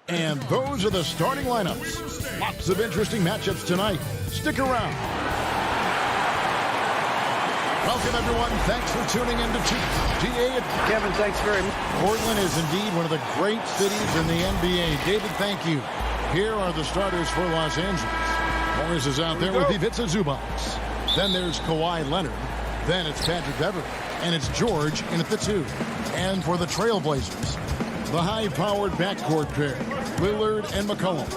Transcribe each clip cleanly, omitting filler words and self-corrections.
And those are the starting lineups. Lots of interesting matchups tonight. Stick around. Welcome, everyone. Thanks for tuning in to GA. Kevin, thanks very much. Portland is indeed one of the great cities in the NBA. David, thank you. Here are the starters for Los Angeles. Morris is out there with Ivica Zubac. Then there's Kawhi Leonard. Then it's Patrick Beverley. And it's George in at the 2. And for the Trailblazers, the high-powered backcourt pair, Lillard and McCollum.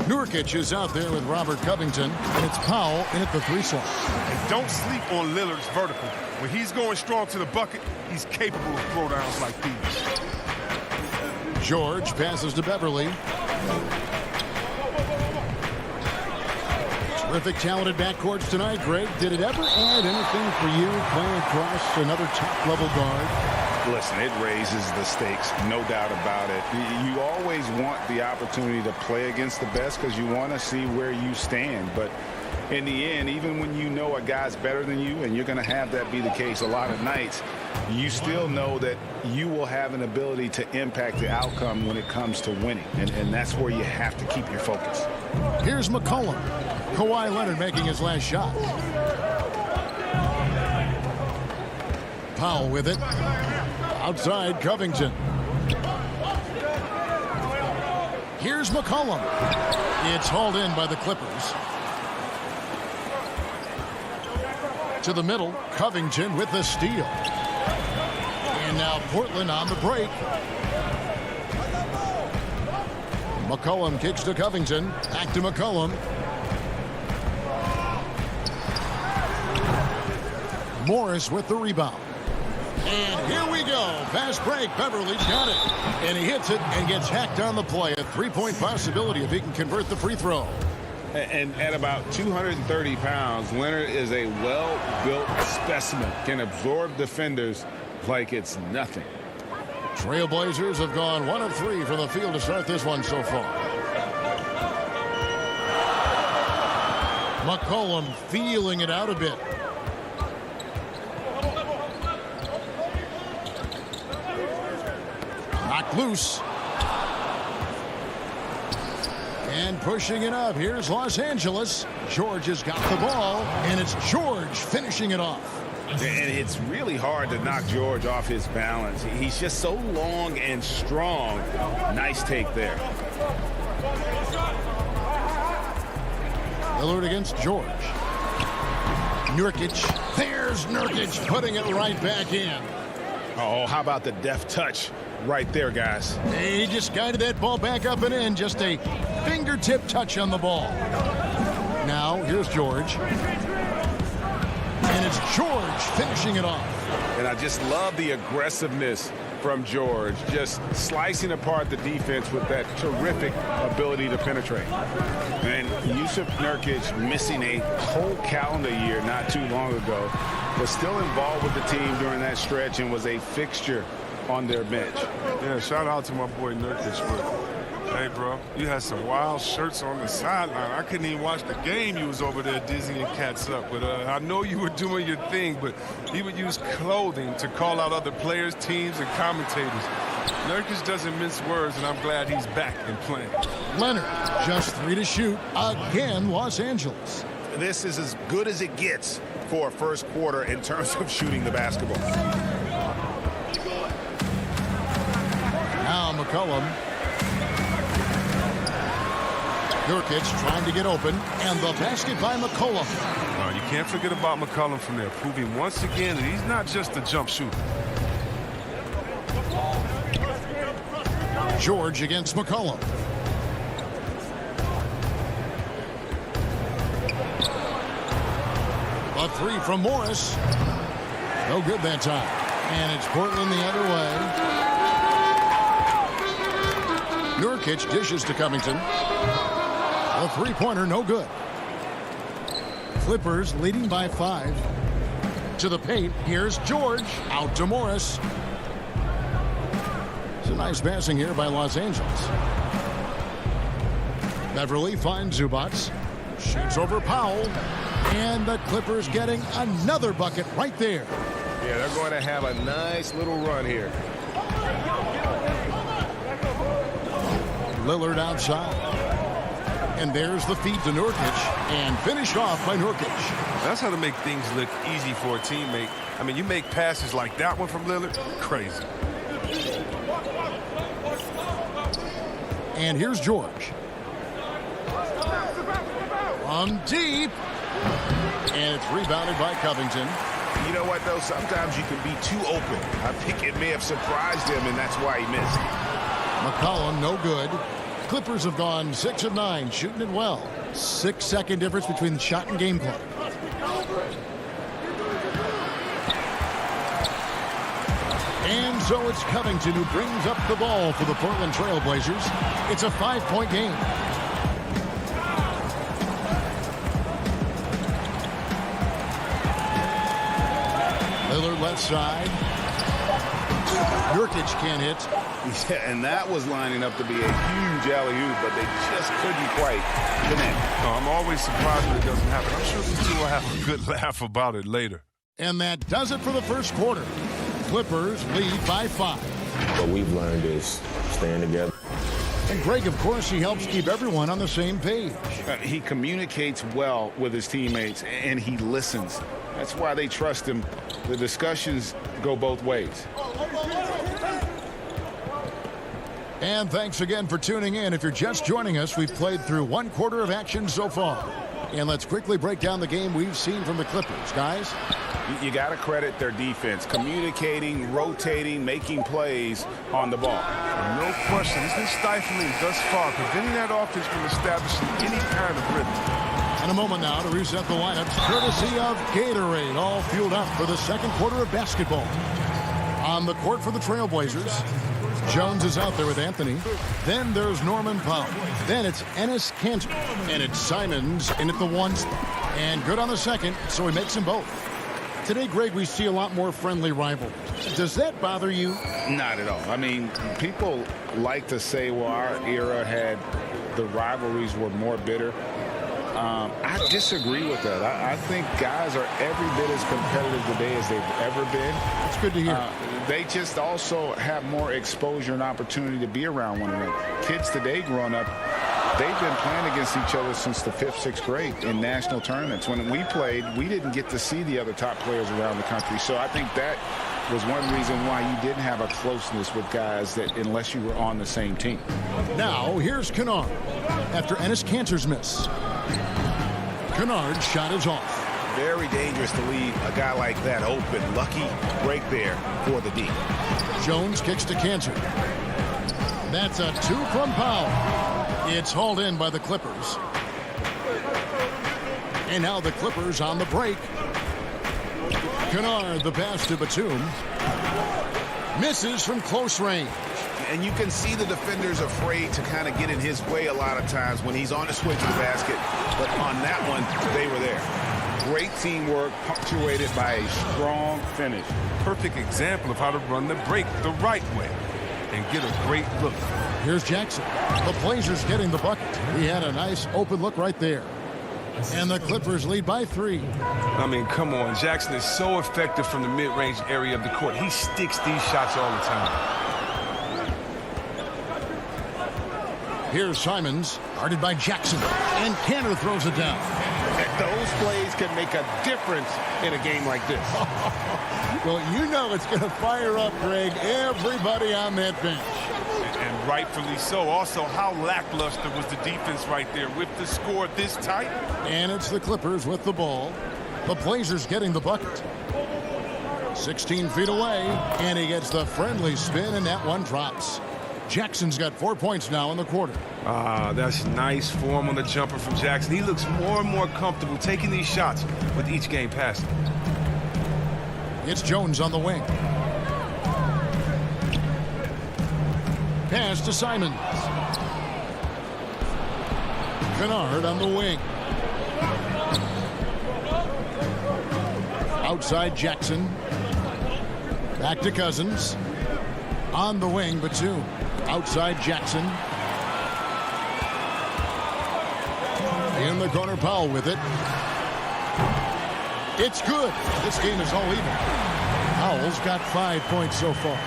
Nurkic is out there with Robert Covington, and it's Powell in at the 3 slot. And don't sleep on Lillard's vertical. When he's going strong to the bucket, he's capable of throwdowns like these. George passes to Beverley. Terrific, talented backcourts tonight. Greg, did it ever add anything for you playing across another top-level guard? Listen, it raises the stakes, no doubt about it. You always want the opportunity to play against the best because you want to see where you stand. But in the end, even when you know a guy's better than you, and you're going to have that be the case a lot of nights, you still know that you will have an ability to impact the outcome when it comes to winning. And that's where you have to keep your focus. Here's McCollum. Kawhi Leonard making his last shot. Powell with it. Outside, Covington. Here's McCollum. It's hauled in by the Clippers. To the middle, Covington with the steal. And now Portland on the break. McCollum kicks to Covington. Back to McCollum. Morris with the rebound. And here we go. Fast break. Beverly's got it. And he hits it and gets hacked on the play. A three-point possibility if he can convert the free throw. And at about 230 pounds, Leonard is a well-built specimen. Can absorb defenders like it's nothing. Trailblazers have gone 1 of 3 from the field to start this one so far. McCollum feeling it out a bit. Knocked loose. And pushing it up. Here's Los Angeles. George has got the ball, and it's George finishing it off. And it's really hard to knock George off his balance. He's just so long and strong. Nice take there. Lillard against George. Nurkic. There's Nurkic putting it right back in. Oh, how about the deft touch right there, guys? He just guided that ball back up and in. Just a fingertip touch on the ball. Now, here's George. And it's George finishing it off. And I just love the aggressiveness from George. Just slicing apart the defense with that terrific ability to penetrate. And Yusuf Nurkic missing a whole calendar year not too long ago, was still involved with the team during that stretch and was a fixture on their bench. Yeah, shout out to my boy Nurkic. Hey, bro, you had some wild shirts on the sideline. I couldn't even watch the game. You was over there dizzying cats up. But I know you were doing your thing, but he would use clothing to call out other players, teams, and commentators. Nurkic doesn't mince words, and I'm glad he's back and playing. Leonard, just 3 to shoot. Again, Los Angeles. This is as good as it gets for a first quarter in terms of shooting the basketball. Now McCollum. Nurkic trying to get open, and the basket by McCollum. You can't forget about McCollum from there, proving once again that he's not just a jump shooter. George against McCollum. A three from Morris. No good that time. And it's Portland the other way. Nurkic dishes to Covington. A three-pointer, no good. Clippers leading by 5. To the paint, here's George. Out to Morris. It's a nice passing here by Los Angeles. Beverly finds Zubats. Shoots over Powell. And the Clippers getting another bucket right there. Yeah, they're going to have a nice little run here. Lillard outside. And there's the feed to Nurkic. And finished off by Nurkic. That's how to make things look easy for a teammate. I mean, you make passes like that one from Lillard, crazy. And here's George. From deep. And it's rebounded by Covington. You know what, though? Sometimes you can be too open. I think it may have surprised him, and that's why he missed. McCollum, no good. Clippers have gone 6 of 9, shooting it well. 6-second difference between the shot and game clock. And so it's Covington who brings up the ball for the Portland Trail Blazers. It's a 5-point game. Lillard left side. Nurkic can't hit. Yeah, and that was lining up to be a huge alley-oop, but they just couldn't quite connect. No, I'm always surprised when it doesn't happen. I'm sure these two will have a good laugh about it later. And that does it for the first quarter. Clippers lead by 5. What we've learned is staying together. And Greg, of course, he helps keep everyone on the same page. He communicates well with his teammates, and he listens. That's why they trust him. The discussions go both ways. And thanks again for tuning in. If you're just joining us, we've played through 1 quarter of action so far. And let's quickly break down the game we've seen from the Clippers. Guys? You got to credit their defense. Communicating, rotating, making plays on the ball. No question. It's been stifling thus far, preventing that offense from establishing any kind of rhythm. In a moment now to reset the lineups, courtesy of Gatorade, all fueled up for the second quarter of basketball. On the court for the Trailblazers, Jones is out there with Anthony. Then there's Norman Powell. Then it's Enes Kanter. And it's Simons in at the 1 spot. And good on the second, so he makes them both. Today, Greg, we see a lot more friendly rivalry. Does that bother you? Not at all. I mean, people like to say, well, our era had the rivalries were more bitter. I disagree with that. I think guys are every bit as competitive today as they've ever been. That's good to hear. They just also have more exposure and opportunity to be around one another. Kids today growing up, they've been playing against each other since the 5th, 6th grade in national tournaments. When we played, we didn't get to see the other top players around the country. So I think that was one reason why you didn't have a closeness with guys that unless you were on the same team. Now, here's Kennard after Enes Kanter's miss. Kennard's shot is off. Very dangerous to leave a guy like that open. Lucky break there for the D. Jones kicks to Kanter. That's a 2 from Powell. It's hauled in by the Clippers. And now the Clippers on the break. Kennard, the pass to Batum. Misses from close range. And you can see the defenders afraid to kind of get in his way a lot of times when he's on his way to the basket. But on that one, they were there. Great teamwork punctuated by a strong finish. Perfect example of how to run the break the right way and get a great look. Here's Jackson. The Blazers getting the bucket. He had a nice open look right there. And the Clippers lead by 3. I mean, come on. Jackson is so effective from the mid-range area of the court. He sticks these shots all the time. Here's Simons, guarded by Jackson. And Kanter throws it down. Those plays can make a difference in a game like this. Well, you know it's going to fire up, Greg, everybody on that bench. And rightfully so. Also, how lackluster was the defense right there with the score this tight? And it's the Clippers with the ball. The Blazers getting the bucket. 16 feet away, and he gets the friendly spin, and that one drops. Jackson's got 4 points now in the quarter. That's nice form on the jumper from Jackson. He looks more and more comfortable taking these shots with each game passing. It's Jones on the wing. Pass to Simons. Kennard on the wing. Outside Jackson. Back to Cousins. On the wing, Batum. Outside Jackson. In the corner, Powell with it. It's good. This game is all even. Powell's got 5 points so far.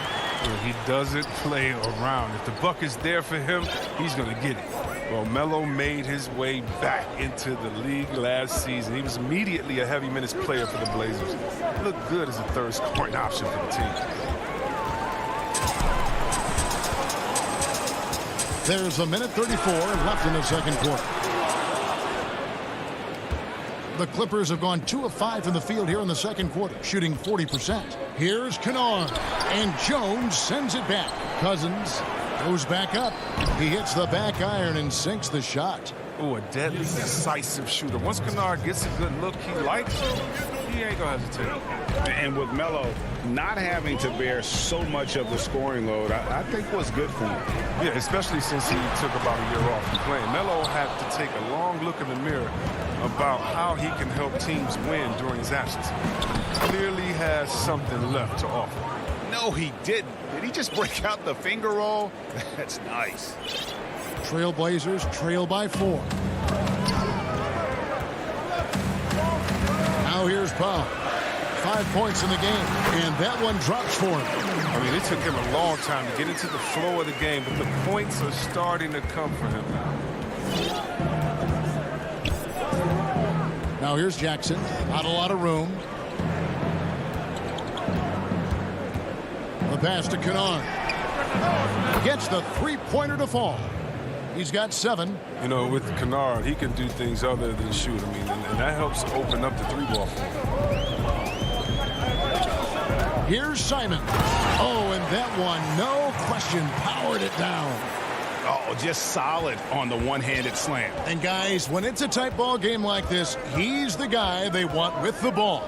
He doesn't play around. If the buck is there for him, he's going to get it. Well, Melo made his way back into the league last season. He was immediately a heavy minutes player for the Blazers. He looked good as a third scoring option for the team. There's a minute 34 left in the second quarter. The Clippers have gone 2 of 5 from the field here in the second quarter, shooting 40%. Here's Kennard, and Jones sends it back. Cousins goes back up. He hits the back iron and sinks the shot. Oh, a deadly, decisive shooter. Once Kennard gets a good look he likes, he ain't going to hesitate. And with Melo not having to bear so much of the scoring load, I think was good for him. Yeah, especially since he took about a year off from playing. Melo had to take a long look in the mirror about how he can help teams win during his absence. Clearly has something left to offer. No, he didn't. Did he just break out the finger roll? That's nice. Trailblazers trail by 4. Now here's Powell. 5 points in the game, and that one drops for him. I mean, it took him a long time to get into the flow of the game, but the points are starting to come for him now. Now here's Jackson. Not a lot of room. The pass to Kennard. Gets the three-pointer to fall. He's got 7. You know, with Kennard, he can do things other than shoot. I mean, and that helps open up the 3-ball for him. Here's Simon. Oh, and that one, no question, powered it down. Oh, just solid on the one-handed slam. And guys, when it's a tight ball game like this, he's the guy they want with the ball.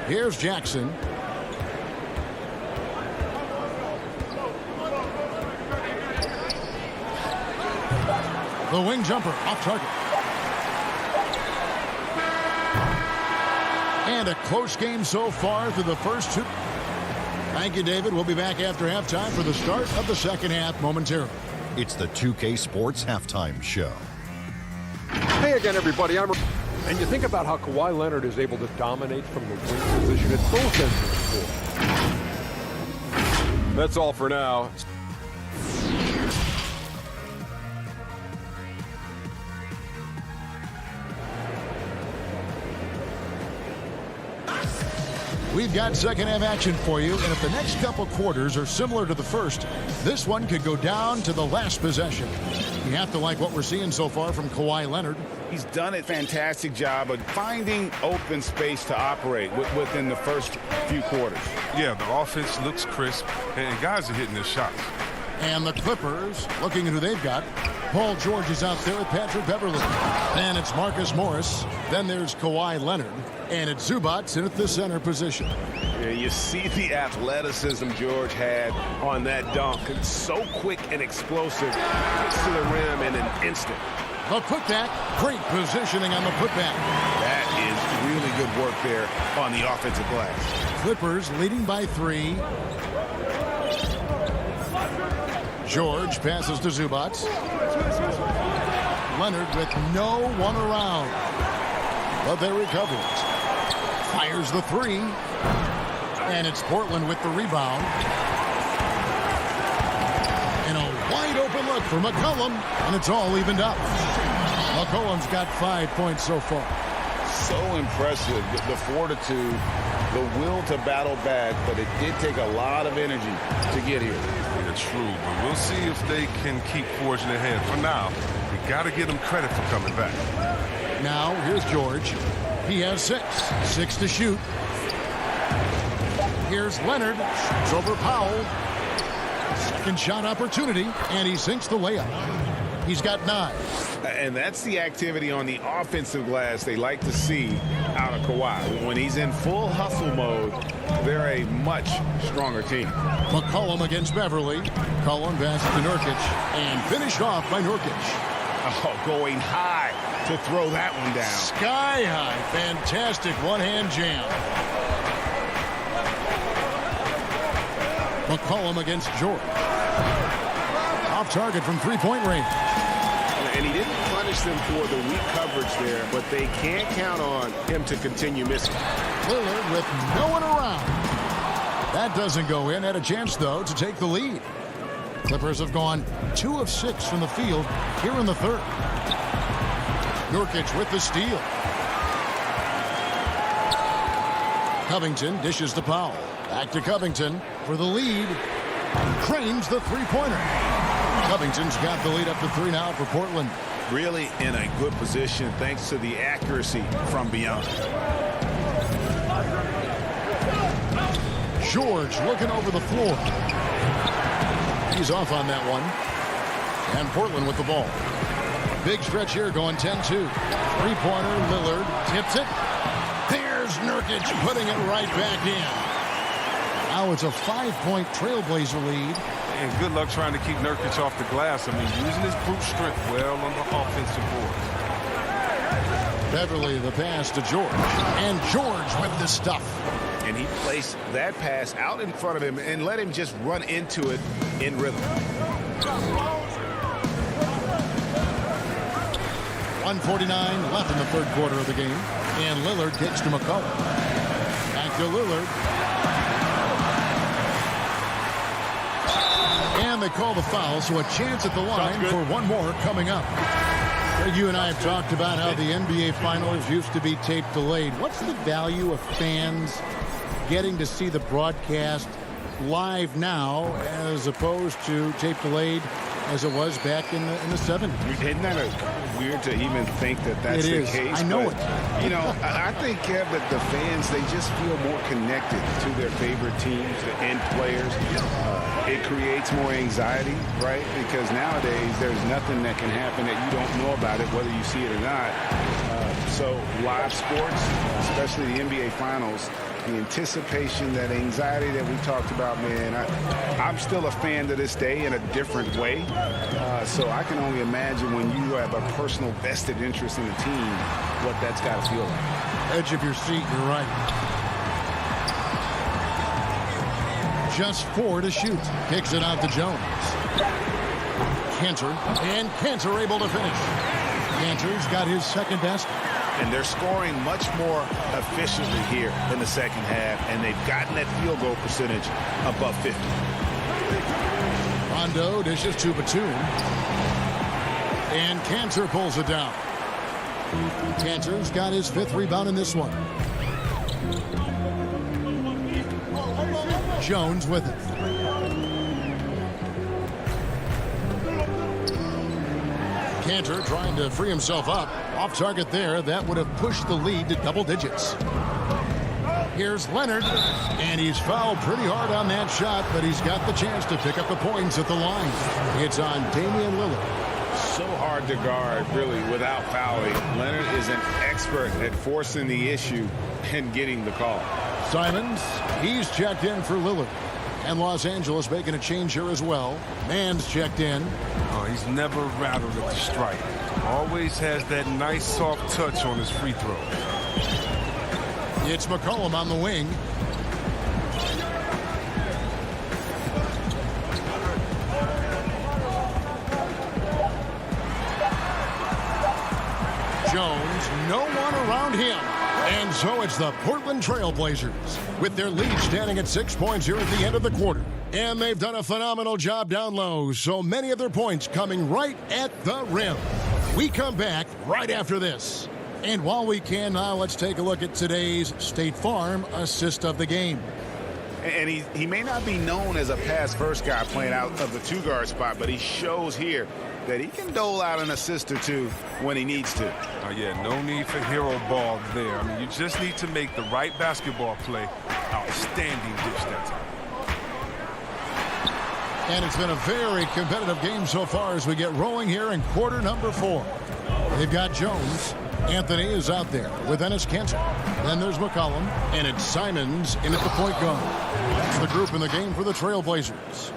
Here's Jackson. The wing jumper off target. And a close game so far through the first 2. Thank you, David. We'll be back after halftime for the start of the second half momentarily. It's the 2K Sports Halftime Show. Hey again, everybody. And you think about how Kawhi Leonard is able to dominate from the wing position at both ends of the floor. That's all for now. We've got second half action for you, and if the next couple quarters are similar to the first, this one could go down to the last possession. You have to like what we're seeing so far from Kawhi Leonard. He's done a fantastic job of finding open space to operate within the first few quarters. Yeah, the offense looks crisp, and guys are hitting their shots. And the Clippers, looking at who they've got. Paul George is out there with Patrick Beverley. And it's Marcus Morris. Then there's Kawhi Leonard. And it's Zubac in at the center position. Yeah, you see the athleticism George had on that dunk. It's so quick and explosive. Gets to the rim in an instant. The putback. Great positioning on the putback. That is really good work there on the offensive glass. Clippers leading by 3. George passes to Zubac. Leonard with no one around. But they recover it. Fires the 3. And it's Portland with the rebound. And a wide open look for McCollum. And it's all evened up. McCollum's got 5 points so far. So impressive. The fortitude, the will to battle back. But it did take a lot of energy to get here. Yeah, true. But we'll see if they can keep forging ahead. For now, we got to give them credit for coming back. Now, here's George. He has 6. 6 to shoot. Here's Leonard. Shoots over Powell. Second shot opportunity, and he sinks the layup. He's got 9. And that's the activity on the offensive glass they like to see out of Kawhi. When he's in full hustle mode, they're a much stronger team. McCollum against Beverly. Cullen passes to Nurkic, and finished off by Nurkic. Oh, going high to throw that one down. Sky high. Fantastic one-hand jam. McCollum against George. Off target from three-point range. And he didn't punish them for the weak coverage there, but they can't count on him to continue missing. Lillard with no one around. That doesn't go in. Had a chance, though, to take the lead. Clippers have gone 2 of 6 from the field here in the third. Nurkic with the steal. Covington dishes to Powell. Back to Covington for the lead. Cranes the three-pointer. Covington's got the lead up to 3 now for Portland. Really in a good position thanks to the accuracy from beyond. George looking over the floor. He's off on that one. And Portland with the ball. Big stretch here going 10-2. Three-pointer, Lillard tips it. There's Nurkic putting it right back in. Now it's a 5-point Trailblazer lead. And good luck trying to keep Nurkic off the glass. I mean, using his brute strength well on the offensive board. Beverly the pass to George. And George with the stuff. And he placed that pass out in front of him and let him just run into it in rhythm. 1:49 left in the third quarter of the game. And Lillard kicks to McCollum. Back to Lillard. And they call the foul, so a chance at the line for one more coming up. Greg, you and I have talked about how the NBA Finals used to be tape delayed. What's the value of fans getting to see the broadcast live now as opposed to tape delayed as it was back in the 70s? Isn't that weird to even think that that's the case? I know but, it. You know, I think, Kev, that the fans, they just feel more connected to their favorite teams and players. It creates more anxiety, right? Because nowadays there's nothing that can happen that you don't know about it, whether you see it or not. So live sports, especially the NBA Finals, the anticipation, that anxiety that we talked about, man, I'm still a fan to this day in a different way. So I can only imagine when you have a personal vested interest in the team, what that's got to feel like. Edge of your seat, you're right. Just 4 to shoot. Kicks it out to Jones. Cantor, and Cantor able to finish. Cantor's got his second basket. And they're scoring much more efficiently here in the second half, and they've gotten that field goal percentage above 50. Rondo dishes to Batum. And Cantor pulls it down. Cantor's got his 5th rebound in this one. Jones with it. Cantor trying to free himself up. Off target there. That would have pushed the lead to double digits. Here's Leonard. And he's fouled pretty hard on that shot, but he's got the chance to pick up the points at the line. It's on Damian Lillard. So hard to guard, really, without fouling. Leonard is an expert at forcing the issue and getting the call. Simons, he's checked in for Lillard. And Los Angeles making a change here as well. Mann's checked in. Oh, he's never rattled at the strike. Always has that nice soft touch on his free throws. It's McCollum on the wing. Jones, no one around him. And so it's the Portland Trailblazers with their lead standing at 6 points here at the end of the quarter. And they've done a phenomenal job down low. So many of their points coming right at the rim. We come back right after this. And while we can now, let's take a look at today's State Farm assist of the game. And he may not be known as a pass-first guy playing out of the two-guard spot, but he shows here that he can dole out an assist or two when he needs to. Oh, yeah, no need for hero ball there. I mean, you just need to make the right basketball play Outstanding dish that time. And it's been a very competitive game so far as we get rolling here in quarter number 4. They've got Jones. Anthony is out there with Enes Kanter. Then there's McCollum, and it's Simons in at the point guard. That's the group in the game for the Trailblazers.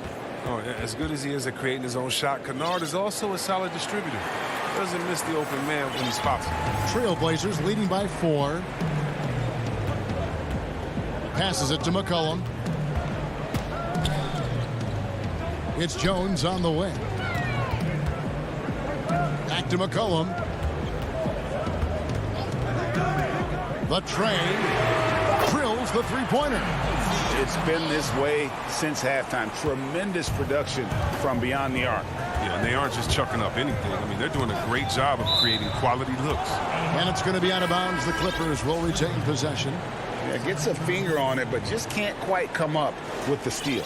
Oh, as good as he is at creating his own shot, Kennard is also a solid distributor. Doesn't miss the open man when he spots him. Trailblazers leading by 4. Passes it to McCollum. It's Jones on the wing. Back to McCollum. The train drills the three-pointer. It's been this way since halftime. Tremendous production from beyond the arc. Yeah, and they aren't just chucking up anything. I mean, they're doing a great job of creating quality looks. And it's going to be out of bounds. The Clippers will retain possession. Yeah, gets a finger on it, but just can't quite come up with the steal.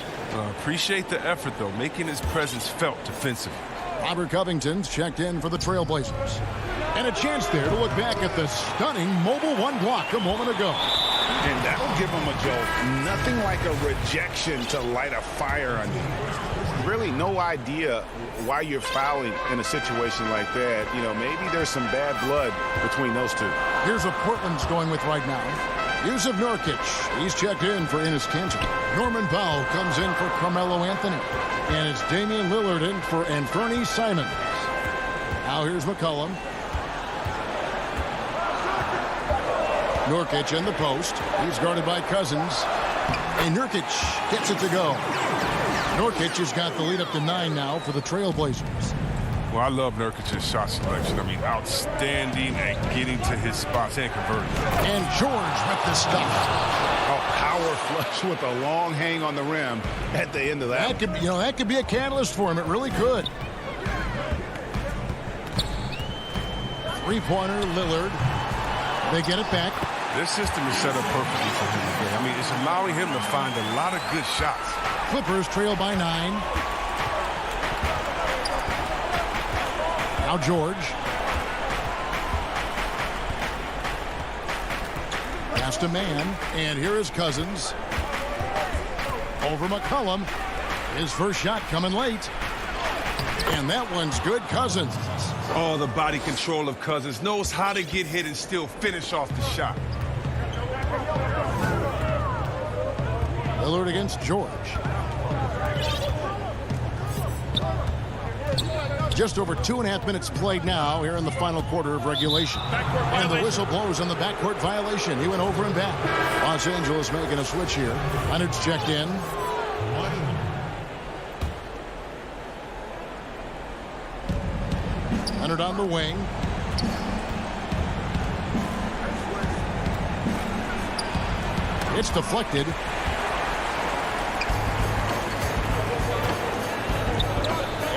Appreciate the effort, though, making his presence felt defensively. Robert Covington's checked in for the Trailblazers. And a chance there to look back at the stunning mobile 1 block a moment ago. And that'll give him a jolt. Nothing like a rejection to light a fire under you. Really no idea why you're fouling in a situation like that. You know, maybe there's some bad blood between those two. Here's what Portland's going with right now. Yusuf Nurkic, he's checked in for Enes Kanter. Norman Powell comes in for Carmelo Anthony. And it's Damian Lillard in for Anthony Simons. Now here's McCollum. Nurkic in the post. He's guarded by Cousins. And Nurkic gets it to go. Nurkic has got the lead up to 9 now for the Trailblazers. Well, I love Nurkic's shot selection. I mean, outstanding at getting to his spots and converting. And George with the stuff. A power flush with a long hang on the rim at the end of that. That could, that could be a catalyst for him. It really could. Three-pointer, Lillard. They get it back. This system is set up perfectly for him today. I mean, it's allowing him to find a lot of good shots. Clippers trail by 9. Now George. Pass to man. And here is Cousins. Over McCollum. His first shot coming late. And that one's good. Cousins. Oh, the body control of Cousins. Knows how to get hit and still finish off the shot. Lillard against George. Just over 2.5 minutes played now here in the final quarter of regulation. And the whistle blows on the backcourt violation. He went over and back. Los Angeles making a switch here. Leonard's checked in. Leonard on the wing. It's deflected.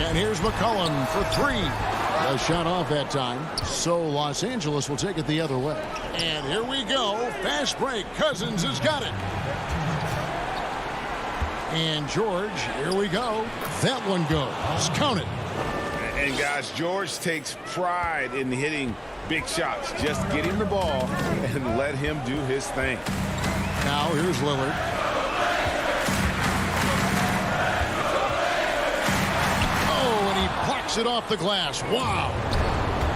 And here's McCollum for 3. A shot off that time. So Los Angeles will take it the other way. And here we go. Fast break. Cousins has got it. And George, here we go. That one goes. Count it. And guys, George takes pride in hitting big shots. Just get him the ball and let him do his thing. Now here's Lillard. Oh, and he plucks it off the glass. Wow.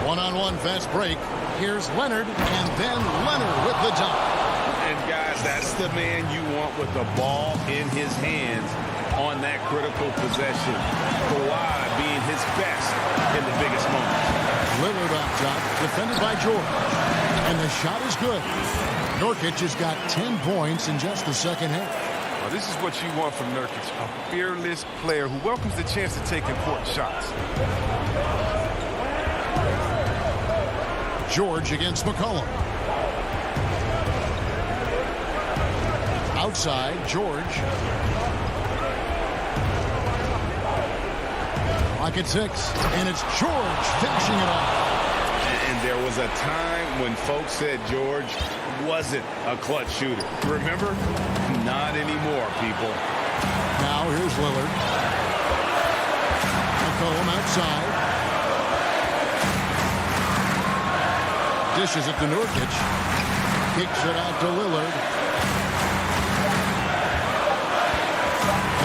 One-on-one fast break. Here's Leonard, and then Leonard with the dunk. And guys, that's the man you want with the ball in his hands on that critical possession. Kawhi being his best in the biggest moments. Lillard up top, defended by George. And the shot is good. Nurkic has got 10 points in just the second half. Well, this is what you want from Nurkic, a fearless player who welcomes the chance to take important shots. George against McCollum. Outside, George. Clock at 6, and it's George finishing it off. And there was a time when folks said George wasn't a clutch shooter. Remember? Not anymore, people. Now here's Lillard. McCollum outside. Dishes it to Nurkic. Kicks it out to Lillard.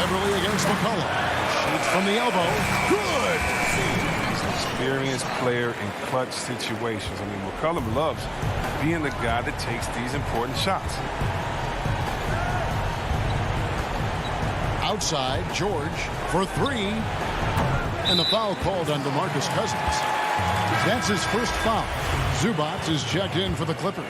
Beverly against McCollum. Shoots from the elbow. Good. He's an experienced player in clutch situations. I mean, McCollum loves being the guy that takes these important shots. Outside, George for three. And the foul called on DeMarcus Cousins. That's his first foul. Zubac is checked in for the Clippers.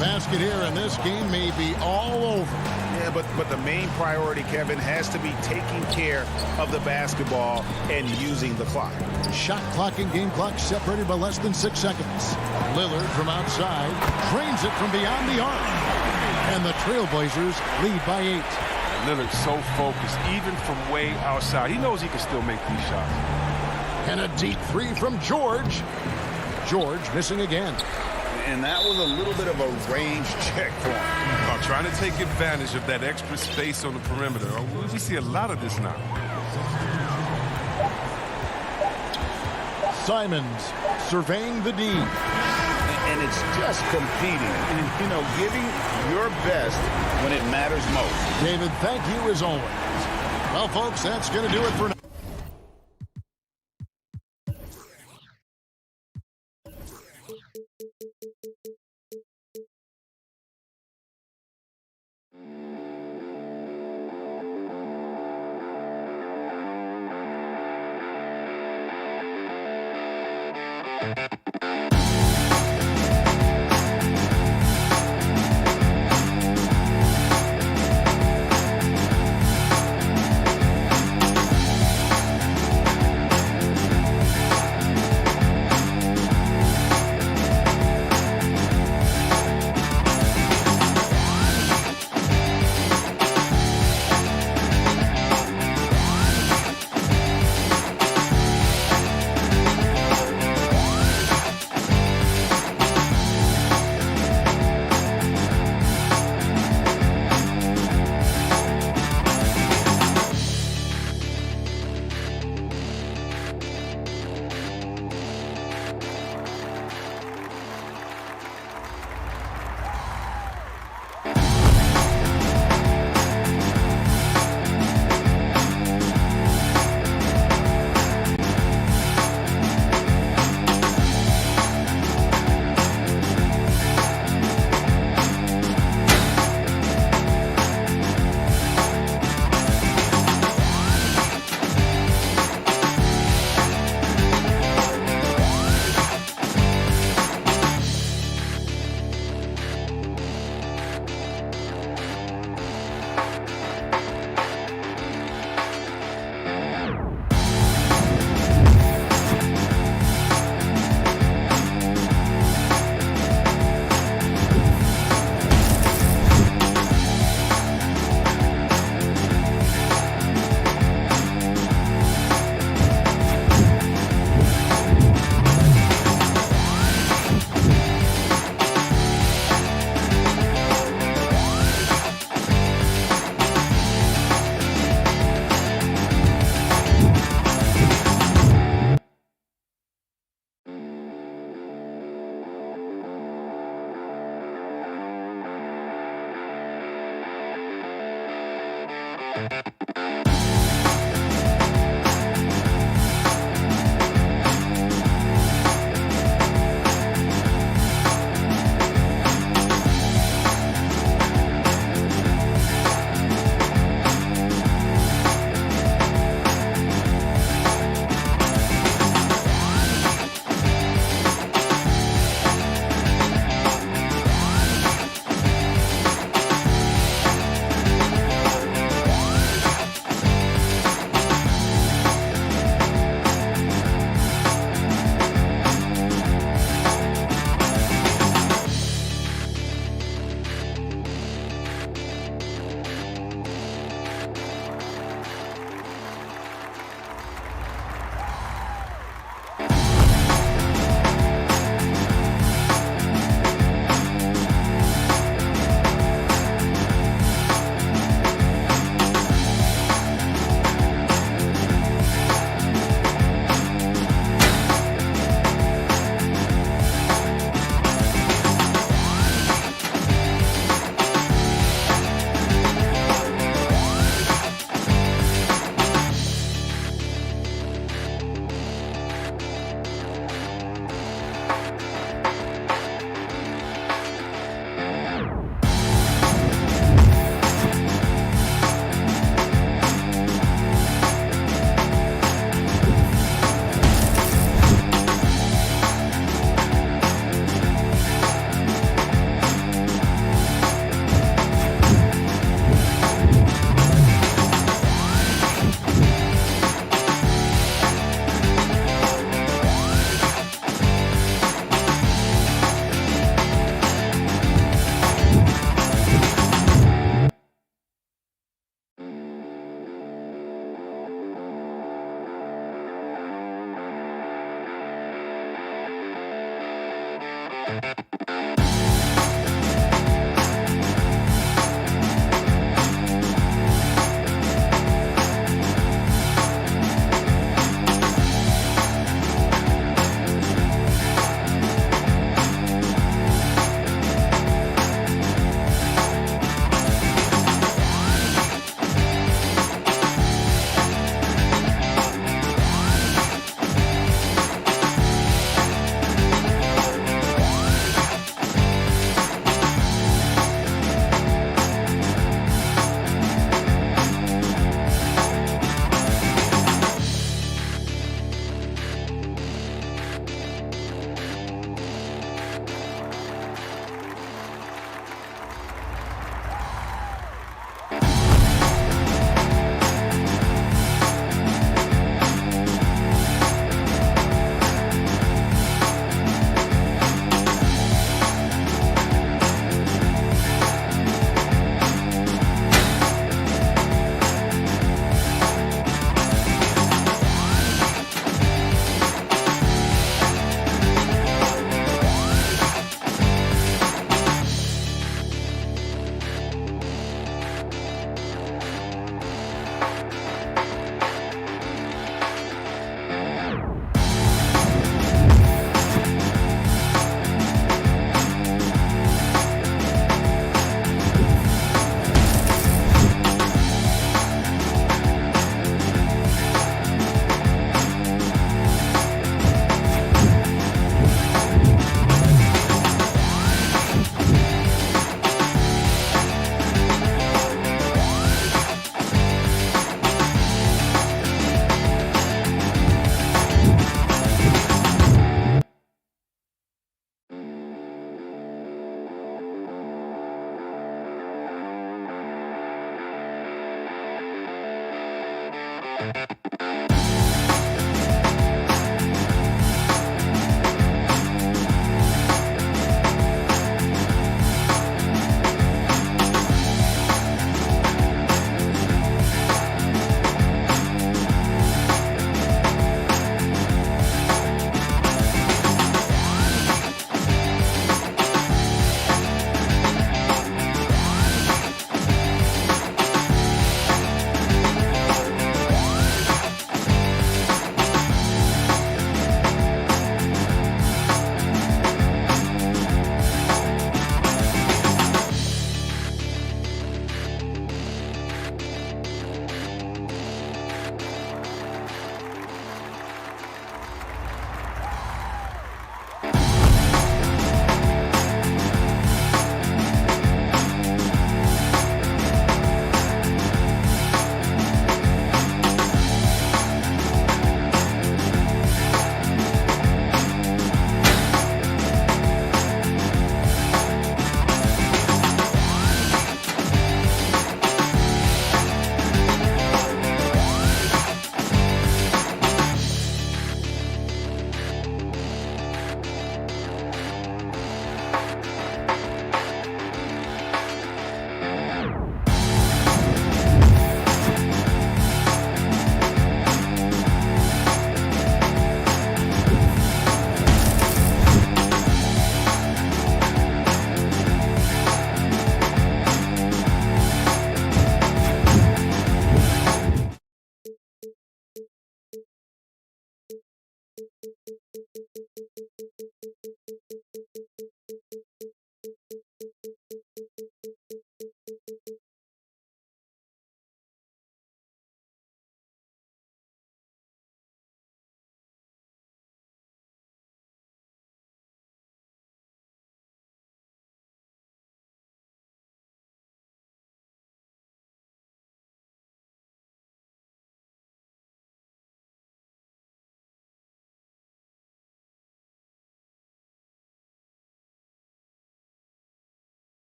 Basket here, and this game may be all over. Yeah, but the main priority, Kevin, has to be taking care of the basketball and using the clock. Shot clock and game clock separated by less than 6 seconds. Lillard from outside drains it from beyond the arc. And the Trailblazers lead by 8. Lillard's so focused, even from way outside. He knows he can still make these shots. And a deep three from George. George missing again. And that was a little bit of a range check for him. Trying to take advantage of that extra space on the perimeter. We see a lot of this now. Simons surveying the D. And it's just competing and, giving your best when it matters most. David, thank you as always. Well, folks, that's going to do it for now.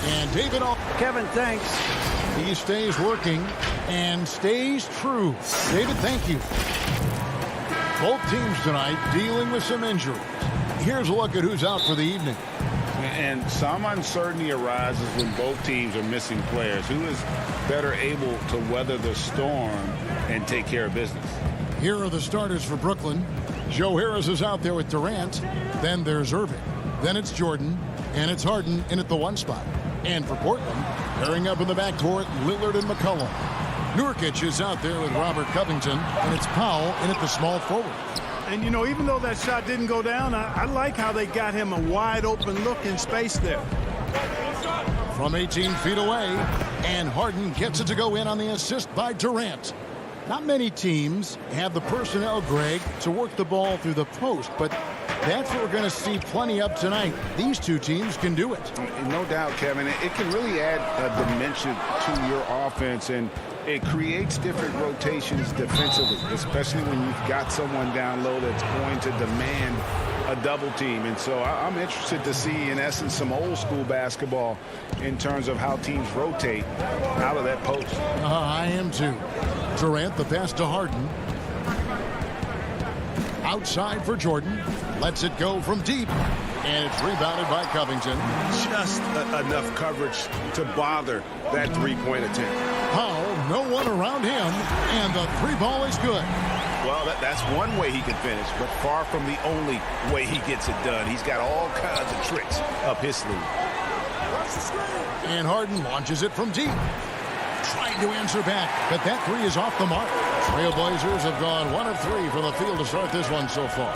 And David, Kevin, thanks. He stays working and stays true. David, thank you. Both teams tonight dealing with some injuries. Here's a look at who's out for the evening. And some uncertainty arises when both teams are missing players. Who is better able to weather the storm and take care of business? Here are the starters for Brooklyn. Joe Harris is out there with Durant. Then there's Irving. Then it's Jordan. And it's Harden in at the 1 spot. And for Portland, pairing up in the backcourt, Lillard and McCollum. Nurkic is out there with Robert Covington. And it's Powell in at the small forward. And, you know, even though that shot didn't go down, I like how they got him a wide-open look in space there. From 18 feet away, and Harden gets it to go in on the assist by Durant. Not many teams have the personnel, Greg, to work the ball through the post, but that's what we're going to see plenty of tonight. These two teams can do it. No doubt, Kevin. It can really add a dimension to your offense, and it creates different rotations defensively, especially when you've got someone down low that's going to demand a double team. And so I'm interested to see, in essence, some old school basketball in terms of how teams rotate out of that post. I am too. Durant, the pass to Harden. Outside for Jordan. Lets it go from deep. And it's rebounded by Covington. Just enough coverage to bother that three-point attempt. Powell, no one around him, and the 3 ball is good. Well, that's one way he can finish, but far from the only way he gets it done. He's got all kinds of tricks up his sleeve. And Harden launches it from deep. Trying to answer back, but that 3 is off the mark. Trailblazers have gone 1 of 3 from the field to start this one so far.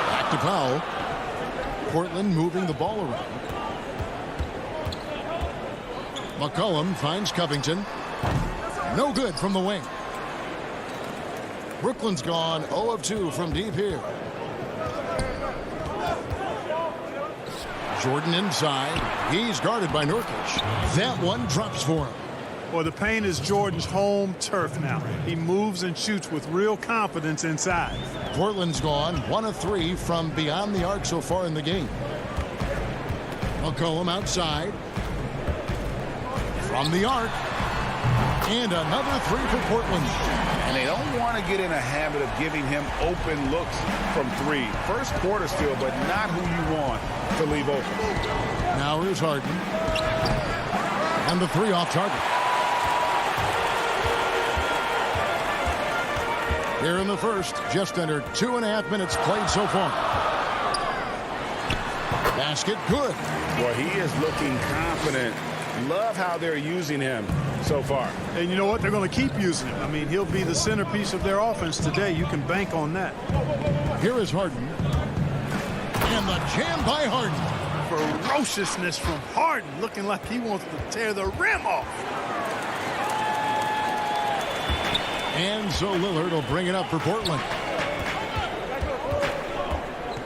Back to Powell. Portland moving the ball around. McCollum finds Covington. No good from the wing. Brooklyn's gone 0 of 2 from deep here. Jordan inside. He's guarded by Nurkic. That one drops for him. Well, the paint is Jordan's home turf now. He moves and shoots with real confidence inside. Portland's gone 1 of 3 from beyond the arc so far in the game. McCollum outside. From the arc. And another 3 for Portland. And they don't want to get in a habit of giving him open looks from 3. First quarter still, but not who you want to leave open. Now here's Harden. And the 3 off target. Here in the first, just under 2.5 minutes played so far. Basket good. Well, he is looking confident. Love how they're using him so far. And you know what? They're going to keep using him. I mean, he'll be the centerpiece of their offense today. You can bank on that. Here is Harden. And the jam by Harden. Ferociousness from Harden, looking like he wants to tear the rim off. And so Lillard will bring it up for Portland.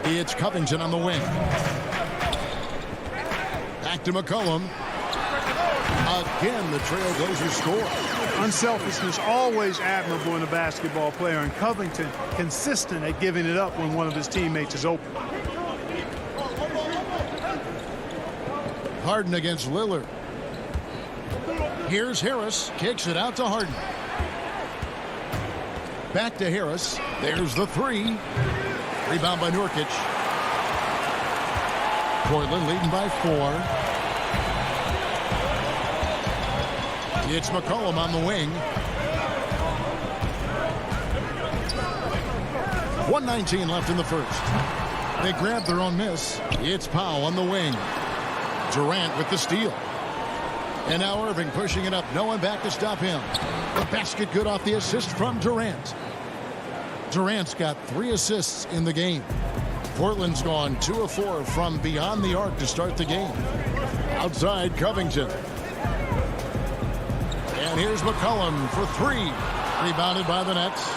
It's Covington on the wing. Back to McCollum. Again, the Trailblazers score. Unselfishness always admirable in a basketball player, and Covington consistent at giving it up when one of his teammates is open. Harden against Lillard. Here's Harris. Kicks it out to Harden. Back to Harris. There's the 3. Rebound by Nurkic. Portland leading by 4. It's McCollum on the wing. 1:19 left in the first. They grab their own miss. It's Powell on the wing. Durant with the steal. And now Irving pushing it up. No one back to stop him. The basket good off the assist from Durant. Durant's got 3 assists in the game. Portland's gone 2 of 4 from beyond the arc to start the game. Outside Covington. And here's McCollum for 3. Rebounded by the Nets.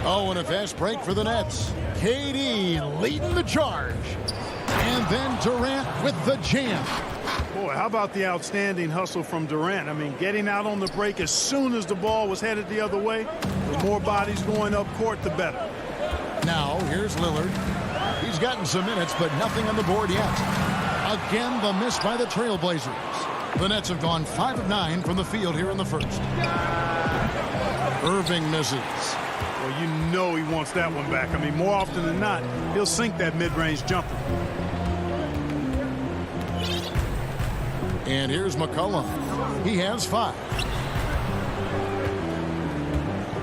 Oh, and a fast break for the Nets. KD leading the charge. And then Durant with the jam. Boy, how about the outstanding hustle from Durant? I mean, getting out on the break as soon as the ball was headed the other way. The more bodies going up court, the better. Now, here's Lillard. He's gotten some minutes, but nothing on the board yet. Again, the miss by the Trailblazers. The Nets have gone 5 of 9 from the field here in the first. Irving misses. Well, you know he wants that one back. I mean, more often than not, he'll sink that mid-range jumper. And here's McCollum. He has 5.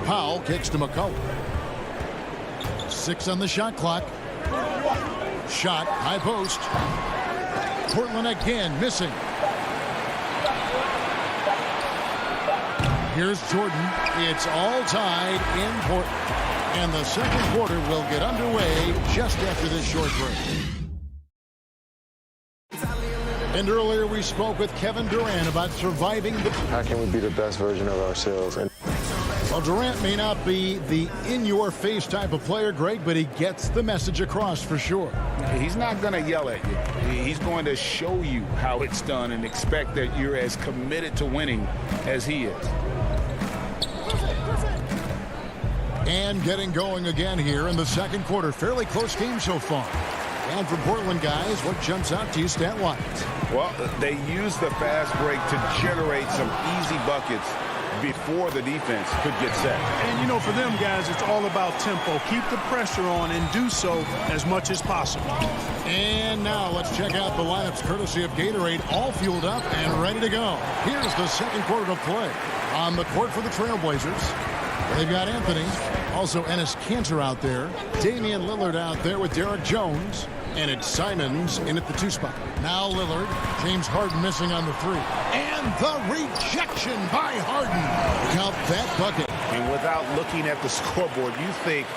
Powell kicks to McCollum. 6 on the shot clock. Shot, high post. Portland again missing. Here's Jordan. It's all tied in Portland. And the second quarter will get underway just after this short break. And earlier we spoke with Kevin Durant about surviving the... How can we be the best version of ourselves? Well, Durant may not be the in-your-face type of player, Greg, but he gets the message across for sure. He's not going to yell at you. He's going to show you how it's done and expect that you're as committed to winning as he is. And getting going again here in the second quarter. Fairly close game so far. And for Portland, guys, what jumps out to you stat-wise? Well, they use the fast break to generate some easy buckets before the defense could get set. And, you know, for them guys, it's all about tempo. Keep the pressure on and do so as much as possible. And now let's check out the lineups courtesy of Gatorade, all fueled up and ready to go. Here's the second quarter to play. On the court for the Trailblazers, they've got Anthony, also Enes Kanter out there, Damian Lillard out there with Derek Jones, and it's Simons in at the 2 spot. Now Lillard, James Harden missing on the 3. And the rejection by Harden. Count that bucket. And without looking at the scoreboard, you think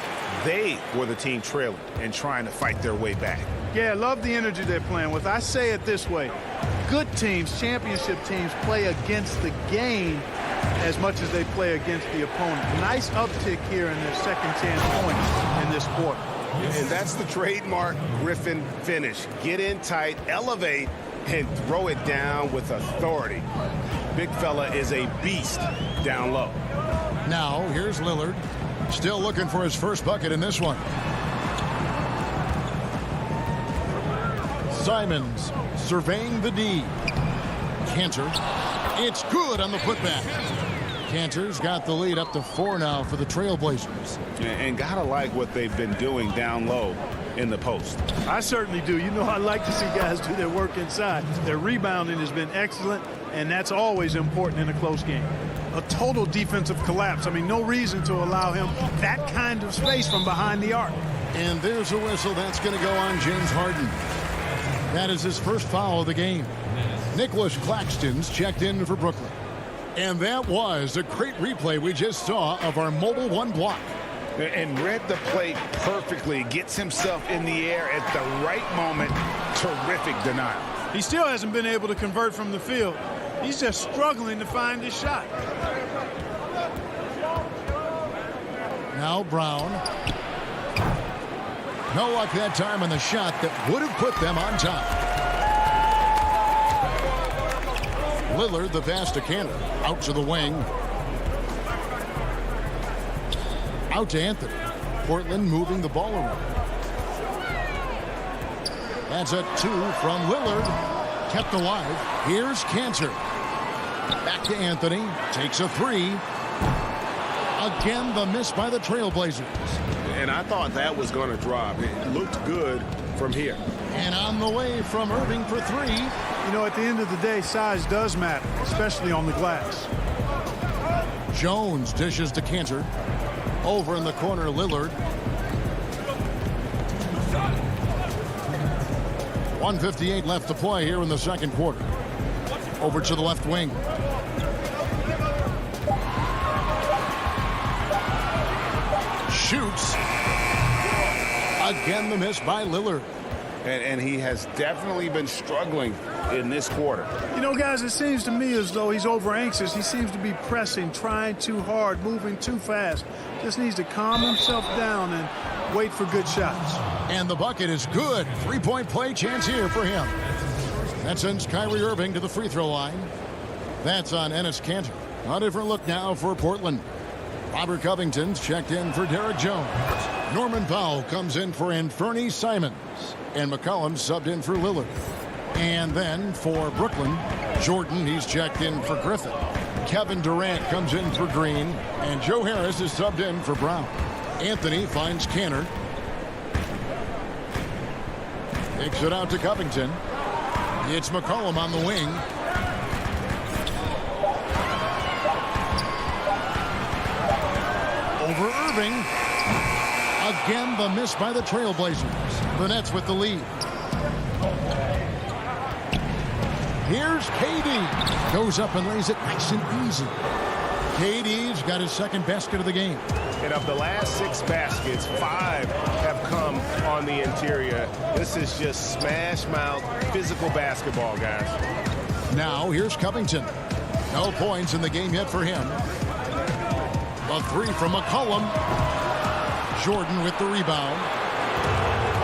they were the team trailing and trying to fight their way back. Yeah, I love the energy they're playing with. I say it this way. Good teams, championship teams, play against the game as much as they play against the opponent. Nice uptick here in their second chance points in this quarter. And that's the trademark Griffin finish. Get in tight, elevate, and throw it down with authority. Big fella is a beast down low. Now, here's Lillard. Still looking for his first bucket in this one. Simons surveying the D. Kanter. It's good on the putback. Kanter's got the lead up to 4 now for the Trailblazers. And gotta like what they've been doing down low in the post. I certainly do. You know, I like to see guys do their work inside. Their rebounding has been excellent, and that's always important in a close game. A total defensive collapse. I mean, no reason to allow him that kind of space from behind the arc. And there's a whistle. That's going to go on James Harden. That is his first foul of the game. Nicholas Claxton's checked in for Brooklyn. And that was a great replay we just saw of our Mobile One block. And read the play perfectly. Gets himself in the air at the right moment. Terrific denial. He still hasn't been able to convert from the field. He's just struggling to find his shot. Now Brown. No luck that time on the shot that would have put them on top. Lillard, the pass to Kanter. Out to the wing. Out to Anthony. Portland moving the ball around. That's a 2 from Lillard. Kept alive. Here's Kanter. Back to Anthony. Takes a 3. Again, the miss by the Trailblazers. And I thought that was going to drop. It looked good from here. And on the way from Irving for 3. You know, at the end of the day, size does matter, especially on the glass. Jones dishes to Kanter. Over in the corner, Lillard. 1:58 left to play here in the second quarter. Over to the left wing. Shoots. Again, the miss by Lillard. And he has definitely been struggling in this quarter. You know, guys, it seems to me as though he's over anxious. He seems to be pressing, trying too hard, moving too fast. Just needs to calm himself down and wait for good shots. And the bucket is good. 3-point play chance here for him. That sends Kyrie Irving to the free throw line. That's on Enes Kanter. A different look now for Portland. Robert Covington's checked in for Derek Jones. Norman Powell comes in for Anthony Simons. And McCollum subbed in for Lillard. And then for Brooklyn, Jordan, he's checked in for Griffin. Kevin Durant comes in for Green. And Joe Harris is subbed in for Brown. Anthony finds Kanter. Takes it out to Covington. It's McCollum on the wing. over Irving. Again, the miss by the Trailblazers. The Nets with the lead. Here's KD. Goes up and lays it nice and easy. KD's got his second basket of the game. And of the last 6 baskets, 5 have come on the interior. This is just smash mouth physical basketball, guys. Now here's Covington. No points in the game yet for him. A 3 from McCollum. Jordan with the rebound.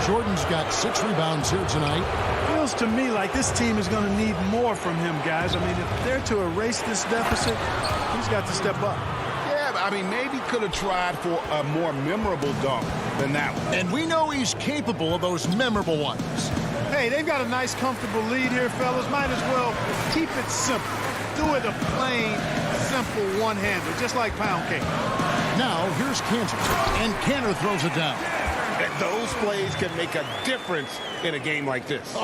Jordan's got 6 rebounds here tonight. Feels to me like this team is going to need more from him, guys. I mean, if they're to erase this deficit, he's got to step up. Yeah, I mean, maybe could have tried for a more memorable dunk than that one. And we know he's capable of those memorable ones. Hey, they've got a nice, comfortable lead here, fellas. Might as well keep it simple. Do it a plain, simple one-hander, just like pound cake. Now, here's Cantor. And Cantor throws it down. Those plays can make a difference in a game like this.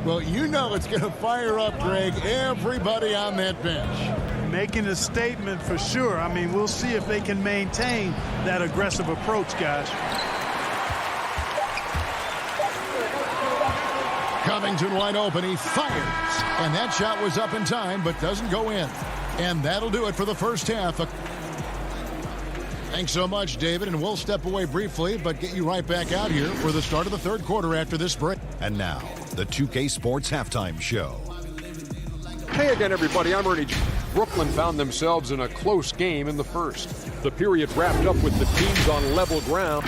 Well, you know it's going to fire up, Greg, everybody on that bench. Making a statement for sure. I mean, we'll see if they can maintain that aggressive approach, guys. Covington wide open. He fires. And that shot was up in time, but doesn't go in. And that'll do it for the first half. Thanks so much, David, and we'll step away briefly, but get you right back out here for the start of the third quarter after this break. And now, the 2K Sports Halftime Show. Hey again, everybody. I'm Ernie. Brooklyn found themselves in a close game in the first. The period wrapped up with the teams on level ground.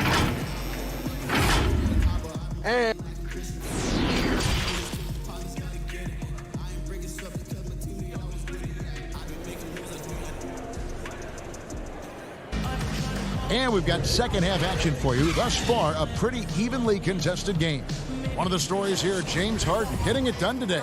And we've got second half action for you. Thus far, a pretty evenly contested game. One of the stories here, James Harden getting it done today.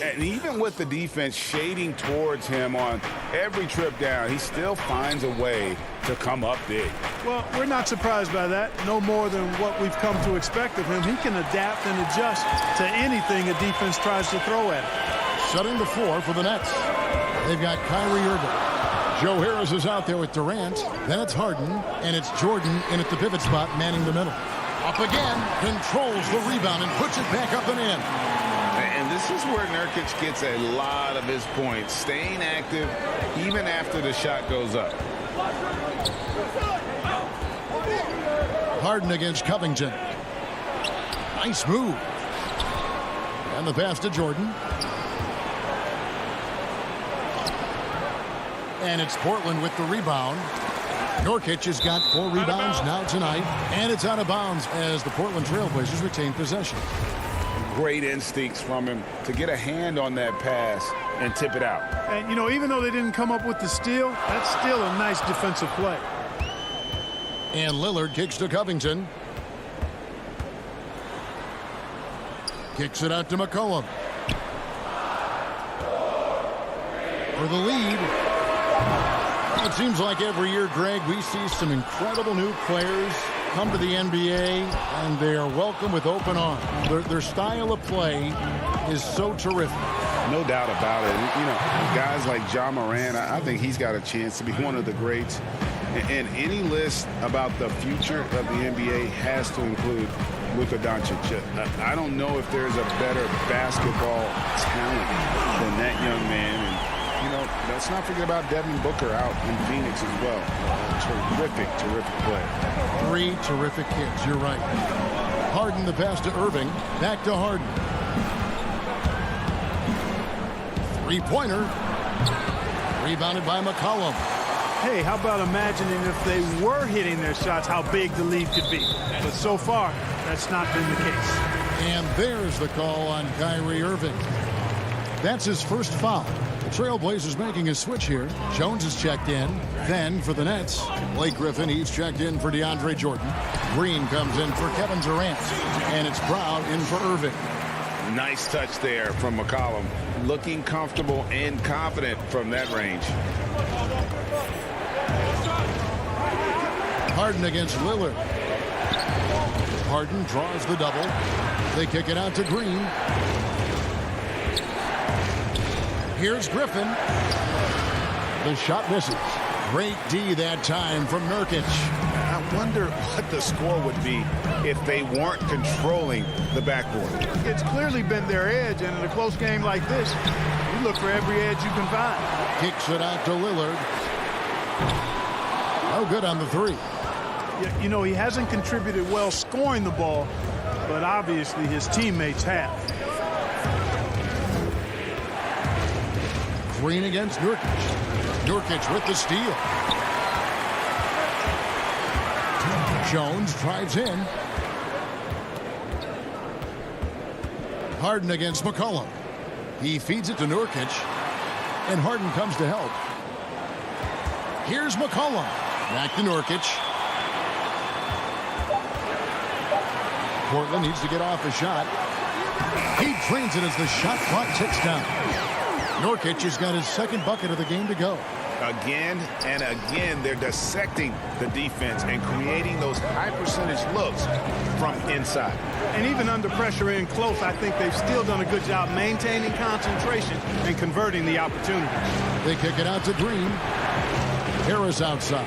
And even with the defense shading towards him on every trip down, he still finds a way to come up big. Well, we're not surprised by that. No more than what we've come to expect of him. He can adapt and adjust to anything a defense tries to throw at him. Setting the floor for the Nets. They've got Kyrie Irving. Joe Harris is out there with Durant. Then it's Harden, and it's Jordan in at the pivot spot, manning the middle. Up again, controls the rebound and puts it back up and in. And this is where Nurkic gets a lot of his points, staying active even after the shot goes up. Harden against Covington. Nice move. And the pass to Jordan. And it's Portland with the rebound. Nurkic has got 4 rebounds now tonight. And it's out of bounds as the Portland Trailblazers retain possession. Great instincts from him to get a hand on that pass and tip it out. And, you know, even though they didn't come up with the steal, that's still a nice defensive play. And Lillard kicks to Covington. Kicks it out to McCollum. For the lead. It seems like every year, Greg, we see some incredible new players come to the NBA, and they are welcome with open arms. Their style of play is so terrific. No doubt about it. You know, guys like Ja Morant, I think he's got a chance to be one of the greats. And any list about the future of the NBA has to include Luka Doncic. I don't know if there's a better basketball talent than that young man. And, you know, let's not forget about Devin Booker out in Phoenix as well. Terrific, terrific player. 3 terrific kids, you're right. Harden the pass to Irving. Back to Harden. 3-pointer. Rebounded by McCollum. Hey, how about imagining if they were hitting their shots, how big the lead could be. But so far, that's not been the case. And there's the call on Kyrie Irving. That's his first foul. The Trailblazers making a switch here. Jones is checked in. Then for the Nets, Blake Griffin, he's checked in for DeAndre Jordan. Green comes in for Kevin Durant. And it's Brown in for Irving. Nice touch there from McCollum. Looking comfortable and confident from that range. Harden against Lillard. Harden draws the double. They kick it out to Green. Here's Griffin. The shot misses. Great D that time from Nurkic. I wonder what the score would be if they weren't controlling the backboard. It's clearly been their edge, and in a close game like this, you look for every edge you can find. Kicks it out to Lillard. Oh, good on the three. You know, he hasn't contributed well scoring the ball, but obviously his teammates have. Green against Nurkic. Nurkic with the steal. Jones drives in. Harden against McCollum. He feeds it to Nurkic, and Harden comes to help. Here's McCollum. Back to Nurkic. Portland needs to get off a shot. He drains it as the shot clock ticks down. Nurkic has got his second bucket of the game to go. Again and again, they're dissecting the defense and creating those high percentage looks from inside. And even under pressure in close, I think they've still done a good job maintaining concentration and converting the opportunities. They kick it out to Green. Harris outside.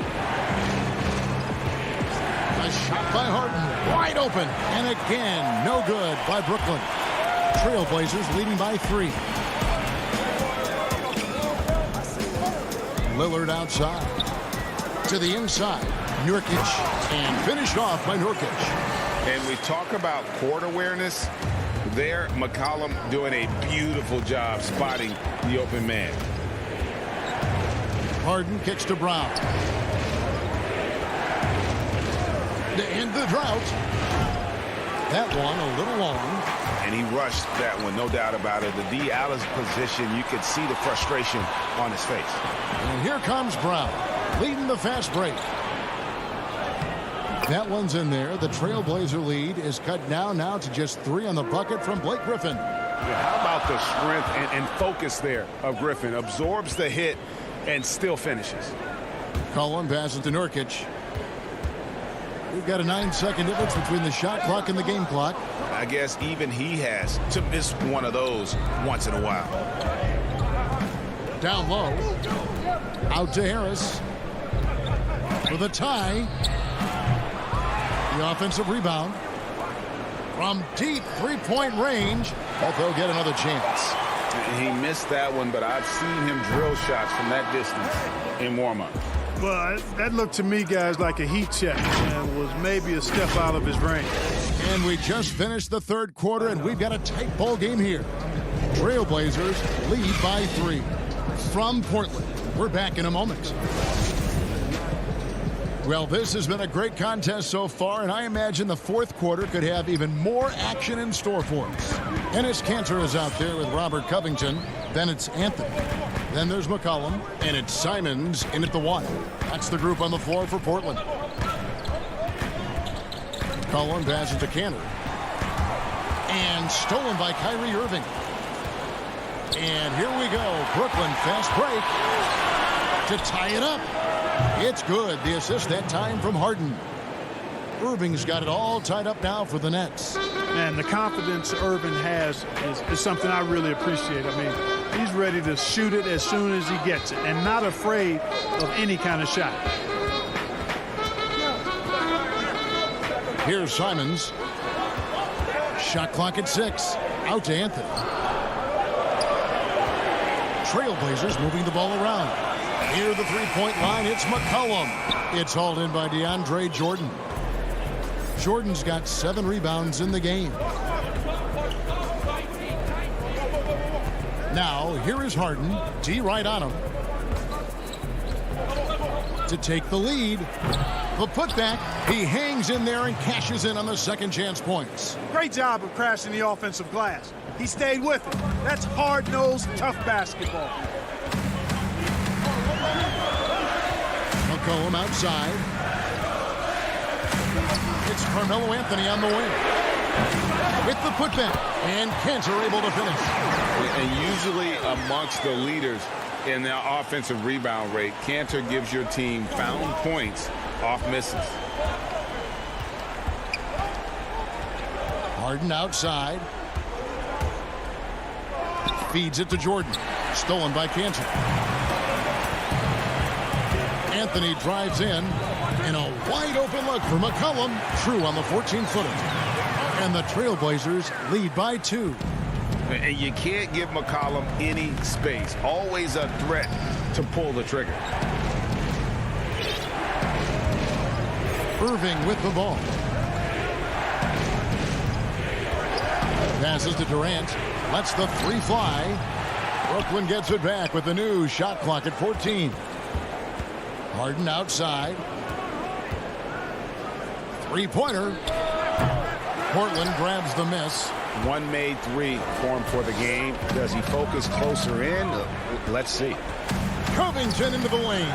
A shot by Harden, wide open, and again, no good by Brooklyn. Trailblazers leading by 3. Lillard outside. To the inside, Nurkic, and finished off by Nurkic. And we talk about court awareness. There, McCollum doing a beautiful job spotting the open man. Harden kicks to Brown. To end the drought. That one a little long. And he rushed that one, no doubt about it. The D out of position, you could see the frustration on his face. And here comes Brown, leading the fast break. That one's in there. The Trailblazer lead is cut down now to just 3 on the bucket from Blake Griffin. Yeah, how about the strength and focus there of Griffin? Absorbs the hit and still finishes. Cullen passes to Nurkic. We've got a 9-second difference between the shot clock and the game clock. I guess even he has to miss one of those once in a while. Down low. Out to Harris. For the tie. The offensive rebound. From deep three-point range. But they'll get another chance. He missed that one, but I've seen him drill shots from that distance in warm-up. Well, that looked to me, guys, like a heat check and was maybe a step out of his range. And we just finished the third quarter, and we've got a tight ball game here. Trailblazers lead by 3. From Portland, we're back in a moment. Well, this has been a great contest so far, and I imagine the fourth quarter could have even more action in store for us. Ennis Cantor is out there with Robert Covington. Then it's Anthony. Then there's McCollum, and it's Simons in at the 1. That's the group on the floor for Portland. Cullen passes to Cantor. And stolen by Kyrie Irving. And here we go. Brooklyn fast break to tie it up. It's good. The assist that time from Harden. Irving's got it all tied up now for the Nets. And the confidence Irving has is something I really appreciate. I mean, he's ready to shoot it as soon as he gets it and not afraid of any kind of shot. Here's Simons. Shot clock at 6. Out to Anthony. Trailblazers moving the ball around. Near the three-point line, it's McCollum. It's hauled in by DeAndre Jordan. Jordan's got 7 rebounds in the game. Now, here is Harden. D right on him. To take the lead. The putback. He hangs in there and cashes in on the second chance points. Great job of crashing the offensive glass. He stayed with it. That's hard-nosed, tough basketball. McCollum outside. It's Carmelo Anthony on the wing. With the putback. And Cantor able to finish. And usually amongst the leaders in the offensive rebound rate, Cantor gives your team found points off misses. Harden outside. Feeds it to Jordan. Stolen by Cantor. Anthony drives in, and a wide-open look for McCollum. True on the 14-footer. And the Trailblazers lead by 2. And you can't give McCollum any space. Always a threat to pull the trigger. Irving with the ball. Passes to Durant. Lets the 3 fly. Brooklyn gets it back with the new shot clock at 14. Harden outside. 3-pointer. Portland grabs the miss. One made 3 for him for the game. Does he focus closer in? Let's see. Covington into the lane.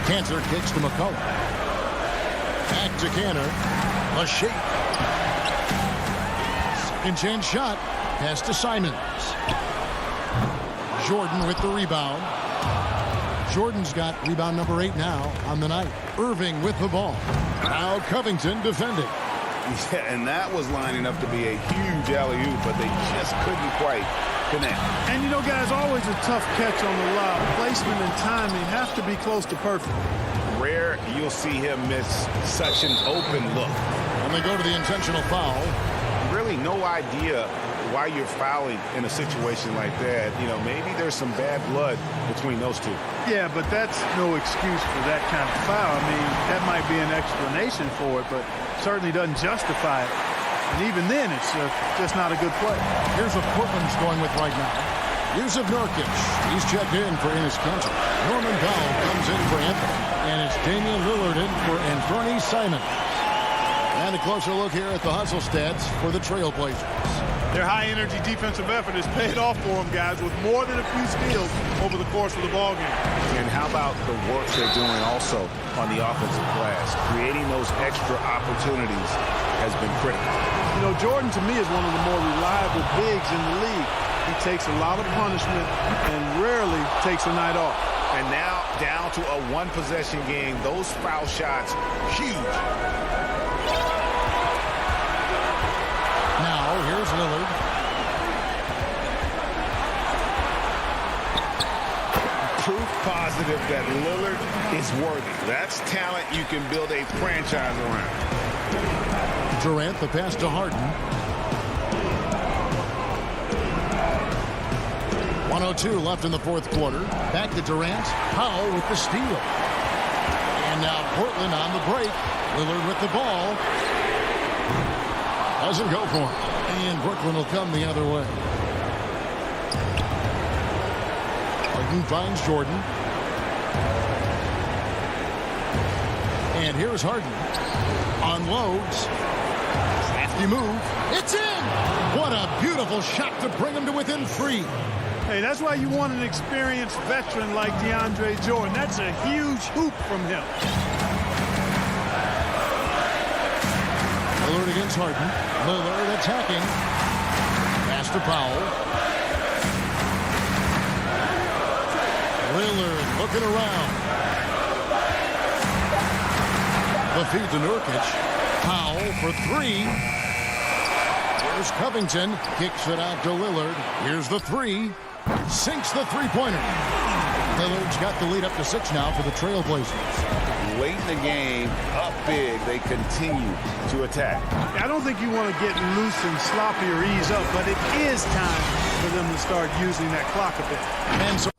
Cantor kicks to McCollum. Back to Cantor. A shake. Second chance shot. Pass to Simons. Jordan with the rebound. Jordan's got rebound number 8 now on the night. Irving with the ball. Now Covington defending. Yeah, and that was lining up to be a huge alley-oop, but they just couldn't quite connect. And, you know, guys, always a tough catch on the lob. Placement and timing have to be close to perfect. Rare you'll see him miss such an open look. And they go to the intentional foul. Really no idea why you're fouling in a situation like that. You know, maybe there's some bad blood between those two. Yeah, but that's no excuse for that kind of foul. I mean, that might be an explanation for it, but certainly doesn't justify it. And even then, it's just not a good play. Here's what Portland's going with right now. Yusuf Nurkic. He's checked in for Enes Kanter. Norman Powell comes in for Anthony. And it's Damian Lillard in for Anthony Simons. And a closer look here at the hustle stats for the Trailblazers. Their high-energy defensive effort has paid off for them, guys, with more than a few steals over the course of the ballgame. And how about the work they're doing also on the offensive glass? Creating those extra opportunities has been critical. You know, Jordan, to me, is one of the more reliable bigs in the league. He takes a lot of punishment and rarely takes a night off. And now down to a one-possession game. Those foul shots, huge. Now, here's Lillard. Proof positive that Lillard is worthy. That's talent you can build a franchise around. Durant, the pass to Harden. 1:02 left in the fourth quarter. Back to Durant. Powell with the steal. And now Portland on the break. Lillard with the ball. Doesn't go for it. And Brooklyn will come the other way. Harden finds Jordan. And here's Harden. Unloads. Crafty move. It's in! What a beautiful shot to bring him to within 3. Hey, that's why you want an experienced veteran like DeAndre Jordan. That's a huge hoop from him. Lillard against Harden. Lillard attacking. Pass to Powell. Lillard looking around. The feed to Nurkic. Powell for 3. Here's Covington. Kicks it out to Lillard. Here's the 3. Sinks the three-pointer. Lillard's got the lead up to 6 now for the Trailblazers. Late in the game, up big, they continue to attack. I don't think you want to get loose and sloppy or ease up, but it is time for them to start using that clock a bit. And so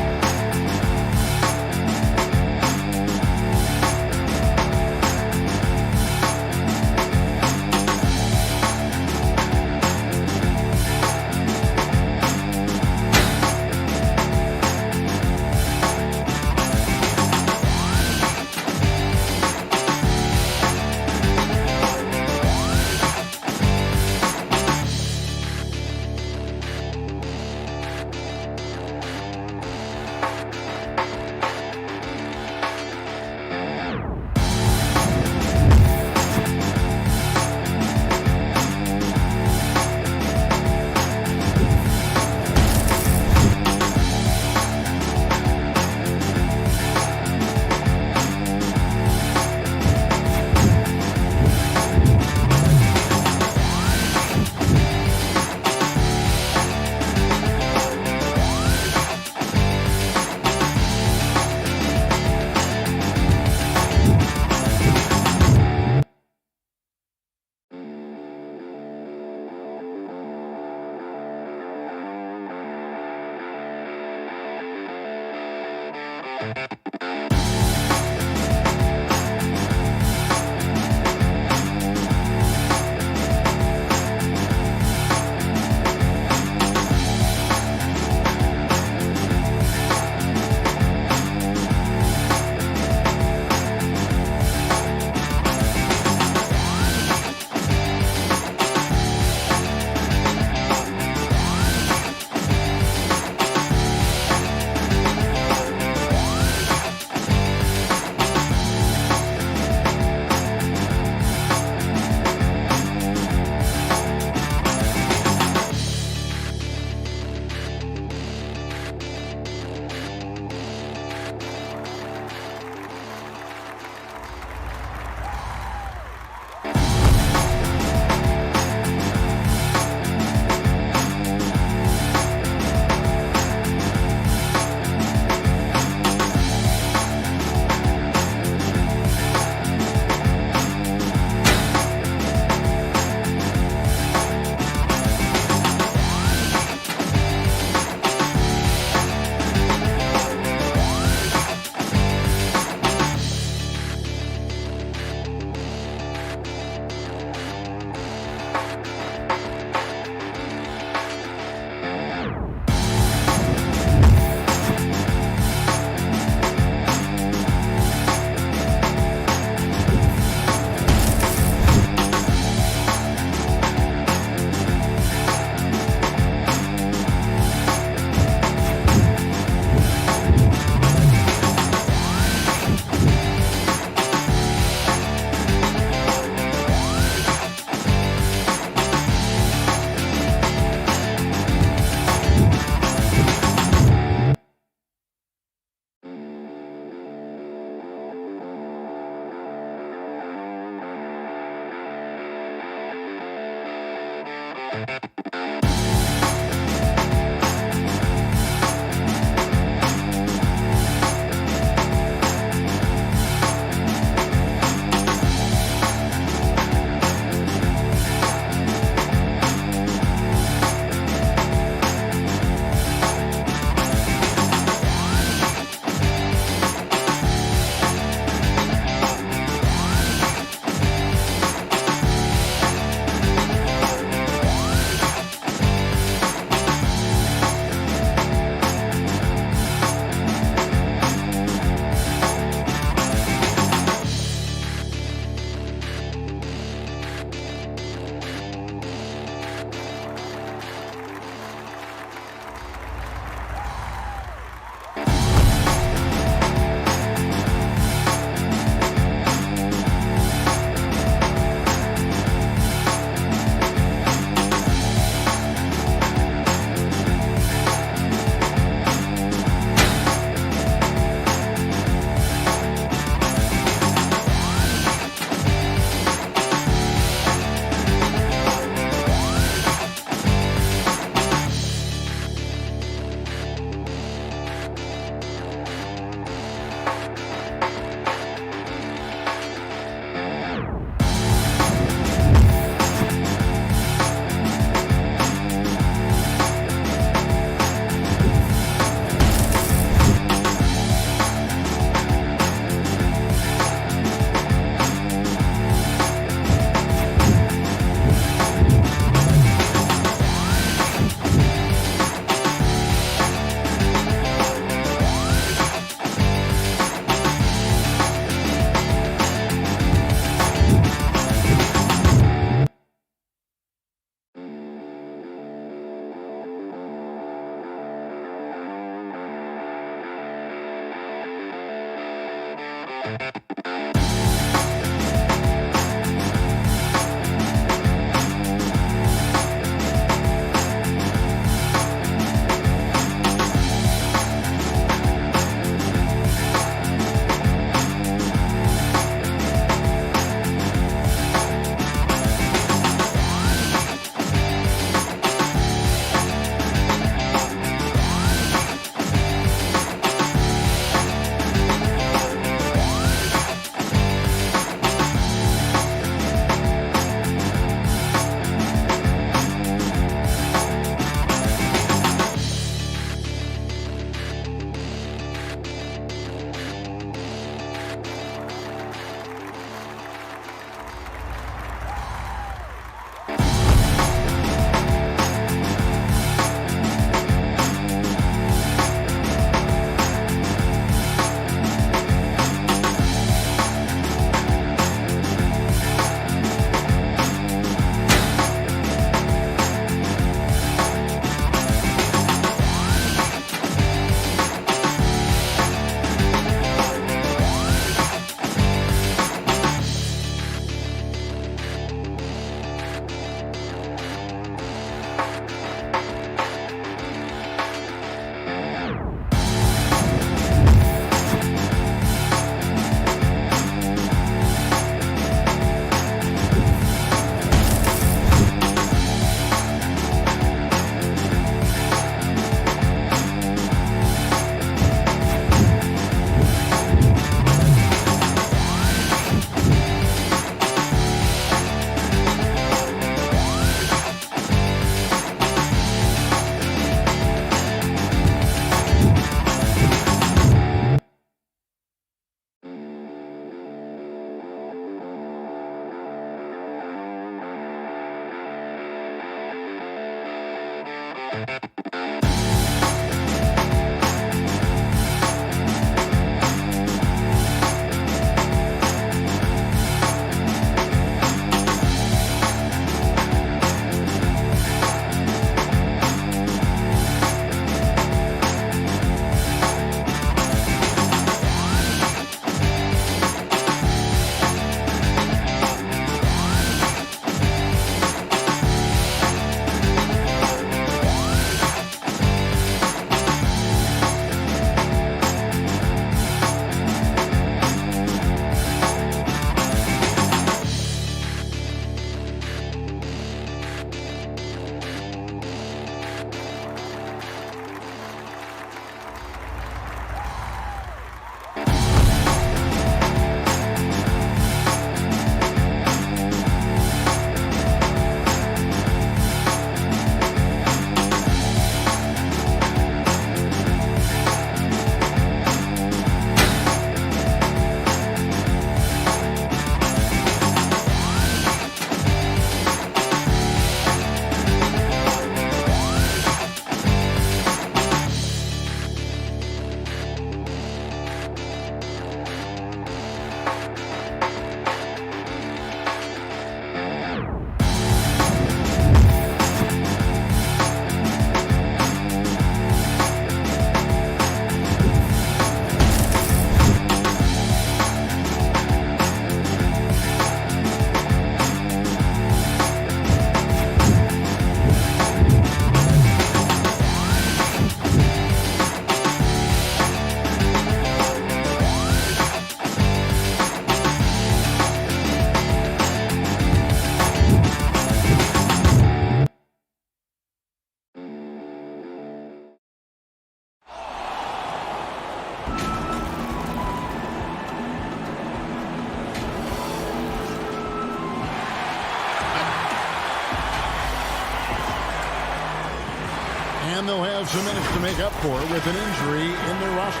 And they'll have some minutes to make up for with an injury in their roster.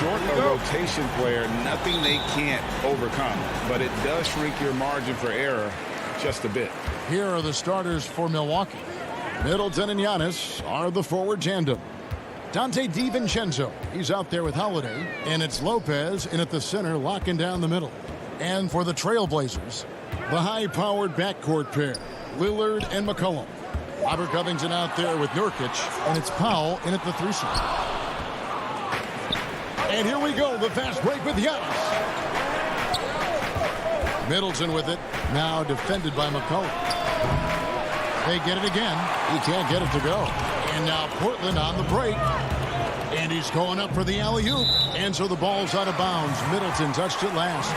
Short a rotation player, nothing they can't overcome. But it does shrink your margin for error just a bit. Here are the starters for Milwaukee. Middleton and Giannis are the forward tandem. Dante DiVincenzo, he's out there with Holiday. And it's Lopez in at the center, locking down the middle. And for the Trailblazers, the high-powered backcourt pair, Lillard and McCollum. Robert Covington out there with Nurkic, and it's Powell in at the 3 slot. And here we go, the fast break with Giannis. Middleton with it, now defended by McCollum. They get it again. He can't get it to go. And now Portland on the break. And he's going up for the alley-oop. And so the ball's out of bounds. Middleton touched it last.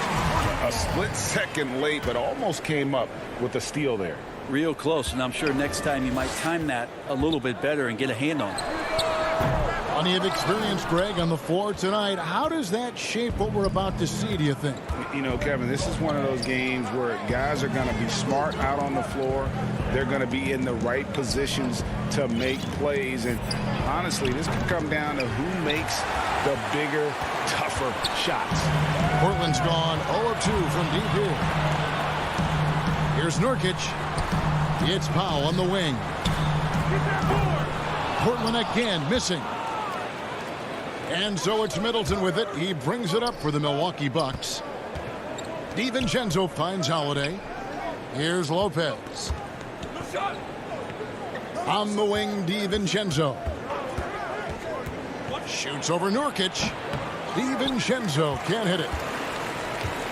A split second late, but almost came up with a steal there. Real close, and I'm sure next time you might time that a little bit better and get a hand on it. Plenty of experience, Greg, on the floor tonight. How does that shape what we're about to see, do you think? You know, Kevin, this is one of those games where guys are going to be smart out on the floor. They're going to be in the right positions to make plays. And honestly, this could come down to who makes the bigger, tougher shots. Portland's gone 0 of 2 from deep here. Here's Nurkic. It's Powell on the wing. Portland again missing. And so it's Middleton with it. He brings it up for the Milwaukee Bucks. DiVincenzo finds Holiday. Here's Lopez. On the wing, DiVincenzo. Shoots over Nurkic. DiVincenzo can't hit it.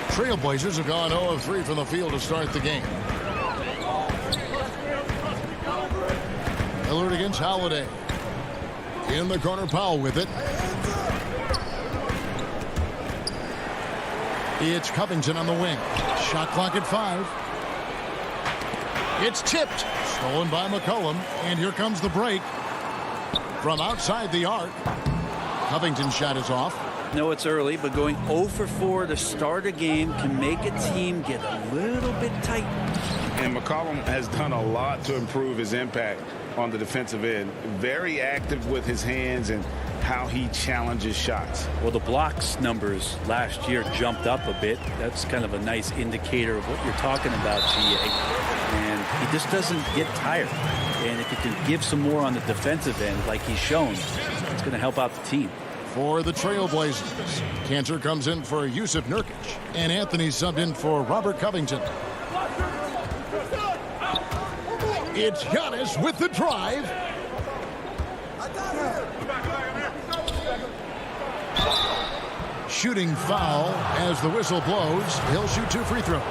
Trailblazers have gone 0 of 3 from the field to start the game. Lillard against Holiday. In the corner, Powell with it. It's Covington on the wing. Shot clock at 5. It's tipped. Stolen by McCollum. And here comes the break. From outside the arc. Covington's shot is off. No, it's early, but going 0 for 4 to start a game can make a team get a little bit tight. And McCollum has done a lot to improve his impact on the defensive end. Very active with his hands and how he challenges shots. Well, the blocks numbers last year jumped up a bit. That's kind of a nice indicator of what you're talking about, GA. And he just doesn't get tired. And if he can give some more on the defensive end like he's shown, it's going to help out the team. For the Trailblazers, Cantor comes in for Yusuf Nurkic, and Anthony subbed in for Robert Covington. It's Giannis with the drive. Shooting foul as the whistle blows. He'll shoot 2 free throws.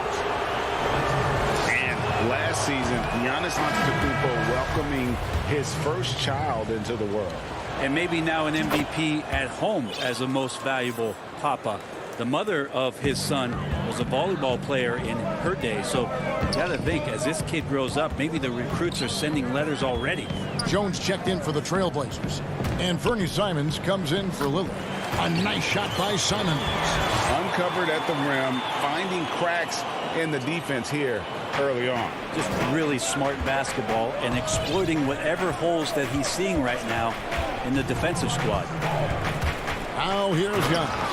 And last season, Giannis Antetokounmpo welcoming his first child into the world. And maybe now an MVP at home as the most valuable papa. The mother of his son was a volleyball player in her day. So you got to think, as this kid grows up, maybe the recruits are sending letters already. Jones checked in for the Trailblazers. And Fernie Simons comes in for Lillard. A nice shot by Simons. Uncovered at the rim, finding cracks in the defense here early on. Just really smart basketball and exploiting whatever holes that he's seeing right now in the defensive squad. Now here's Giannis.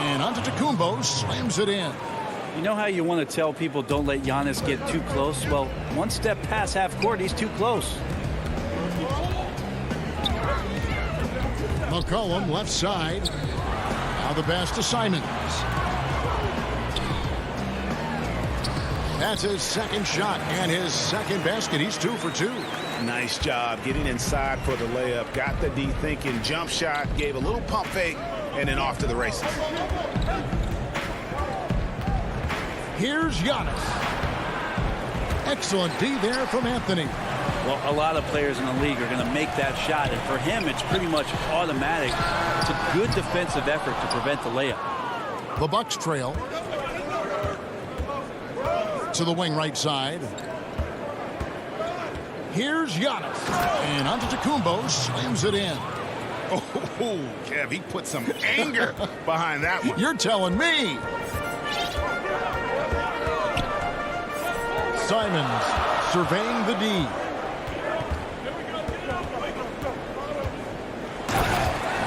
And Antetokounmpo slams it in. You know how you want to tell people don't let Giannis get too close? Well, one step past half court, he's too close. McCollum left side. Now the pass to Simons. That's his second shot and his second basket. He's 2 for 2. Nice job getting inside for the layup. Got the D thinking, jump shot, gave a little pump fake, and then off to the races. Here's Giannis. Excellent D there from Anthony. Well, a lot of players in the league are going to make that shot, and for him, it's pretty much automatic. It's a good defensive effort to prevent the layup. The Bucks trail. To the wing right side. Here's Giannis. And Antetokounmpo slams it in. Oh, Kev, he put some anger behind that one. You're telling me. Simons surveying the D.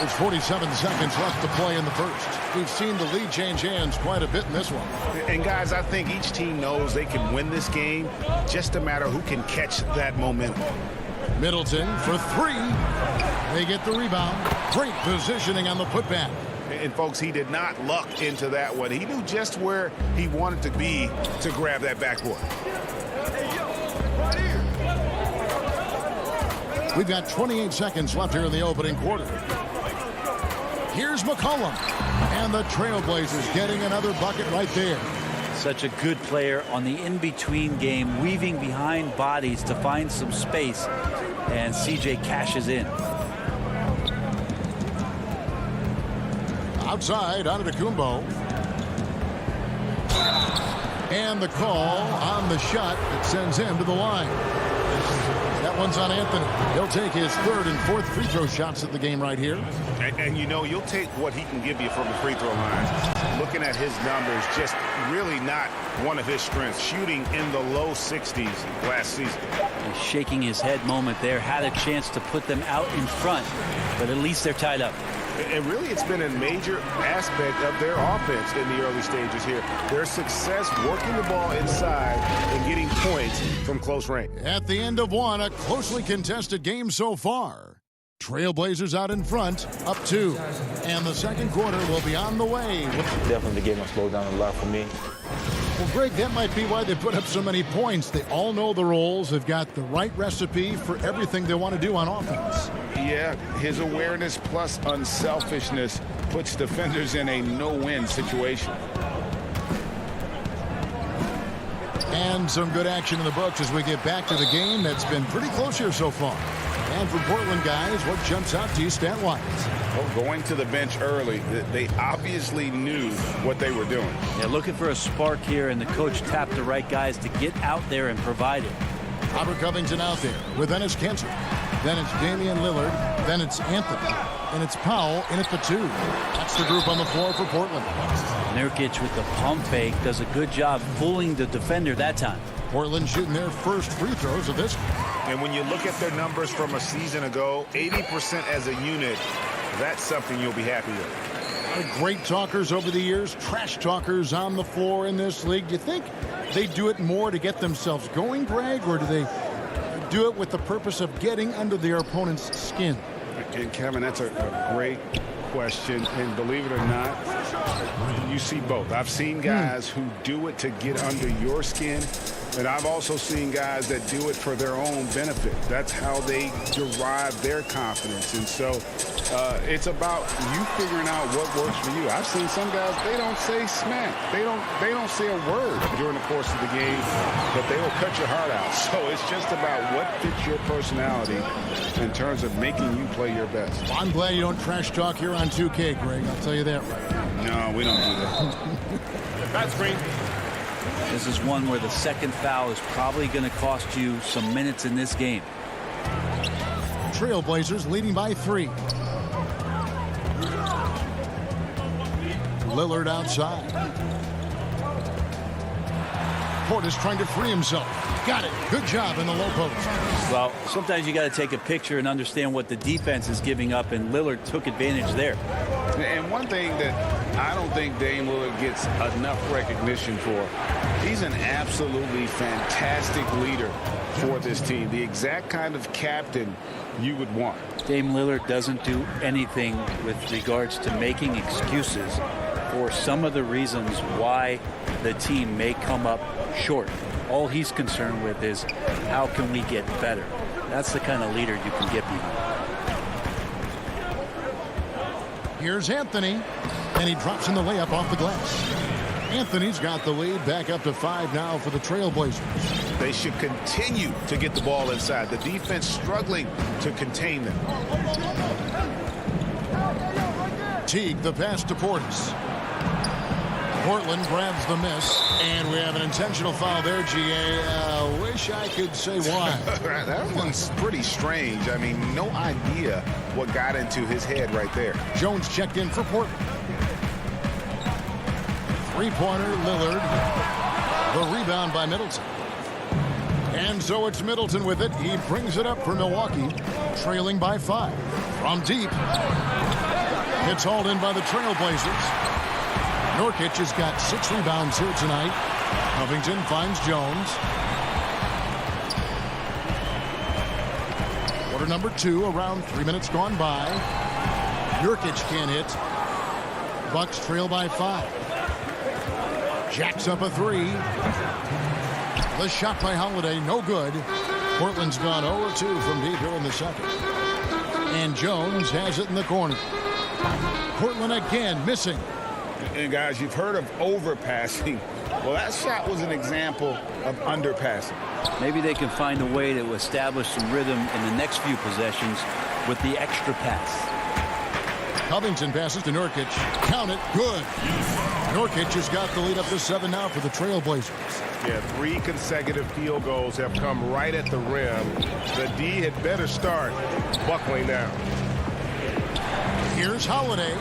There's 47 seconds left to play in the first. We've seen the lead change hands quite a bit in this one. And, guys, I think each team knows they can win this game. Just a matter who can catch that momentum. Middleton for three. They get the rebound. Great positioning on the putback. And, folks, he did not luck into that one. He knew just where he wanted to be to grab that backboard. We've got 28 seconds left here in the opening quarter. Here's McCollum. And the Trailblazers getting another bucket right there. Such a good player on the in-between game, weaving behind bodies to find some space. And CJ cashes in. Outside, Antetokounmpo. And the call on the shot that sends him to the line. That one's on Anthony. He'll take his third and fourth free throw shots at the game right here. And you know, you'll take what he can give you from the free throw line. Looking at his numbers, just really not one of his strengths. Shooting in the low 60s last season. A shaking his head moment there. Had a chance to put them out in front, but at least they're tied up. And really, it's been a major aspect of their offense in the early stages here. Their success working the ball inside and getting points from close range. At the end of one, a closely contested game so far. Trailblazers out in front, up 2. And the second quarter will be on the way. Definitely the game will slow down a lot for me. Well, Greg, that might be why they put up so many points. They all know the roles. They've got the right recipe for everything they want to do on offense. Yeah, his awareness plus unselfishness puts defenders in a no-win situation. And some good action in the books as we get back to the game that's been pretty close here so far. And for Portland, guys, what jumps out to you stat-wise? Well, going to the bench early, they obviously knew what they were doing. Yeah, looking for a spark here, and the coach tapped the right guys to get out there and provide it. Robert Covington out there with Enes Kanter. Then it's Damian Lillard. Then it's Anthony. And it's Powell in at the 2. That's the group on the floor for Portland. Nurkic with the pump fake does a good job fooling the defender that time. Portland shooting their first free throws of this. And when you look at their numbers from a season ago, 80% as a unit, that's something you'll be happy with. Great talkers over the years, trash talkers on the floor in this league. Do you think they do it more to get themselves going, Greg, or do they do it with the purpose of getting under their opponent's skin? And Kevin, that's a great question. And believe it or not, you see both. I've seen guys who do it to get under your skin. And I've also seen guys that do it for their own benefit. That's how they derive their confidence. And so it's about you figuring out what works for you. I've seen some guys, they don't say smack. They don't say a word during the course of the game, but they will cut your heart out. So it's just about what fits your personality in terms of making you play your best. Well, I'm glad you don't trash talk here on 2K, Greg. I'll tell you that right now. No, we don't do that. That's green. This is one where the second foul is probably going to cost you some minutes in this game. Trailblazers leading by 3. Lillard outside. Portis trying to free himself. Got it. Good job in the low post. Well, sometimes you got to take a picture and understand what the defense is giving up, and Lillard took advantage there. And one thing that I don't think Dame Lillard gets enough recognition for, he's an absolutely fantastic leader for this team. The exact kind of captain you would want. Dame Lillard doesn't do anything with regards to making excuses for some of the reasons why the team may come up short. All he's concerned with is how can we get better. That's the kind of leader you can get behind. Here's Anthony, and he drops in the layup off the glass. Anthony's got the lead back up to 5 now for the Trailblazers. They should continue to get the ball inside. The defense struggling to contain them. Teague, the pass to Portis. Portland grabs the miss, and we have an intentional foul there, GA. Wish I could say why. That one's pretty strange. I mean, no idea what got into his head right there. Jones checked in for Portland. Three-pointer, Lillard. The rebound by Middleton. And so it's Middleton with it. He brings it up for Milwaukee, trailing by 5. From deep. It's hauled in by the Trailblazers. Nurkic has got 6 rebounds here tonight. Covington finds Jones. Quarter number 2, around 3 minutes gone by. Nurkic can't hit. Bucks trail by 5. Jacks up a 3. The shot by Holiday, no good. Portland's gone 0-2 from deep here in the second. And Jones has it in the corner. Portland again missing. And guys, you've heard of overpassing. Well, that shot was an example of underpassing. Maybe they can find a way to establish some rhythm in the next few possessions with the extra pass. Covington passes to Nurkic. Count it. Good. Nurkic has got the lead up to 7 now for the Trailblazers. Yeah, 3 consecutive field goals have come right at the rim. The D had better start buckling down. Here's Holiday.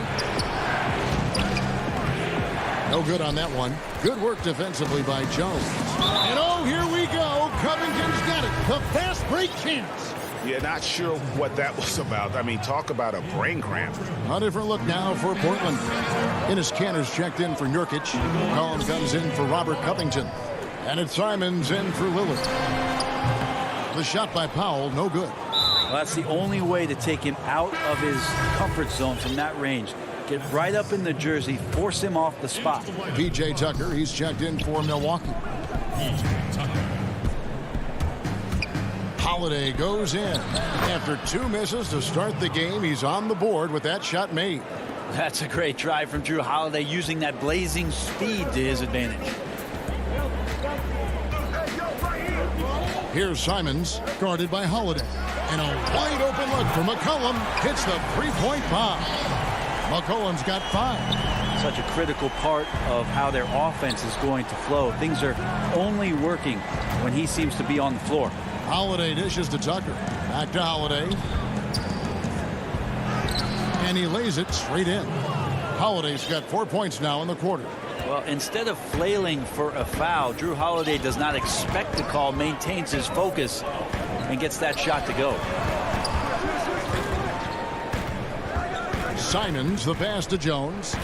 No good on that one. Good work defensively by Jones. And oh, here we go. Covington's got it. The fast break chance. Yeah, not sure what that was about. I mean, talk about a brain cramp. A different look now for Portland. Enes Kanter's checked in for Nurkic. Collins comes in for Robert Covington. And it's Simons in for Lillard. The shot by Powell, no good. Well, that's the only way to take him out of his comfort zone from that range. Get right up in the jersey, force him off the spot. P.J. Tucker, he's checked in for Milwaukee. Holiday goes in. After 2 misses to start the game, he's on the board with that shot made. That's a great drive from Drew Holiday, using that blazing speed to his advantage. Here's Simons, guarded by Holiday. And a wide open look for McCollum. Hits the 3-point bomb. McCollum's got 5. Such a critical part of how their offense is going to flow. Things are only working when he seems to be on the floor. Holiday dishes to Tucker. Back to Holiday. And he lays it straight in. Holiday's got 4 points now in the quarter. Well, instead of flailing for a foul, Drew Holiday does not expect the call, maintains his focus, and gets that shot to go. Simons, the pass to Jones.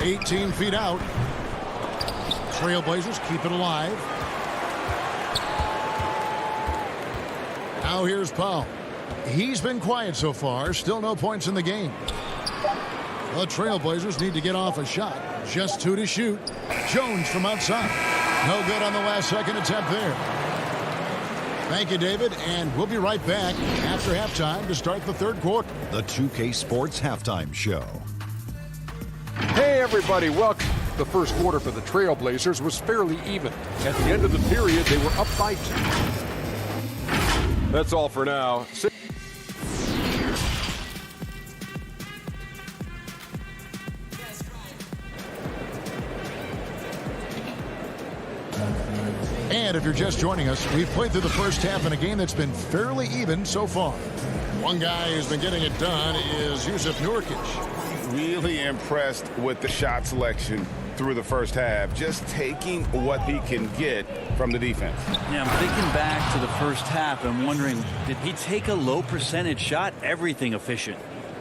18 feet out. Trailblazers keep it alive. Now here's Powell. He's been quiet so far. Still no points in the game. The Trailblazers need to get off a shot. Just 2 to shoot. Jones from outside. No good on the last second attempt there. Thank you, David, and we'll be right back after halftime to start the third quarter. The 2K Sports Halftime Show. Hey, everybody, welcome. The first quarter for the Trailblazers was fairly even. At the end of the period, they were up by 2. That's all for now. And if you're just joining us, we've played through the first half in a game that's been fairly even so far. One guy who's been getting it done is Jusuf Nurkic. Really impressed with the shot selection through the first half, just taking what he can get from the defense. Yeah, I'm thinking back to the first half and wondering, did he take a low percentage shot? Everything efficient.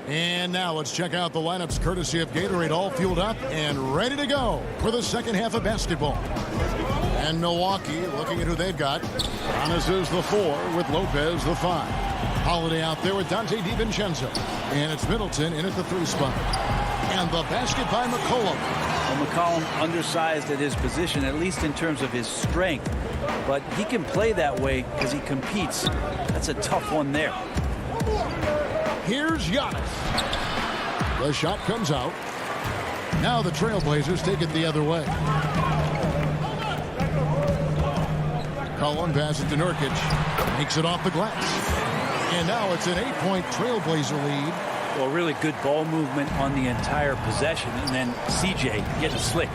And now let's check out the lineups courtesy of Gatorade, all fueled up and ready to go for the second half of basketball. And Milwaukee, looking at who they've got. Giannis is the 4 with Lopez the 5. Holiday out there with Dante DiVincenzo. And it's Middleton in at the 3 spot. And the basket by McCollum. Well, McCollum undersized at his position, at least in terms of his strength. But he can play that way because he competes. That's a tough one there. Here's Giannis. The shot comes out. Now the Trailblazers take it the other way. Cullen passes to Nurkic. Makes it off the glass. And now it's an 8-point Trailblazer lead. Well, really good ball movement on the entire possession. And then CJ getting slick.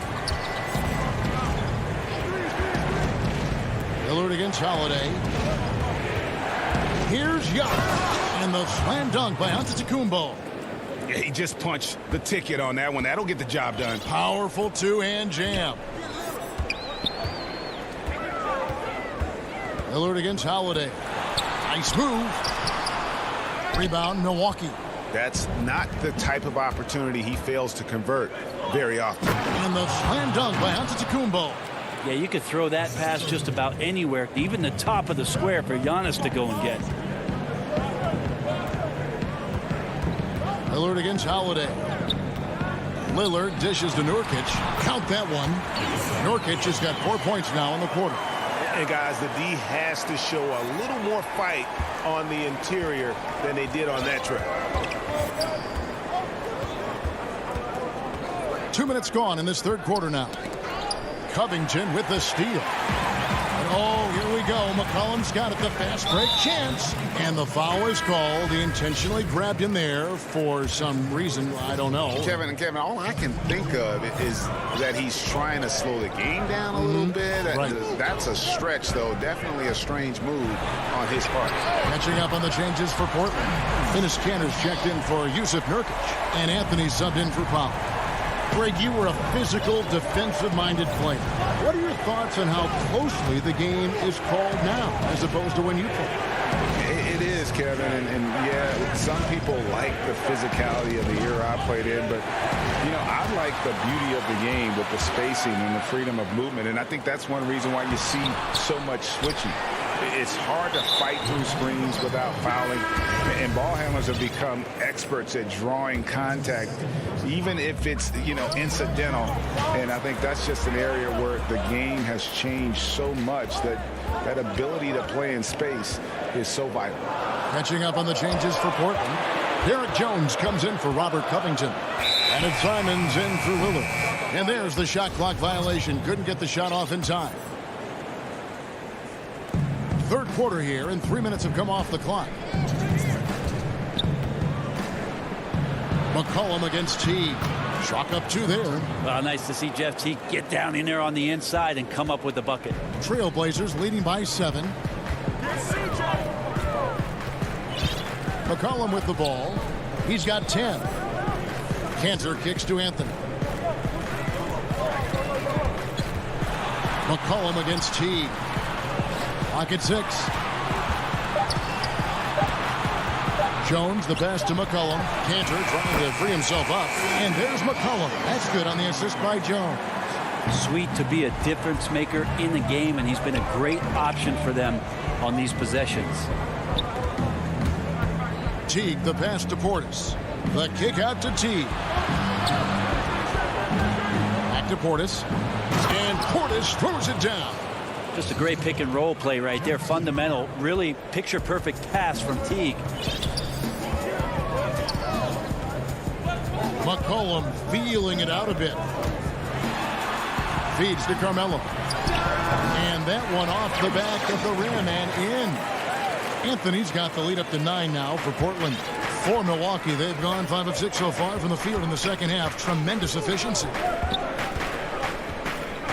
Lillard against Holiday. Here's Giannis. And the slam dunk by Antetokounmpo. Yeah, he just punched the ticket on that one. That'll get the job done. Powerful 2-hand jam. Lillard against Holiday. Nice move. Rebound, Milwaukee. That's not the type of opportunity he fails to convert very often. And the slam dunk by Antetokounmpo. Yeah, you could throw that pass just about anywhere, even the top of the square for Giannis to go and get. Lillard against Holiday. Lillard dishes to Nurkic. Count that one. Nurkic has got 4 points now in the quarter. And guys, the D has to show a little more fight on the interior than they did on that trip. 2 minutes gone in this third quarter now. Covington with the steal. And oh, here we go. McCollum's got it, the fast break chance. And the foul is called. He intentionally grabbed him there for some reason. I don't know. Kevin, all I can think of is that he's trying to slow the game down a little bit. Right. That's a stretch, though. Definitely a strange move on his part. Catching up on the changes for Portland. Dennis Cantor's checked in for Yusuf Nurkic. And Anthony subbed in for Powell. Greg, you were a physical, defensive-minded player. What are your thoughts on how closely the game is called now as opposed to when you played? It is, Kevin, and yeah, some people like the physicality of the era I played in, but, you know, I like the beauty of the game with the spacing and the freedom of movement, and I think that's one reason why you see so much switching. It's hard to fight through screens without fouling, and ball handlers have become experts at drawing contact, even if it's, you know, incidental. And I think that's just an area where the game has changed so much that that ability to play in space is so vital. Catching up on the changes for Portland. Derek Jones comes in for Robert Covington. And it's Simons in for Lillard. And there's the shot clock violation. Couldn't get the shot off in time. Third quarter here, and 3 minutes have come off the clock. McCollum against Teague. Chalk up two there. Well, nice to see Jeff Teague get down in there on the inside and come up with the bucket. Trailblazers leading by 7. McCollum with the ball. He's got 10. Cantor kicks to Anthony. McCollum against Teague. Pocket 6. Jones, the pass to McCollum. Cantor trying to free himself up. And there's McCollum. That's good on the assist by Jones. Sweet to be a difference maker in the game, and he's been a great option for them on these possessions. Teague, the pass to Portis. The kick out to Teague. Back to Portis. And Portis throws it down. Just a great pick and roll play right there. Fundamental, really picture perfect pass from Teague. McCollum feeling it out a bit. Feeds to Carmelo. And that one off the back of the rim and in. Anthony's got the lead up to 9 now for Portland. For Milwaukee, they've gone 5 of 6 so far from the field in the second half. Tremendous efficiency.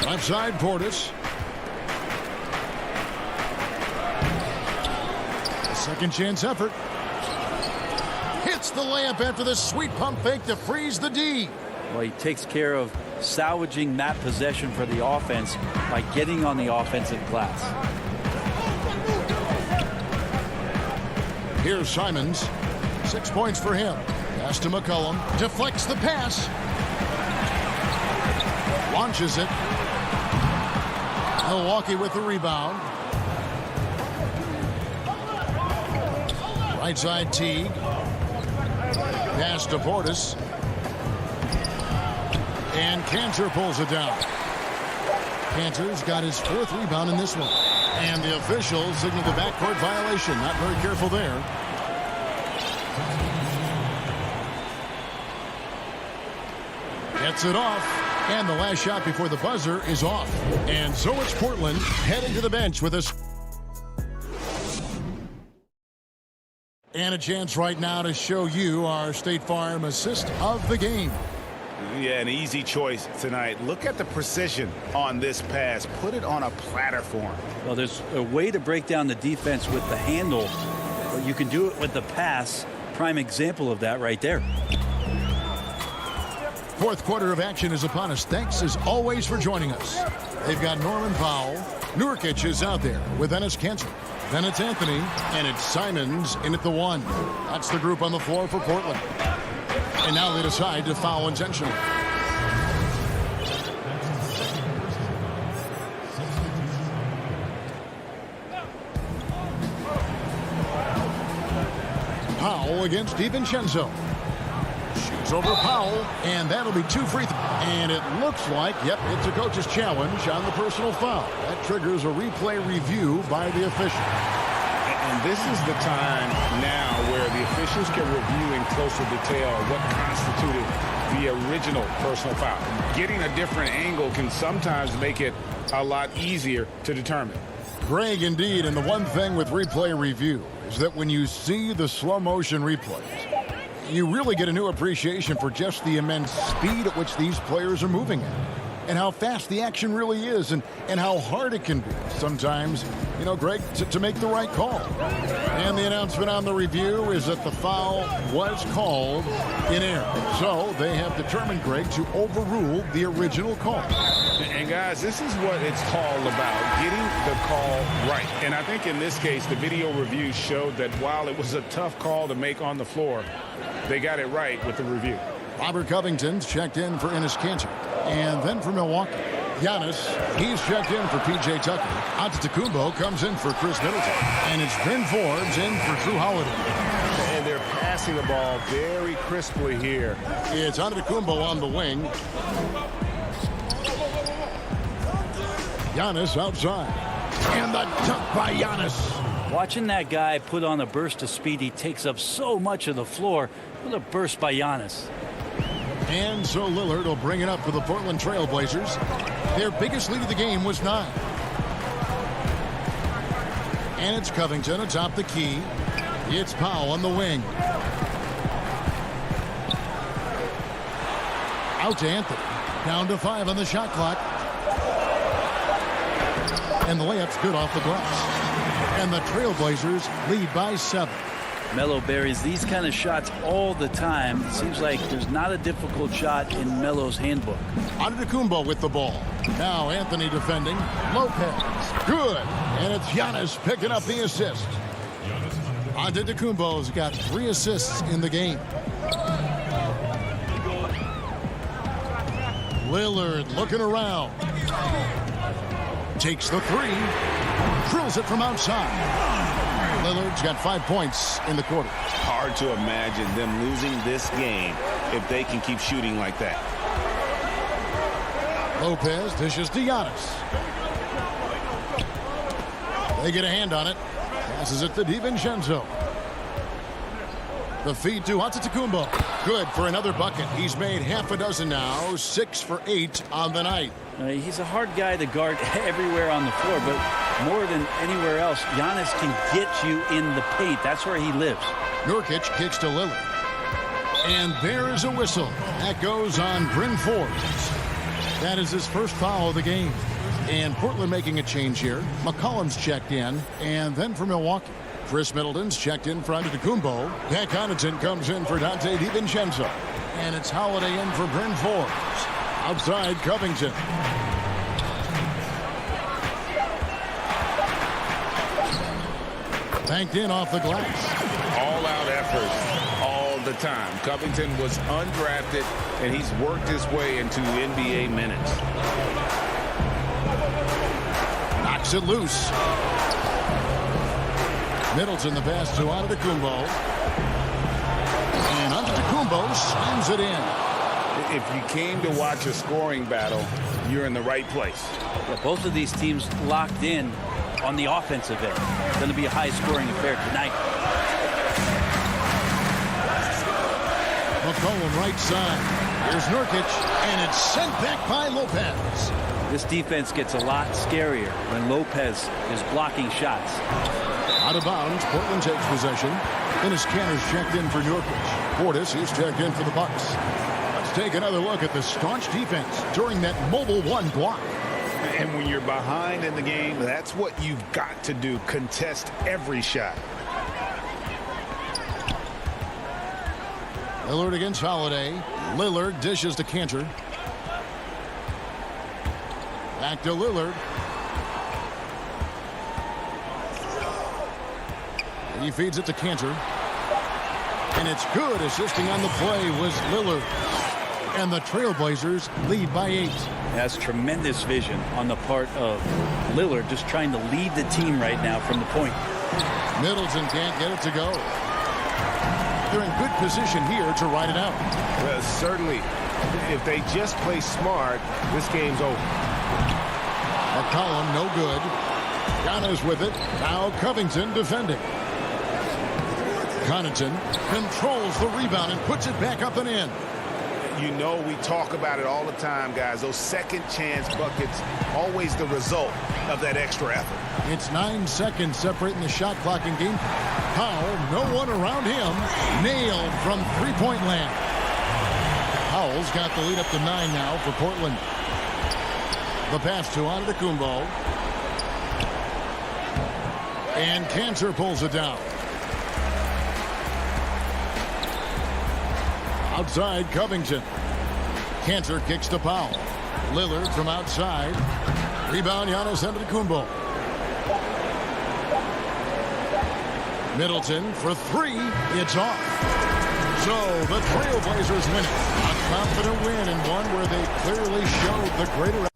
Left side, Portis. Second chance effort. Hits the layup after the sweet pump fake to freeze the D. Well, he takes care of salvaging that possession for the offense by getting on the offensive glass. Here's Simons. 6 points for him. Pass to McCollum. Deflects the pass. Launches it. Milwaukee with the rebound. Right side Teague. Pass to Portis. And Cantor pulls it down. Cantor's got his 4th rebound in this one. And the officials signal the backcourt violation. Not very careful there. Gets it off. And the last shot before the buzzer is off. And so it's Portland heading to the bench with us. And a chance right now to show you our State Farm assist of the game. Yeah, an easy choice tonight. Look at the precision on this pass. Put it on a platter form. Well, there's a way to break down the defense with the handle, but you can do it with the pass. Prime example of that right there. Fourth quarter of action is upon us. Thanks as always for joining us. They've got Norman Powell. Nurkic is out there with Enes Kanter. Then it's Anthony, and it's Simons in at the 1. That's the group on the floor for Portland. And now they decide to foul intentionally. Powell against DiVincenzo. Shoots over Powell, and that'll be 2 free throws. And it looks like, yep, it's a coach's challenge on the personal foul. That triggers a replay review by the official. And this is the time now where the officials can review in closer detail what constituted the original personal foul. Getting a different angle can sometimes make it a lot easier to determine. Greg, indeed, and the one thing with replay review is that when you see the slow motion replays, you really get a new appreciation for just the immense speed at which these players are moving at, and how fast the action really is, and how hard it can be sometimes, you know, Greg, to make the right call. And the announcement on the review is that the foul was called in error. So they have determined, Greg, to overrule the original call. And guys, this is what it's all about, getting the call right. And I think in this case, the video review showed that while it was a tough call to make on the floor, they got it right with the review. Robert Covington's checked in for Enes Kanter. And then for Milwaukee, Giannis, he's checked in for P.J. Tucker. Antetokounmpo comes in for Chris Middleton. And it's Bryn Forbes in for Drew Holiday. And they're passing the ball very crisply here. It's Antetokounmpo on the wing. Giannis outside. And the dunk by Giannis. Watching that guy put on a burst of speed, he takes up so much of the floor. What a burst by Giannis. And so Lillard will bring it up for the Portland Trail Blazers. Their biggest lead of the game was 9. And it's Covington atop the key. It's Powell on the wing. Out to Anthony. Down to 5 on the shot clock. And the layup's good off the glass. And the Trailblazers lead by 7. Melo buries these kind of shots all the time. It seems like there's not a difficult shot in Melo's handbook. Antetokounmpo with the ball. Now Anthony defending. Lopez. Good. And it's Giannis picking up the assist. Antetokounmpo's got 3 assists in the game. Lillard looking around. Takes the 3. Drills it from outside. Lillard's got 5 points in the quarter. Hard to imagine them losing this game if they can keep shooting like that. Lopez dishes to Giannis. They get a hand on it. Passes it to DiVincenzo. The feed to Antetokounmpo. Good for another bucket. He's made half a dozen now. 6 for 8 on the night. He's a hard guy to guard everywhere on the floor, but more than anywhere else, Giannis can get you in the paint. That's where he lives. Nurkic kicks to Lillard. And there is a whistle. That goes on Bryn Forbes. That is his first foul of the game. And Portland making a change here. McCollum's checked in. And then for Milwaukee, Chris Middleton's checked in for Antetokounmpo. Pat Connaughton comes in for Dante DiVincenzo. And it's Holiday in for Bryn Forbes. Outside Covington. Banked in off the glass. All-out effort all the time. Covington was undrafted, and he's worked his way into NBA minutes. Knocks it loose. Middleton the pass to Antetokounmpo. And Antetokounmpo slams it in. If you came to watch a scoring battle, you're in the right place. Yeah, both of these teams locked in on the offensive end. It's going to be a high-scoring affair tonight. McCollum right side. Here's Nurkic, and it's sent back by Lopez. This defense gets a lot scarier when Lopez is blocking shots. Out of bounds, Portland takes possession. Enes Kanter's checked in for Nurkic. Portis is checked in for the Bucks. Let's take another look at the staunch defense during that mobile 1 block. And when you're behind in the game, that's what you've got to do. Contest every shot. Lillard against Holiday. Lillard dishes to Kanter. Back to Lillard. He feeds it to Cantor. And it's good. Assisting on the play was Lillard. And the Trailblazers lead by 8. That's tremendous vision on the part of Lillard, just trying to lead the team right now from the point. Middleton can't get it to go. They're in good position here to ride it out. Well, certainly, if they just play smart, this game's over. McCollum, no good. Giannis with it. Now Covington defending. Connaughton controls the rebound and puts it back up and in. You know, we talk about it all the time, guys. Those second chance buckets, always the result of that extra effort. It's 9 seconds separating the shot clock and game. Powell, no one around him. Nailed from three-point land. Powell's got the lead up to 9 now for Portland. The pass to Antetokounmpo. And Cantor pulls it down. Outside, Covington. Cantor kicks to Powell. Lillard from outside. Rebound, Giannis Antetokounmpo. Middleton for 3. It's off. So the Trailblazers win it. A confident win and one where they clearly showed the greater...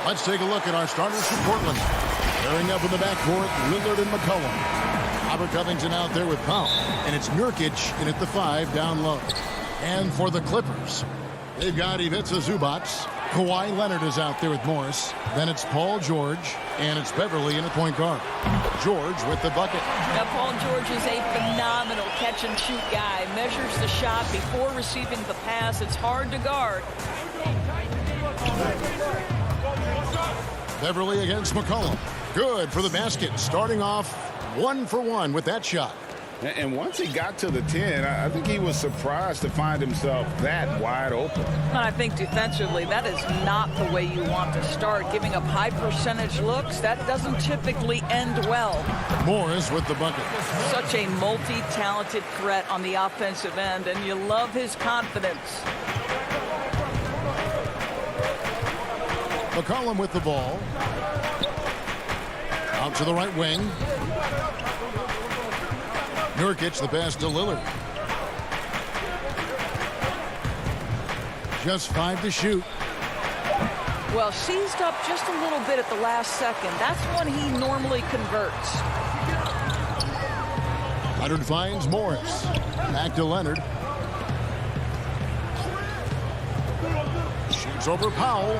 Let's take a look at our starters from Portland. Pairing up in the backcourt, Lillard and McCollum. Robert Covington out there with Powell. And it's Nurkic in at the 5 down low. And for the Clippers, they've got Ivica Zubac. Kawhi Leonard is out there with Morris. Then it's Paul George. And it's Beverly in at point guard. George with the bucket. Now, Paul George is a phenomenal catch-and-shoot guy. Measures the shot before receiving the pass. It's hard to guard. Beverly against McCollum. Good for the basket. Starting off 1 for 1 with that shot. And once he got to the 10, I think he was surprised to find himself that wide open. I think defensively, that is not the way you want to start. Giving up high percentage looks, that doesn't typically end well. Morris with the bucket. Such a multi-talented threat on the offensive end, and you love his confidence. McCollum with the ball. Out to the right wing. Nurkic the pass to Lillard. Just 5 to shoot. Well, seized up just a little bit at the last second. That's when he normally converts. Leonard finds Morris. Back to Leonard. Shoots over Powell.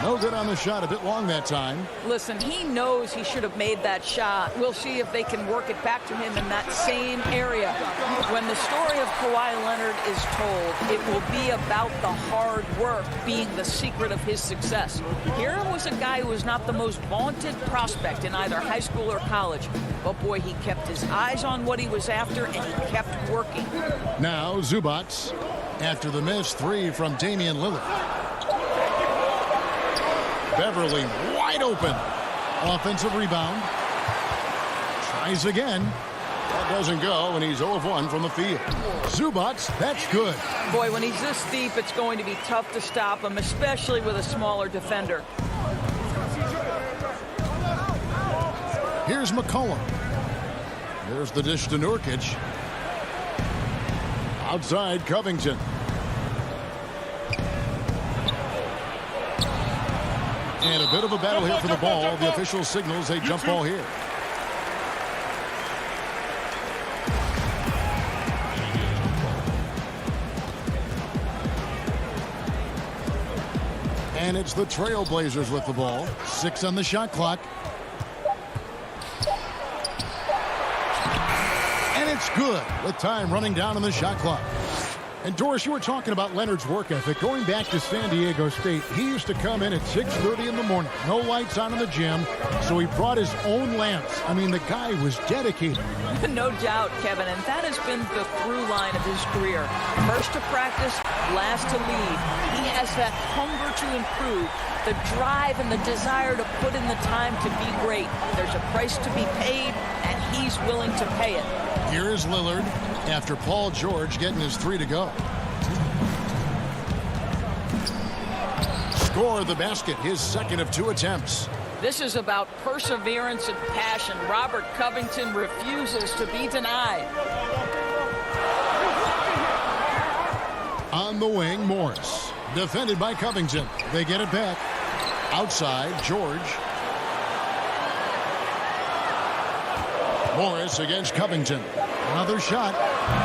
No good on the shot, a bit long that time. Listen, he knows he should have made that shot. We'll see if they can work it back to him in that same area. When the story of Kawhi Leonard is told, it will be about the hard work being the secret of his success. Here was a guy who was not the most vaunted prospect in either high school or college. But boy, he kept his eyes on what he was after, and he kept working. Now Zubac after the missed 3 from Damian Lillard. Beverly wide open. Offensive rebound. Tries again. That doesn't go, and he's 0 of 1 from the field. Zubac, that's good. Boy, when he's this deep, it's going to be tough to stop him, especially with a smaller defender. Here's McCollum. There's the dish to Nurkic. Outside Covington. And a bit of a battle here for the ball. The official signals a jump ball here. And it's the Trailblazers with the ball. 6 on the shot clock. And it's good with time running down on the shot clock. And Doris, you were talking about Leonard's work ethic. Going back to San Diego State, he used to come in at 6:30 in the morning. No lights on in the gym, so he brought his own lamps. I mean, the guy was dedicated. No doubt, Kevin, and that has been the through line of his career. First to practice, last to lead. He has that hunger to improve, the drive and the desire to put in the time to be great. There's a price to be paid, and he's willing to pay it. Here is Lillard after Paul George getting his 3 to go. Score the basket, his second of 2 attempts. This is about perseverance and passion. Robert Covington refuses to be denied. On the wing, Morris. Defended by Covington. They get it back. Outside, George. Morris against Covington. Another shot.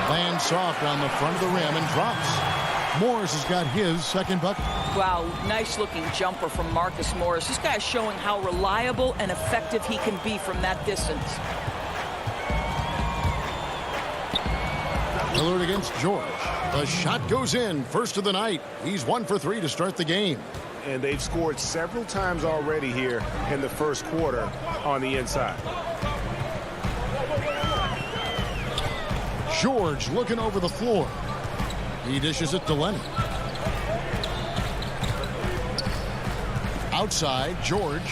Lands soft on the front of the rim and drops. Morris has got his second bucket. Wow, nice-looking jumper from Marcus Morris. This guy's showing how reliable and effective he can be from that distance. Lillard against George. The shot goes in. First of the night. He's 1 for 3 to start the game. And they've scored several times already here in the first quarter on the inside. George looking over the floor. He dishes it to Leonard. Outside, George.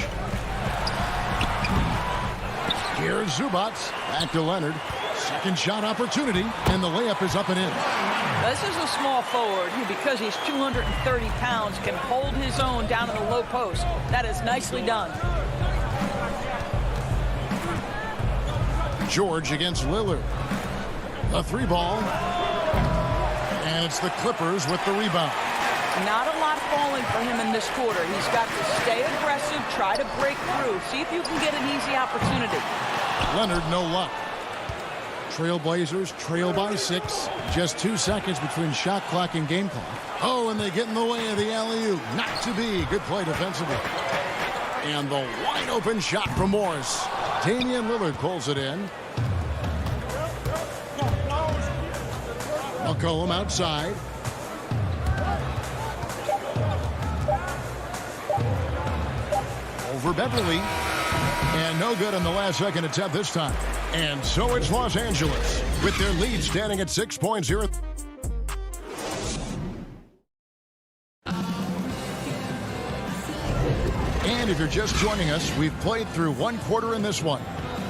Here's Zubac. Back to Leonard. Second shot opportunity, and the layup is up and in. This is a small forward who, because he's 230 pounds, can hold his own down in the low post. That is nicely done. George against Lillard. A 3 ball. And it's the Clippers with the rebound. Not a lot falling for him in this quarter. He's got to stay aggressive, try to break through, see if you can get an easy opportunity. Leonard, no luck. Trailblazers trail by 6. Just 2 seconds between shot clock and game clock. Oh, and they get in the way of the alley-oop. Not to be. Good play defensively. And the wide open shot from Morris. Damian Lillard pulls it in. McCollum outside. Over Beverly. And no good on the last second attempt this time. And so it's Los Angeles with their lead standing at 6.0. And if you're just joining us, we've played through 1 quarter in this one.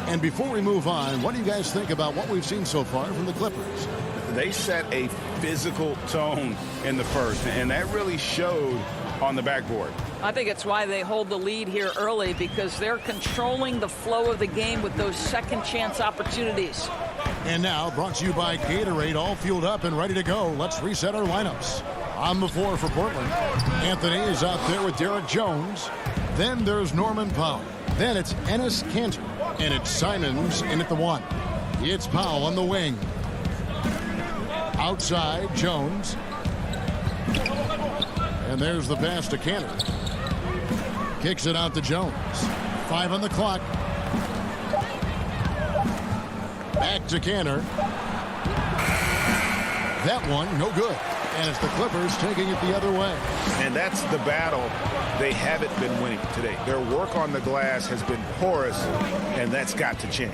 And before we move on, what do you guys think about what we've seen so far from the Clippers? They set a physical tone in the first, and that really showed on the backboard. I think it's why they hold the lead here early, because they're controlling the flow of the game with those second chance opportunities. And now, brought to you by Gatorade, all fueled up and ready to go. Let's reset our lineups. On the floor for Portland, Anthony is out there with Derek Jones. Then there's Norman Powell. Then it's Enes Kanter. And it's Simons in at the 1. It's Powell on the wing. Outside, Jones. And there's the pass to Kanter. Kicks it out to Jones. 5 on the clock. Back to Kanter. That one, no good. And it's the Clippers taking it the other way. And that's the battle they haven't been winning today. Their work on the glass has been porous, and that's got to change.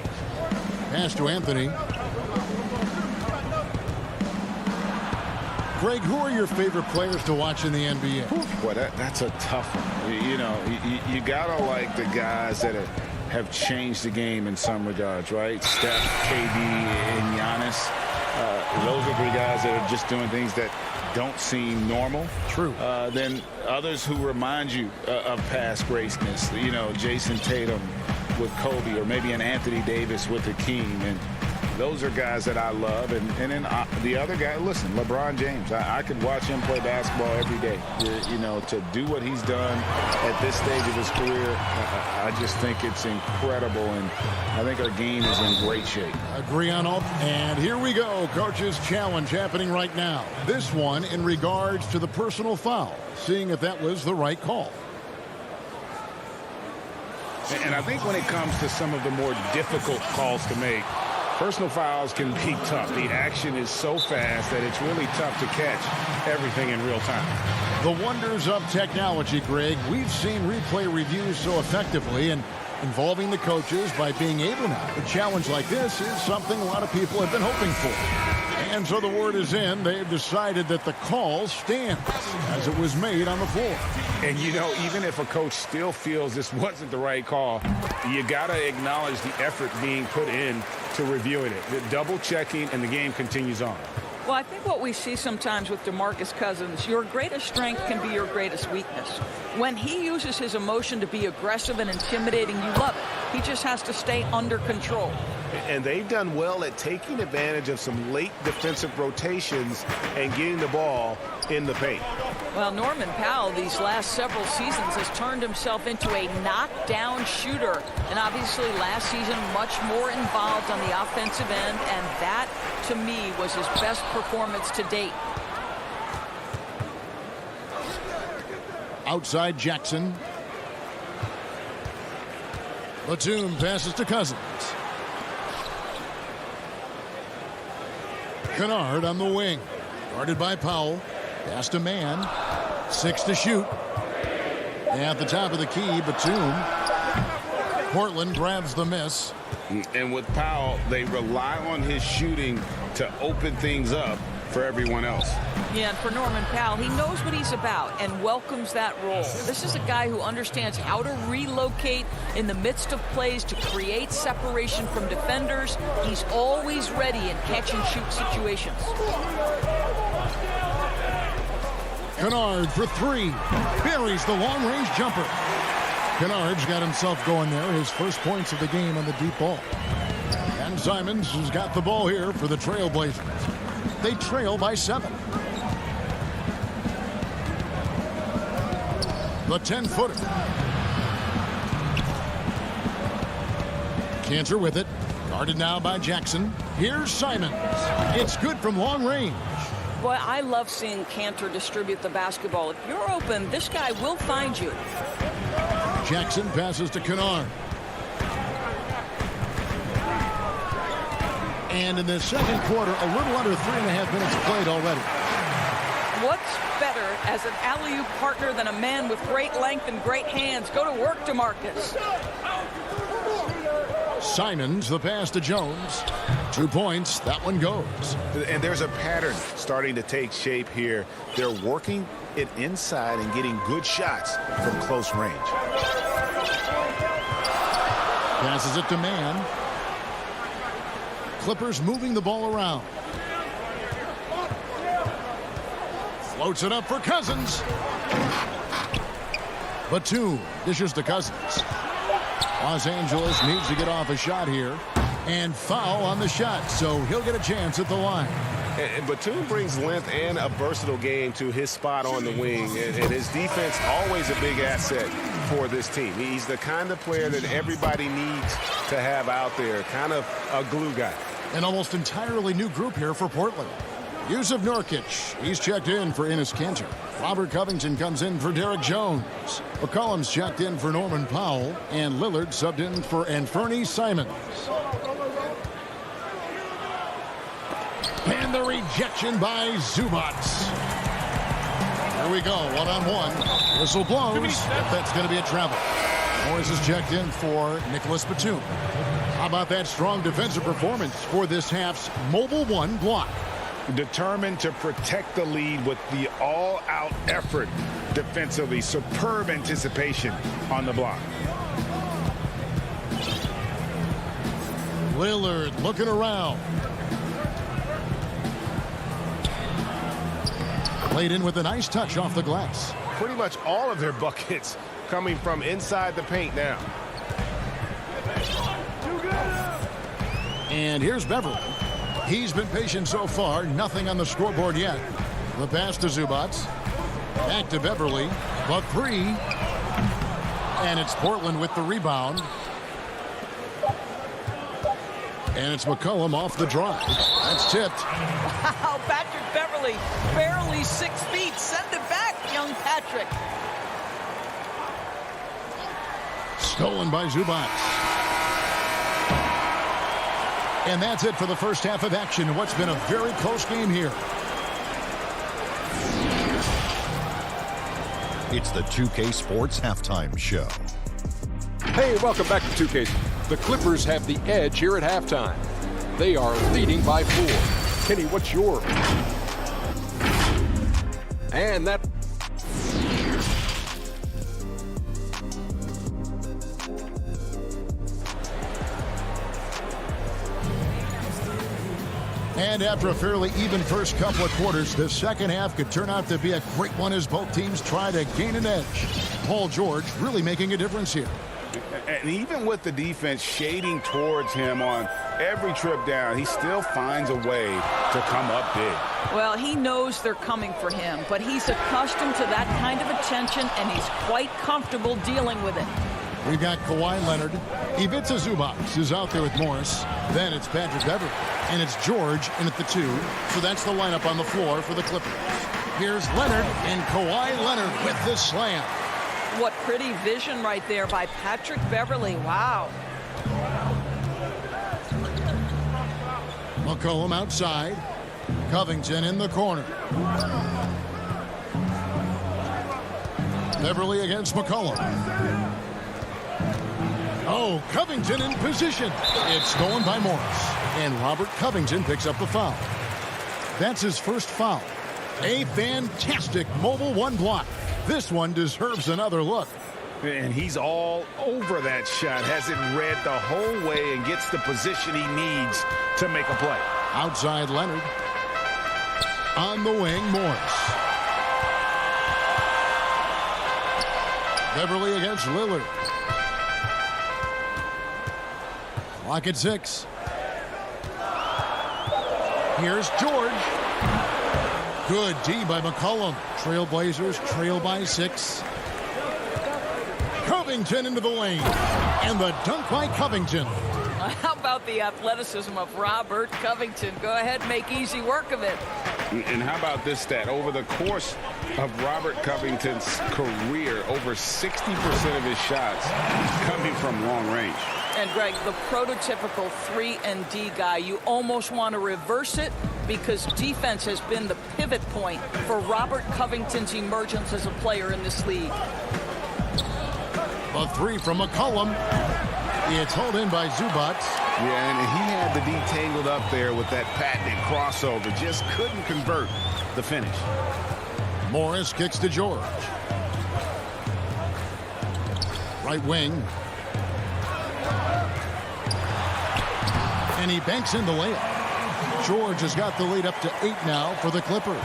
Pass to Anthony. Greg, who are your favorite players to watch in the NBA? Boy, that's a tough one. You know, you got to like the guys that have changed the game in some regards, right? Steph, KD, and Giannis. Those are the guys that are just doing things that don't seem normal. True. Then others who remind you of past greatness. You know, Jason Tatum with Kobe, or maybe an Anthony Davis with Hakeem. And those are guys that I love. And then the other guy, listen, LeBron James. I could watch him play basketball every day. You know, to do what he's done at this stage of his career, I just think it's incredible. And I think our game is in great shape. Agree on all. And here we go. Coach's challenge happening right now. This one in regards to the personal foul. Seeing if that was the right call. And I think when it comes to some of the more difficult calls to make, personal fouls can be tough. The action is so fast that it's really tough to catch everything in real time. The wonders of technology, Greg. We've seen replay reviews so effectively, and involving the coaches by being able now. A challenge like this is something a lot of people have been hoping for. And so the word is in. They've decided that the call stands as it was made on the floor. And, you know, even if a coach still feels this wasn't the right call, you got to acknowledge the effort being put in to reviewing it. The double checking, and the game continues on. Well, I think what we see sometimes with DeMarcus Cousins, your greatest strength can be your greatest weakness. When he uses his emotion to be aggressive and intimidating, you love it. He just has to stay under control. And they've done well at taking advantage of some late defensive rotations and getting the ball in the paint. Well, Norman Powell these last several seasons has turned himself into a knockdown shooter. And obviously last season much more involved on the offensive end. And that, to me, was his best performance to date. Outside Jackson. Batum passes to Cousins. Kennard on the wing. Guarded by Powell. Pass to man. 6 to shoot. At the top of the key, Batum. Portland grabs the miss. And with Powell, they rely on his shooting to open things up for everyone else. Yeah, and for Norman Powell, he knows what he's about and welcomes that role. This is a guy who understands how to relocate in the midst of plays to create separation from defenders. He's always ready in catch-and-shoot situations. Kennard for 3. Buries the long-range jumper. Kennard's got himself going there. His first points of the game on the deep ball. And Simons has got the ball here for the Trailblazers. They trail by 7. The 10-footer. Cantor with it. Guarded now by Jackson. Here's Simons. It's good from long range. Boy, I love seeing Cantor distribute the basketball. If you're open, this guy will find you. Jackson passes to Kennard. And in the second quarter, a little under 3.5 minutes played already. What's better as an alley-oop partner than a man with great length and great hands? Go to work, DeMarcus. Simons, the pass to Jones. 2 points. That one goes. And there's a pattern starting to take shape here. They're working it inside and getting good shots from close range. Passes it to Mann. Clippers moving the ball around. Floats it up for Cousins. Batum dishes to Cousins. Los Angeles needs to get off a shot here. And foul on the shot, so he'll get a chance at the line. And Batum brings length and a versatile game to his spot on the wing. And his defense always a big asset for this team. He's the kind of player that everybody needs to have out there, kind of a glue guy. An almost entirely new group here for Portland. Yusuf Nurkic, he's checked in for Enes Kanter. Robert Covington comes in for Derek Jones. McCollum's checked in for Norman Powell. And Lillard subbed in for Anfernee Simons. And the rejection by Zubac. Here we go, one-on-one. Whistle blows, but that's going to be a travel. Morris is checked in for Nicholas Batum. How about that strong defensive performance for this half's Mobile One block? Determined to protect the lead with the all-out effort defensively. Superb anticipation on the block. Lillard looking around. Played in with a nice touch off the glass. Pretty much all of their buckets coming from inside the paint now. And here's Beverly. He's been patient so far. Nothing on the scoreboard yet. The pass to Zubac. Back to Beverly. But 3. And it's Portland with the rebound. And it's McCollum off the drive. That's tipped. Wow, Patrick Beverly, barely 6 feet. Send it back, young Patrick. Stolen by Zubac. And that's it for the first half of action in what's been a very close game here. It's the 2K Sports Halftime Show. Hey, welcome back to 2K. The Clippers have the edge here at halftime. They are leading by 4. Kenny, what's your? And that. And after a fairly even first couple of quarters, the second half could turn out to be a great one as both teams try to gain an edge. Paul George really making a difference here. And even with the defense shading towards him on every trip down, he still finds a way to come up big. Well, he knows they're coming for him, but he's accustomed to that kind of attention, and he's quite comfortable dealing with it. We've got Kawhi Leonard. Ivica Zubac is out there with Morris. Then it's Patrick Beverly. And it's George in at the 2. So that's the lineup on the floor for the Clippers. Here's Leonard and Kawhi Leonard with the slam. What pretty vision right there by Patrick Beverly. Wow. McCollum outside. Covington in the corner. Beverly against McCollum. Oh, Covington in position. It's stolen by Morris. And Robert Covington picks up the foul. That's his first foul. A fantastic Mobile One block. This one deserves another look. And he's all over that shot. Has it read the whole way and gets the position he needs to make a play. Outside Leonard. On the wing, Morris. Beverly against Lillard. Clock at 6. Here's George. Good D by McCollum. Trailblazers trail by 6. Covington into the lane. And the dunk by Covington. How about the athleticism of Robert Covington? Go ahead, make easy work of it. And how about this stat? Over the course of Robert Covington's career, over 60% of his shots coming from long range. And Greg, the prototypical 3-and-D guy, you almost want to reverse it because defense has been the pivot point for Robert Covington's emergence as a player in this league. A three from McCollum. It's hauled in by Zubac. Yeah, and he had the D tangled up there with that patented crossover. Just couldn't convert the finish. Morris kicks to George. Right wing. And he banks in the layup. George has got the lead up to 8 now for the Clippers.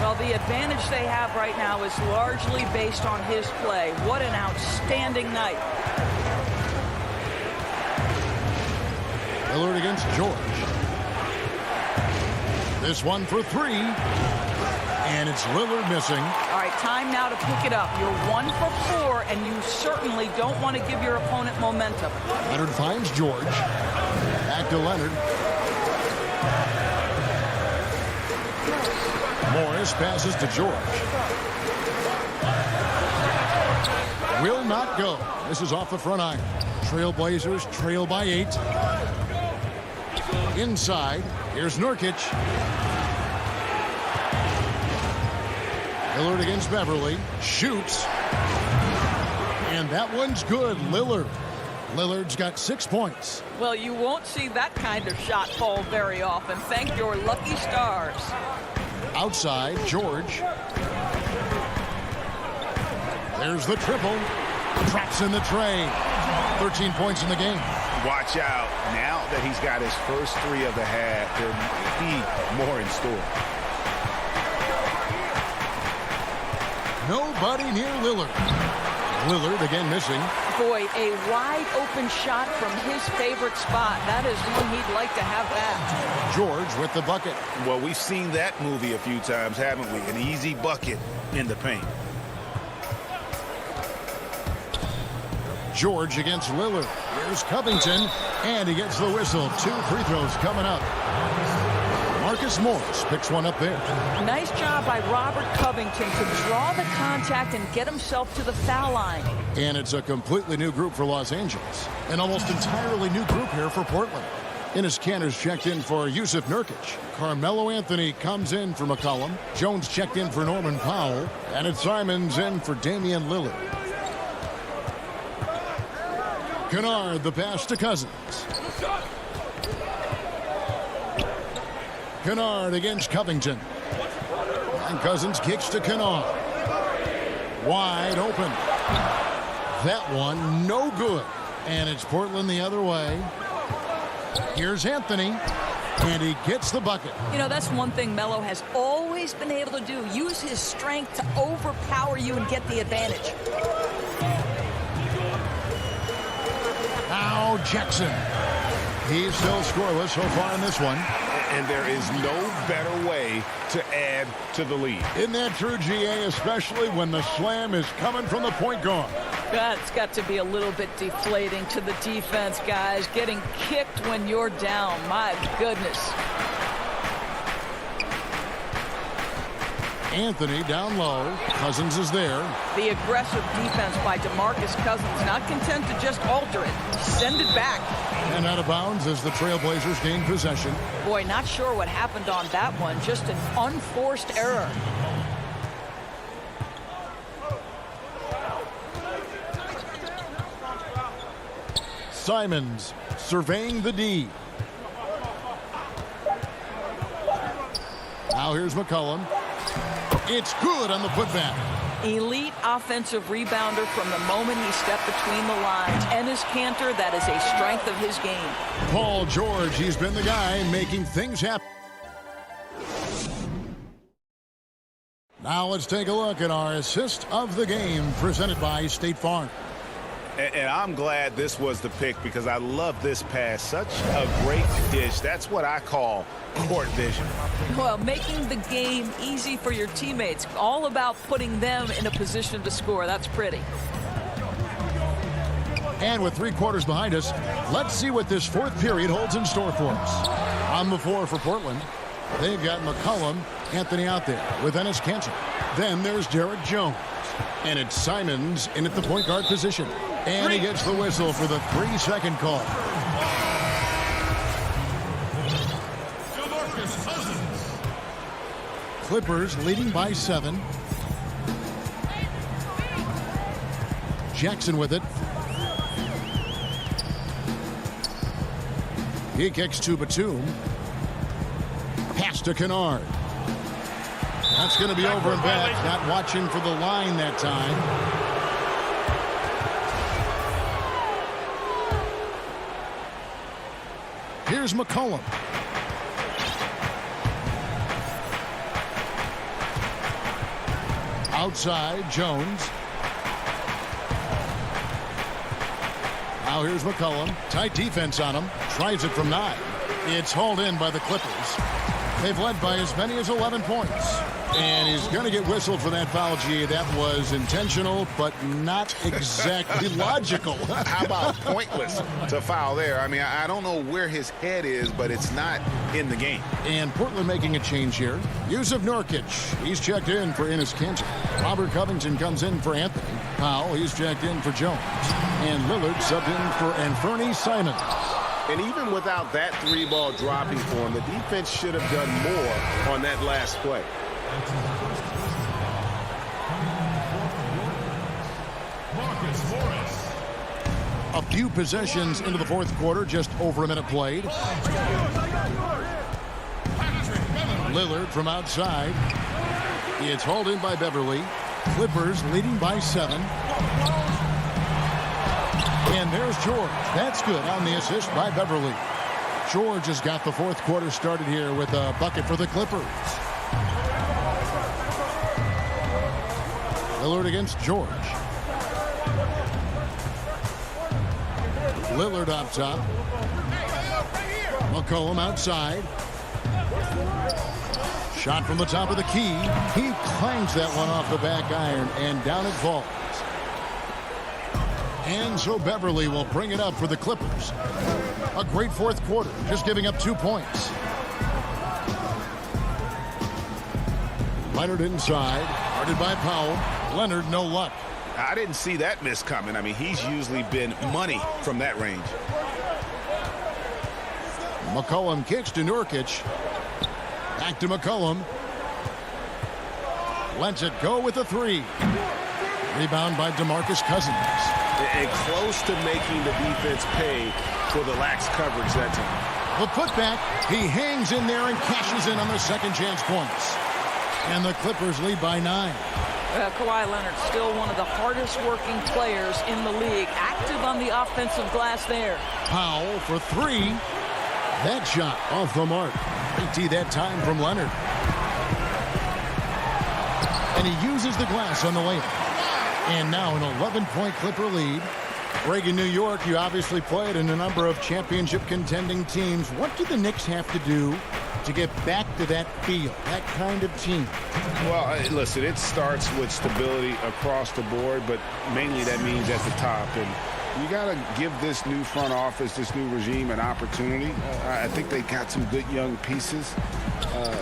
Well, the advantage they have right now is largely based on his play. What an outstanding night. Lillard against George. This one for 3. And it's Lillard missing. All right, time now to pick it up. You're 1 for 4, and you certainly don't want to give your opponent momentum. Leonard finds George. Back to Leonard. Morris passes to George. Will not go. This is off the front iron. Trailblazers trail by 8. Inside, here's Nurkic. Lillard against Beverly. Shoots. And that one's good. Lillard's got 6 points. Well, you won't see that kind of shot fall very often. Thank your lucky stars. Outside, George. There's the triple. Traps in the tray. 13 points in the game. Watch out. Now that he's got his first 3 of the half, there may be more in store. Nobody near Lillard. Lillard again missing. Boy, a wide open shot from his favorite spot. That is one he'd like to have back. George with the bucket. Well, we've seen that movie a few times, haven't we? An easy bucket in the paint. George against Lillard. Here's Covington, and he gets the whistle. 2 free throws coming up. Marcus Morris picks one up there. Nice job by Robert Covington to draw the contact and get himself to the foul line. And it's a completely new group for Los Angeles. An almost entirely new group here for Portland. Enes Kanter's checked in for Yusuf Nurkic. Carmelo Anthony comes in for McCollum. Jones checked in for Norman Powell. And it's Simons in for Damian Lillard. Kennard, the pass to Cousins. Kennard against Covington. And Cousins kicks to Kennard. Wide open. That one, no good. And it's Portland the other way. Here's Anthony. And he gets the bucket. You know, that's one thing Melo has always been able to do. Use his strength to overpower you and get the advantage. Now Jackson. He's still scoreless so far in this one. And there is no better way to add to the lead. Isn't that true, GA, especially when the slam is coming from the point guard? That's got to be a little bit deflating to the defense, guys. Getting kicked when you're down. My goodness. Anthony down low. Cousins is there. The aggressive defense by DeMarcus Cousins, not content to just alter it. Send it back. And out of bounds as the Trailblazers gain possession. Boy, not sure what happened on that one. Just an unforced error. Simons surveying the D. Now here's McCollum. It's good on the putback. Elite offensive rebounder from the moment he stepped between the lines. Enes Kanter, that is a strength of his game. Paul George, he's been the guy making things happen. Now let's take a look at our assist of the game presented by State Farm. And I'm glad this was the pick because I love this pass. Such a great dish. That's what I call court vision. Well, making the game easy for your teammates. All about putting them in a position to score. That's pretty. And with 3 quarters behind us, let's see what this 4th period holds in store for us. On the floor for Portland, they've got McCollum, Anthony out there with Enes Kanter. Then there's Derek Jones. And it's Simons in at the point guard position. And he gets the whistle for the 3-second call. Clippers leading by 7. Jackson with it. He kicks to Batum. Pass to Kennard. That's going to be over and back. Not watching for the line that time. Here's McCollum. Outside, Jones. Now here's McCollum. Tight defense on him. Tries it from 9. It's hauled in by the Clippers. They've led by as many as 11 points. And he's going to get whistled for that foul, G. That was intentional, but not exactly logical. How about pointless to foul there? I mean, I don't know where his head is, but it's not in the game. And Portland making a change here. Yusuf Nurkic. He's checked in for Enes Kanter. Robert Covington comes in for Anthony. Powell, he's checked in for Jones. And Lillard subbed in for Anthony Simons. And even without that 3-ball dropping for him, the defense should have done more on that last play. A few possessions into the 4th quarter, just over a minute played. Lillard from outside. It's hauled in by Beverly. Clippers leading by 7. And there's George. That's good on the assist by Beverly. George has got the 4th quarter started here with a bucket for the Clippers. Lillard against George. Lillard up top. McCollum outside. Shot from the top of the key. He clangs that one off the back iron, and down it falls. And so Beverly will bring it up for the Clippers. A great 4th quarter, just giving up 2 points. Leonard inside, guarded by Powell. Leonard, no luck. I didn't see that miss coming. I mean, he's usually been money from that range. McCollum kicks to Nurkic. Back to McCollum. Lets it go with a 3. Rebound by DeMarcus Cousins. And close to making the defense pay for the lax coverage that time. The putback, he hangs in there and cashes in on the second chance points. And the Clippers lead by 9. Kawhi Leonard, still one of the hardest working players in the league. Active on the offensive glass there. Powell for 3. That shot off the mark. AT that time from Leonard. And he uses the glass on the layup. And now an 11-point Clipper lead. Greg, in New York, you obviously played in a number of championship contending teams. What do the Knicks have to do to get back to that feel, that kind of team? Well, listen, it starts with stability across the board, but mainly that means at the top. And you got to give this new front office, this new regime, an opportunity. I think they got some good young pieces,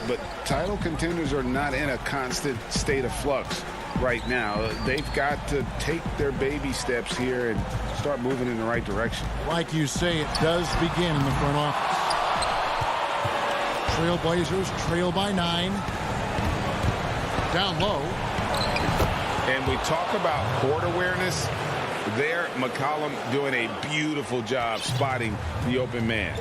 but title contenders are not in a constant state of flux right now. They've got to take their baby steps here and start moving in the right direction. Like you say, it does begin in the front office. Trailblazers trail by 9. Down low. And we talk about court awareness. There, McCollum doing a beautiful job spotting the open man.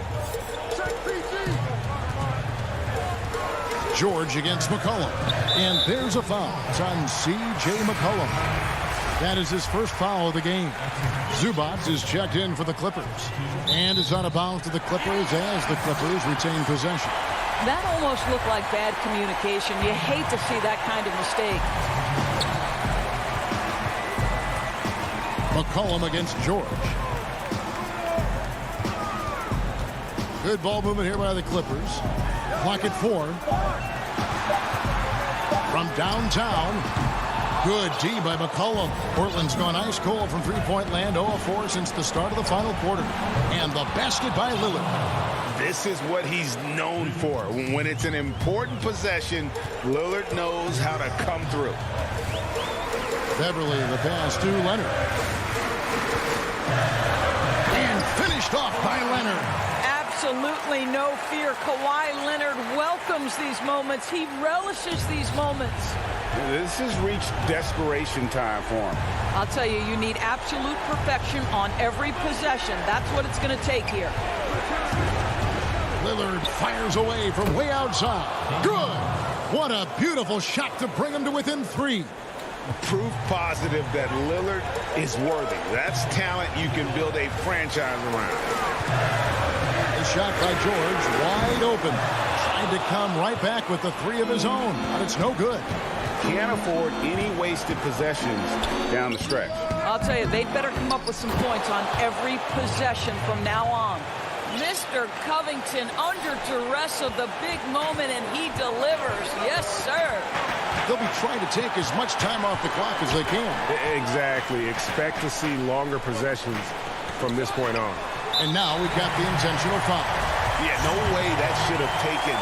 George against McCollum. And there's a foul. It's on C.J. McCollum. That is his first foul of the game. Zubac is checked in for the Clippers. And is out of bounds to the Clippers as the Clippers retain possession. That almost looked like bad communication. You hate to see that kind of mistake. McCollum against George. Good ball movement here by the Clippers. Clock at 4. From downtown, Good D by McCollum. Portland's gone ice cold from three-point land, 0 of 4 since the start of the final quarter. And the basket by Lillard. This is what he's known for. When it's an important possession, Lillard knows how to come through. Beverly, the pass to Leonard. And finished off by Leonard. Absolutely no fear. Kawhi Leonard welcomes these moments. He relishes these moments. This has reached desperation time for him. I'll tell you, you need absolute perfection on every possession. That's what it's going to take here. Lillard fires away from way outside. Good. What a beautiful shot to bring him to within 3. Proof positive that Lillard is worthy. That's talent you can build a franchise around. The shot by George, wide open. Tried to come right back with the 3 of his own, but it's no good. Can't afford any wasted possessions down the stretch. I'll tell you, they'd better come up with some points on every possession from now on. Mr. Covington under duress of the big moment, and he delivers. Yes, sir. They'll be trying to take as much time off the clock as they can. Exactly. Expect to see longer possessions from this point on. And now we've got the intentional foul. Yeah, no way that should have taken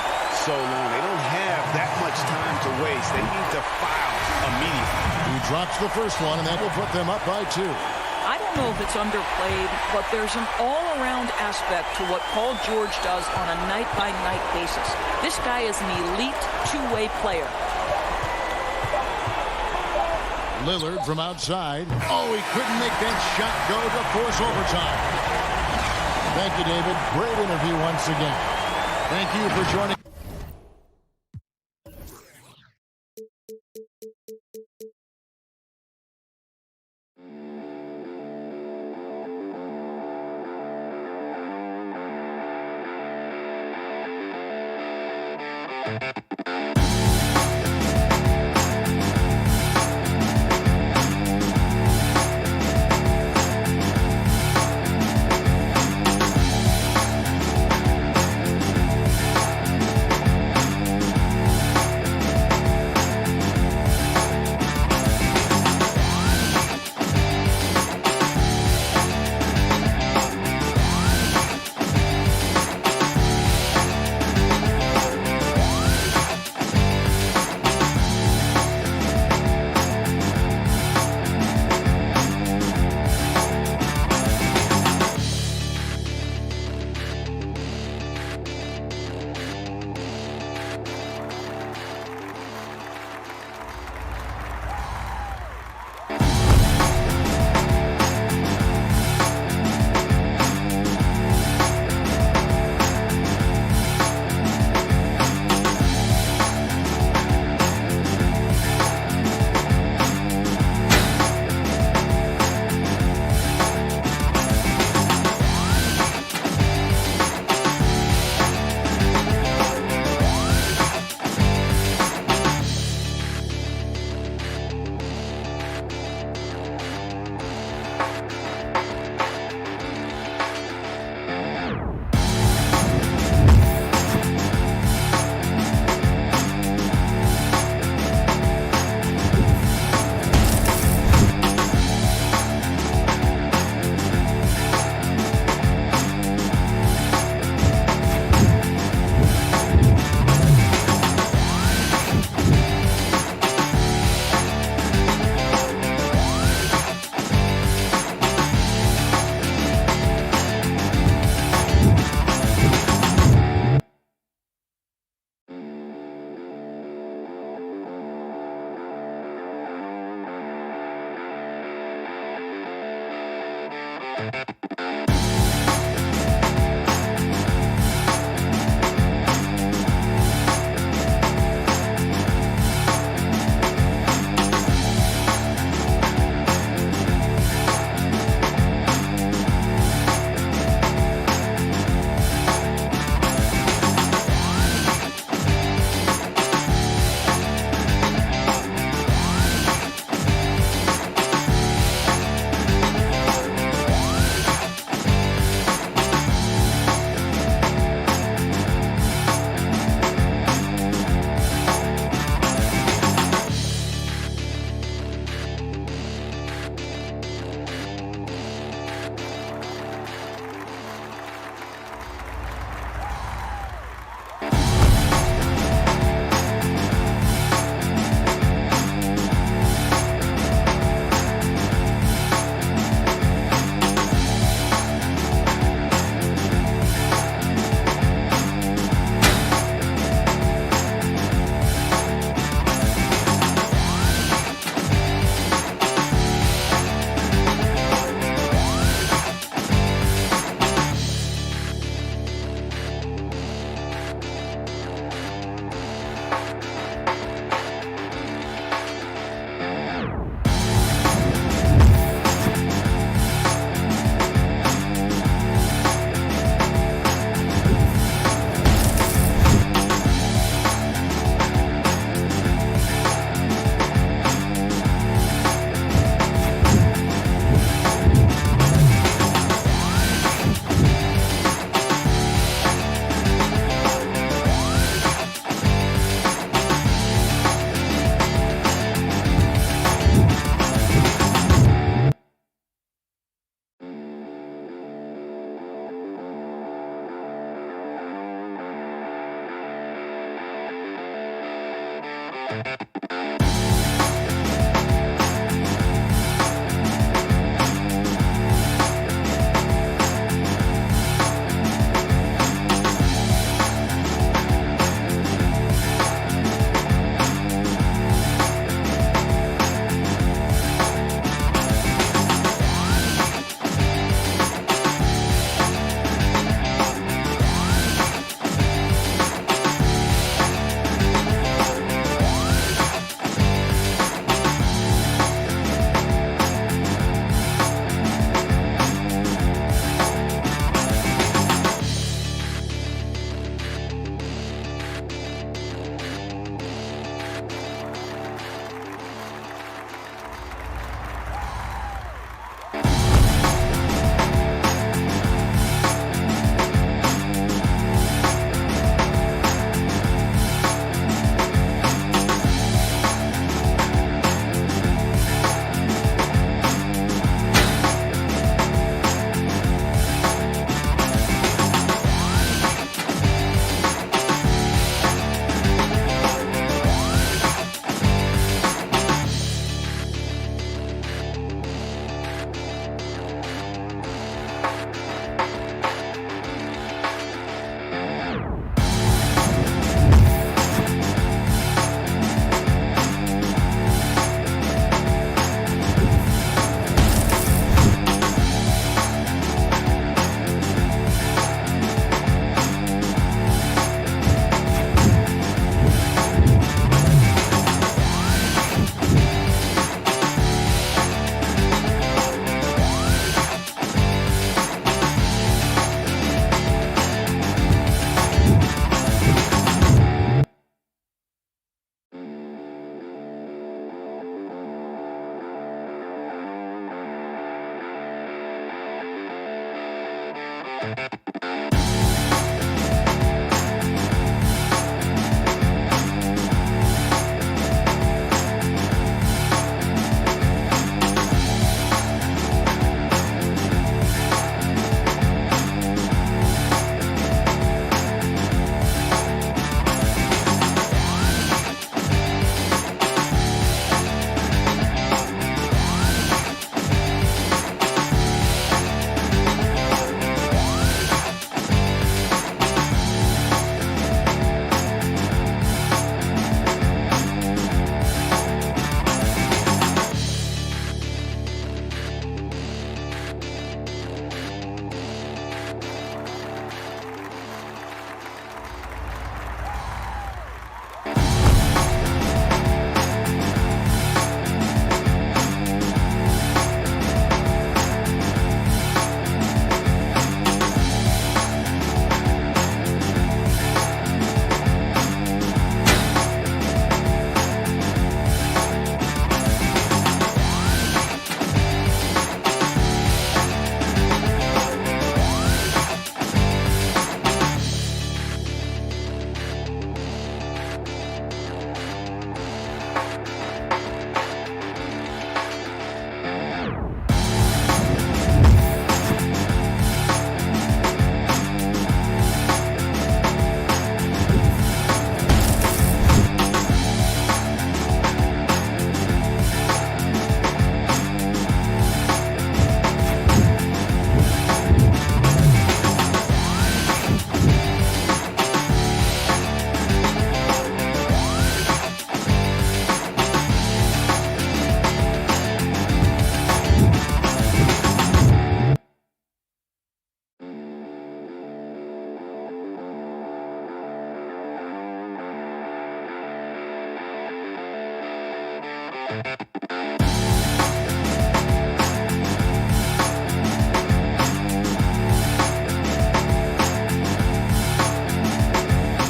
so long. They don't have that much time to waste. They need to foul immediately. He drops the first one, and that will put them up by 2. I don't know if it's underplayed, but there's an all-around aspect to what Paul George does on a night-by-night basis. This guy is an elite two-way player. Lillard from outside. Oh, he couldn't make that shot go to force overtime. Thank you, David. Great interview once again. Thank you for joining.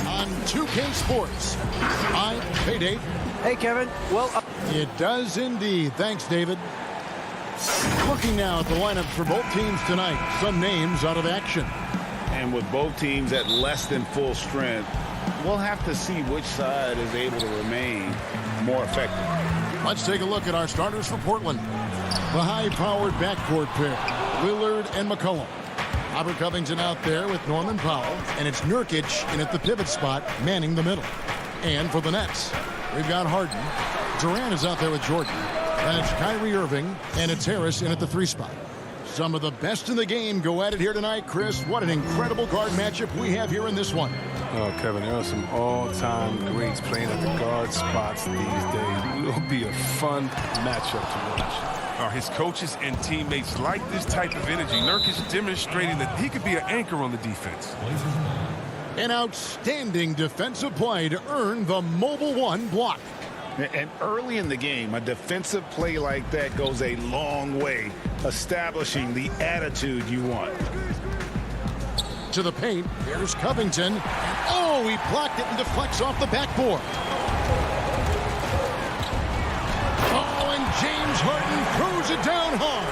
On 2K Sports, I'm Dave. Hey, Kevin. Well, it does indeed. Thanks, David. Looking now at the lineups for both teams tonight. Some names out of action. And with both teams at less than full strength, we'll have to see which side is able to remain more effective. Let's take a look at our starters for Portland. The high-powered backcourt pair, Lillard and McCollum. Robert Covington out there with Norman Powell, and it's Nurkic in at the pivot spot, manning the middle. And for the Nets, we've got Harden. Durant is out there with Jordan. And it's Kyrie Irving, and it's Harris in at the 3 spot. Some of the best in the game go at it here tonight, Chris. What an incredible guard matchup we have here in this one. Oh, Kevin, there are some all-time greats playing at the guard spots these days. It will be a fun matchup to watch. His coaches and teammates like this type of energy. Nurkic demonstrating that he could be an anchor on the defense. An outstanding defensive play to earn the Mobile One block. And early in the game, a defensive play like that goes a long way, establishing the attitude you want. To the paint, here's Covington. Oh, he blocked it and deflects off the backboard. Oh, and James Harden throws it down hard.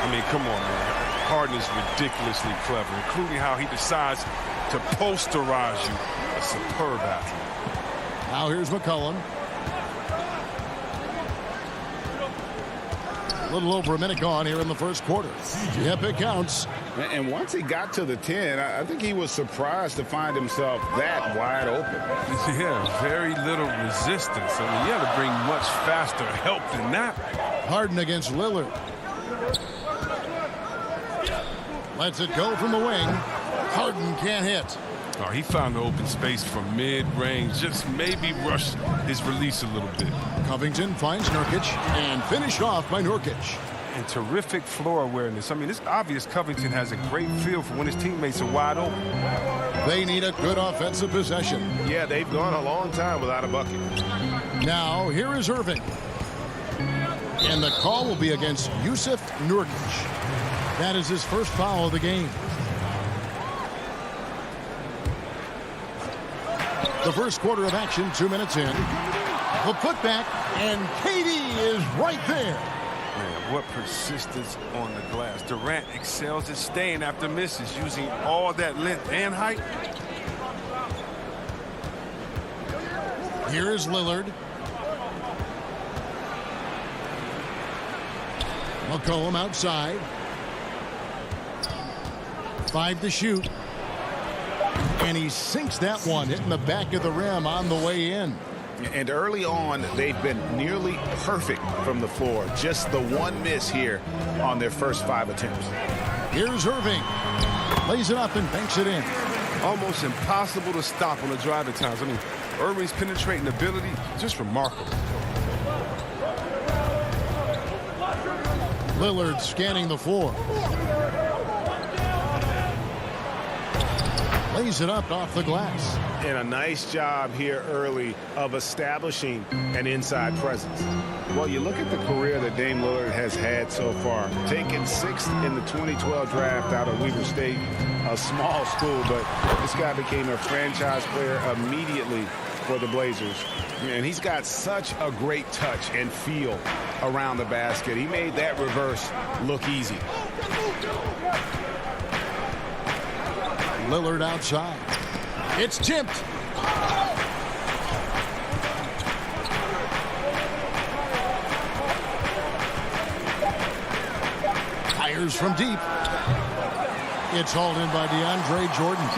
I mean, come on, man. Harden is ridiculously clever, including how he decides to posterize you. A superb athlete. Now here's McCollum. A little over a minute gone here in the first quarter. Yep, it counts. And once he got to the 10, I think he was surprised to find himself that wide open. Yeah, very little resistance. I mean, you had to bring much faster help than that. Harden against Lillard. Lets it go from the wing. Harden can't hit. Oh, he found the open space from mid-range. Just maybe rushed his release a little bit. Covington finds Nurkic and finished off by Nurkic. And terrific floor awareness. I mean, it's obvious Covington has a great feel for when his teammates are wide open. They need a good offensive possession. Yeah, they've gone a long time without a bucket. Now, here is Irving. And the call will be against Yusuf Nurkic. That is his first foul of the game. The first quarter of action, 2 minutes in. The putback, and KD is right there. Man, what persistence on the glass. Durant excels at staying after misses, using all that length and height. Here is Lillard. McCollum outside. 5 to shoot. And he sinks that one, hitting the back of the rim on the way in. And early on, they've been nearly perfect from the floor. Just the one miss here on their first 5 attempts. Here's Irving. Lays it up and banks it in. Almost impossible to stop on the driving times. I mean, Irving's penetrating ability, just remarkable. Lillard scanning the floor. Lays it up off the glass. And a nice job here early of establishing an inside presence. Well, you look at the career that Dame Lillard has had so far. Taken 6th in the 2012 draft out of Weber State, a small school, but this guy became a franchise player immediately for the Blazers. And he's got such a great touch and feel around the basket. He made that reverse look easy. Lillard outside. It's tipped. Fires from deep. It's hauled in by DeAndre Jordan.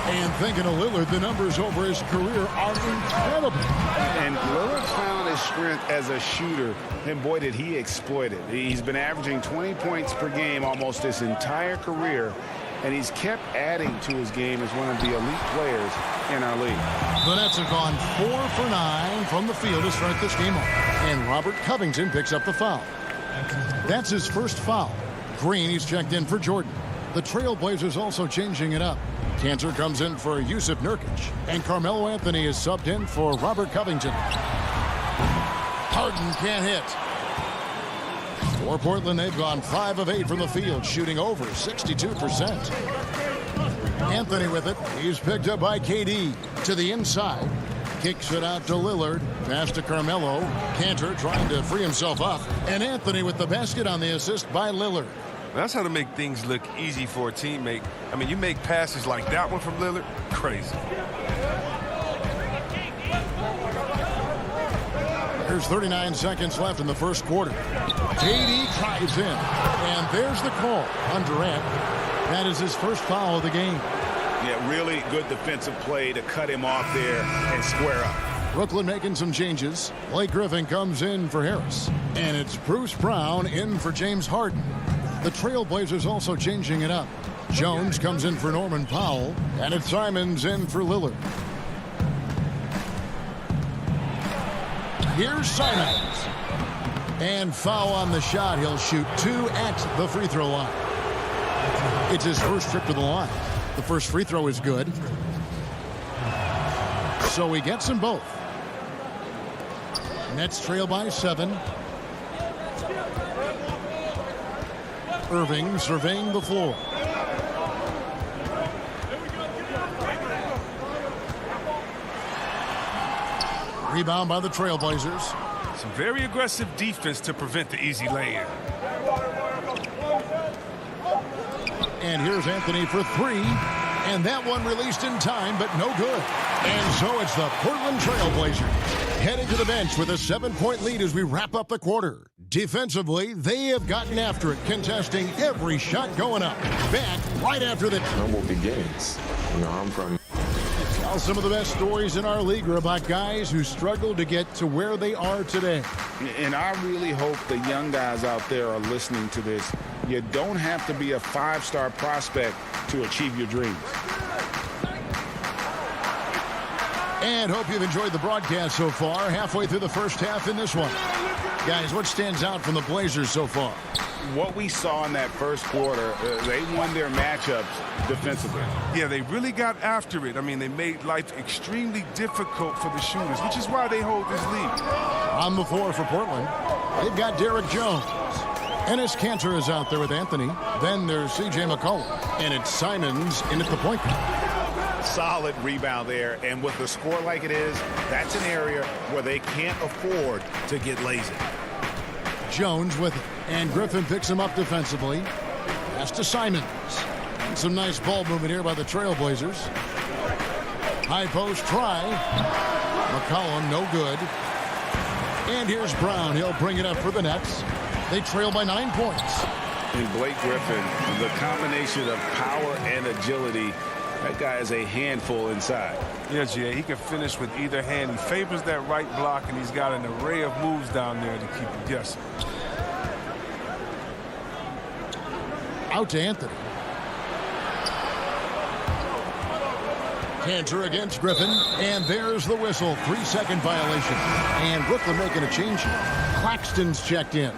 And thinking of Lillard, the numbers over his career are incredible. And Lillard found his strength as a shooter, and boy, did he exploit it. He's been averaging 20 points per game almost his entire career, and he's kept adding to his game as one of the elite players in our league. The Nets have gone 4 for 9 from the field to start this game off. And Robert Covington picks up the foul. That's his first foul. Green, he's checked in for Jordan. The Trailblazers also changing it up. Cantor comes in for Yusuf Nurkic. And Carmelo Anthony is subbed in for Robert Covington. Harden can't hit. For Portland, they've gone 5 of 8 from the field, shooting over 62%. Anthony with it. He's picked up by KD to the inside. Kicks it out to Lillard. Pass to Carmelo. Cantor trying to free himself up. And Anthony with the basket on the assist by Lillard. That's how to make things look easy for a teammate. I mean, you make passes like that one from Lillard, crazy. There's 39 seconds left in the first quarter. KD drives in. And there's the call on Durant. That is his first foul of the game. Yeah, really good defensive play to cut him off there and square up. Brooklyn making some changes. Blake Griffin comes in for Harris. And it's Bruce Brown in for James Harden. The Trailblazers also changing it up. Jones comes in for Norman Powell. And it's Simons in for Lillard. Here's Simons. And foul on the shot. He'll shoot 2 at the free throw line. It's his first trip to the line. The first free throw is good. So he gets them both. Nets trail by 7. Irving surveying the floor. Rebound by the Trailblazers. Some very aggressive defense to prevent the easy lay-in. And here's Anthony for 3. And that one released in time, but no good. And so it's the Portland Trailblazers heading to the bench with a 7-point lead as we wrap up the quarter. Defensively, they have gotten after it, contesting every shot going up. Back right after the humble beginnings. You know, I'm from... Well, some of the best stories in our league are about guys who struggled to get to where they are today. And I really hope the young guys out there are listening to this. You don't have to be a 5-star prospect to achieve your dreams. And hope you've enjoyed the broadcast so far. Halfway through the first half in this one. Guys, what stands out from the Blazers so far? What we saw in that first quarter, they won their matchups defensively. Yeah, they really got after it. I mean, they made life extremely difficult for the shooters, which is why they hold this lead. On the floor for Portland, they've got Derek Jones. Enes Kanter is out there with Anthony. Then there's C.J. McCollum. And it's Simons in at the point guard. Solid rebound there. And with a score like it is, that's an area where they can't afford to get lazy. Jones with it. And Griffin picks him up defensively. Pass to Simons. And some nice ball movement here by the Trailblazers. High post try. McCollum, no good. And here's Brown. He'll bring it up for the Nets. They trail by 9 points. And Blake Griffin, the combination of power and agility, that guy is a handful inside. Yeah, G.A., he can finish with either hand. He favors that right block, and he's got an array of moves down there to keep him guessing. Out to Anthony. Cantor against Griffin, and there's the whistle. 3-second violation. And Brooklyn making a change here. Claxton's checked in.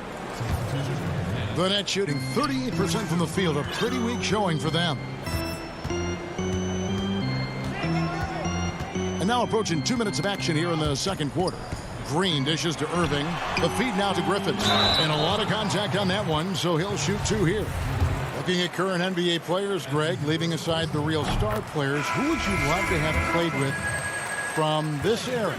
The Nets shooting 38% from the field. A pretty weak showing for them. And now approaching 2 minutes of action here in the second quarter. Green dishes to Irving. The feed now to Griffin. And a lot of contact on that one, so he'll shoot 2 here. Looking at current NBA players, Greg, leaving aside the real star players, who would you love to have played with from this era?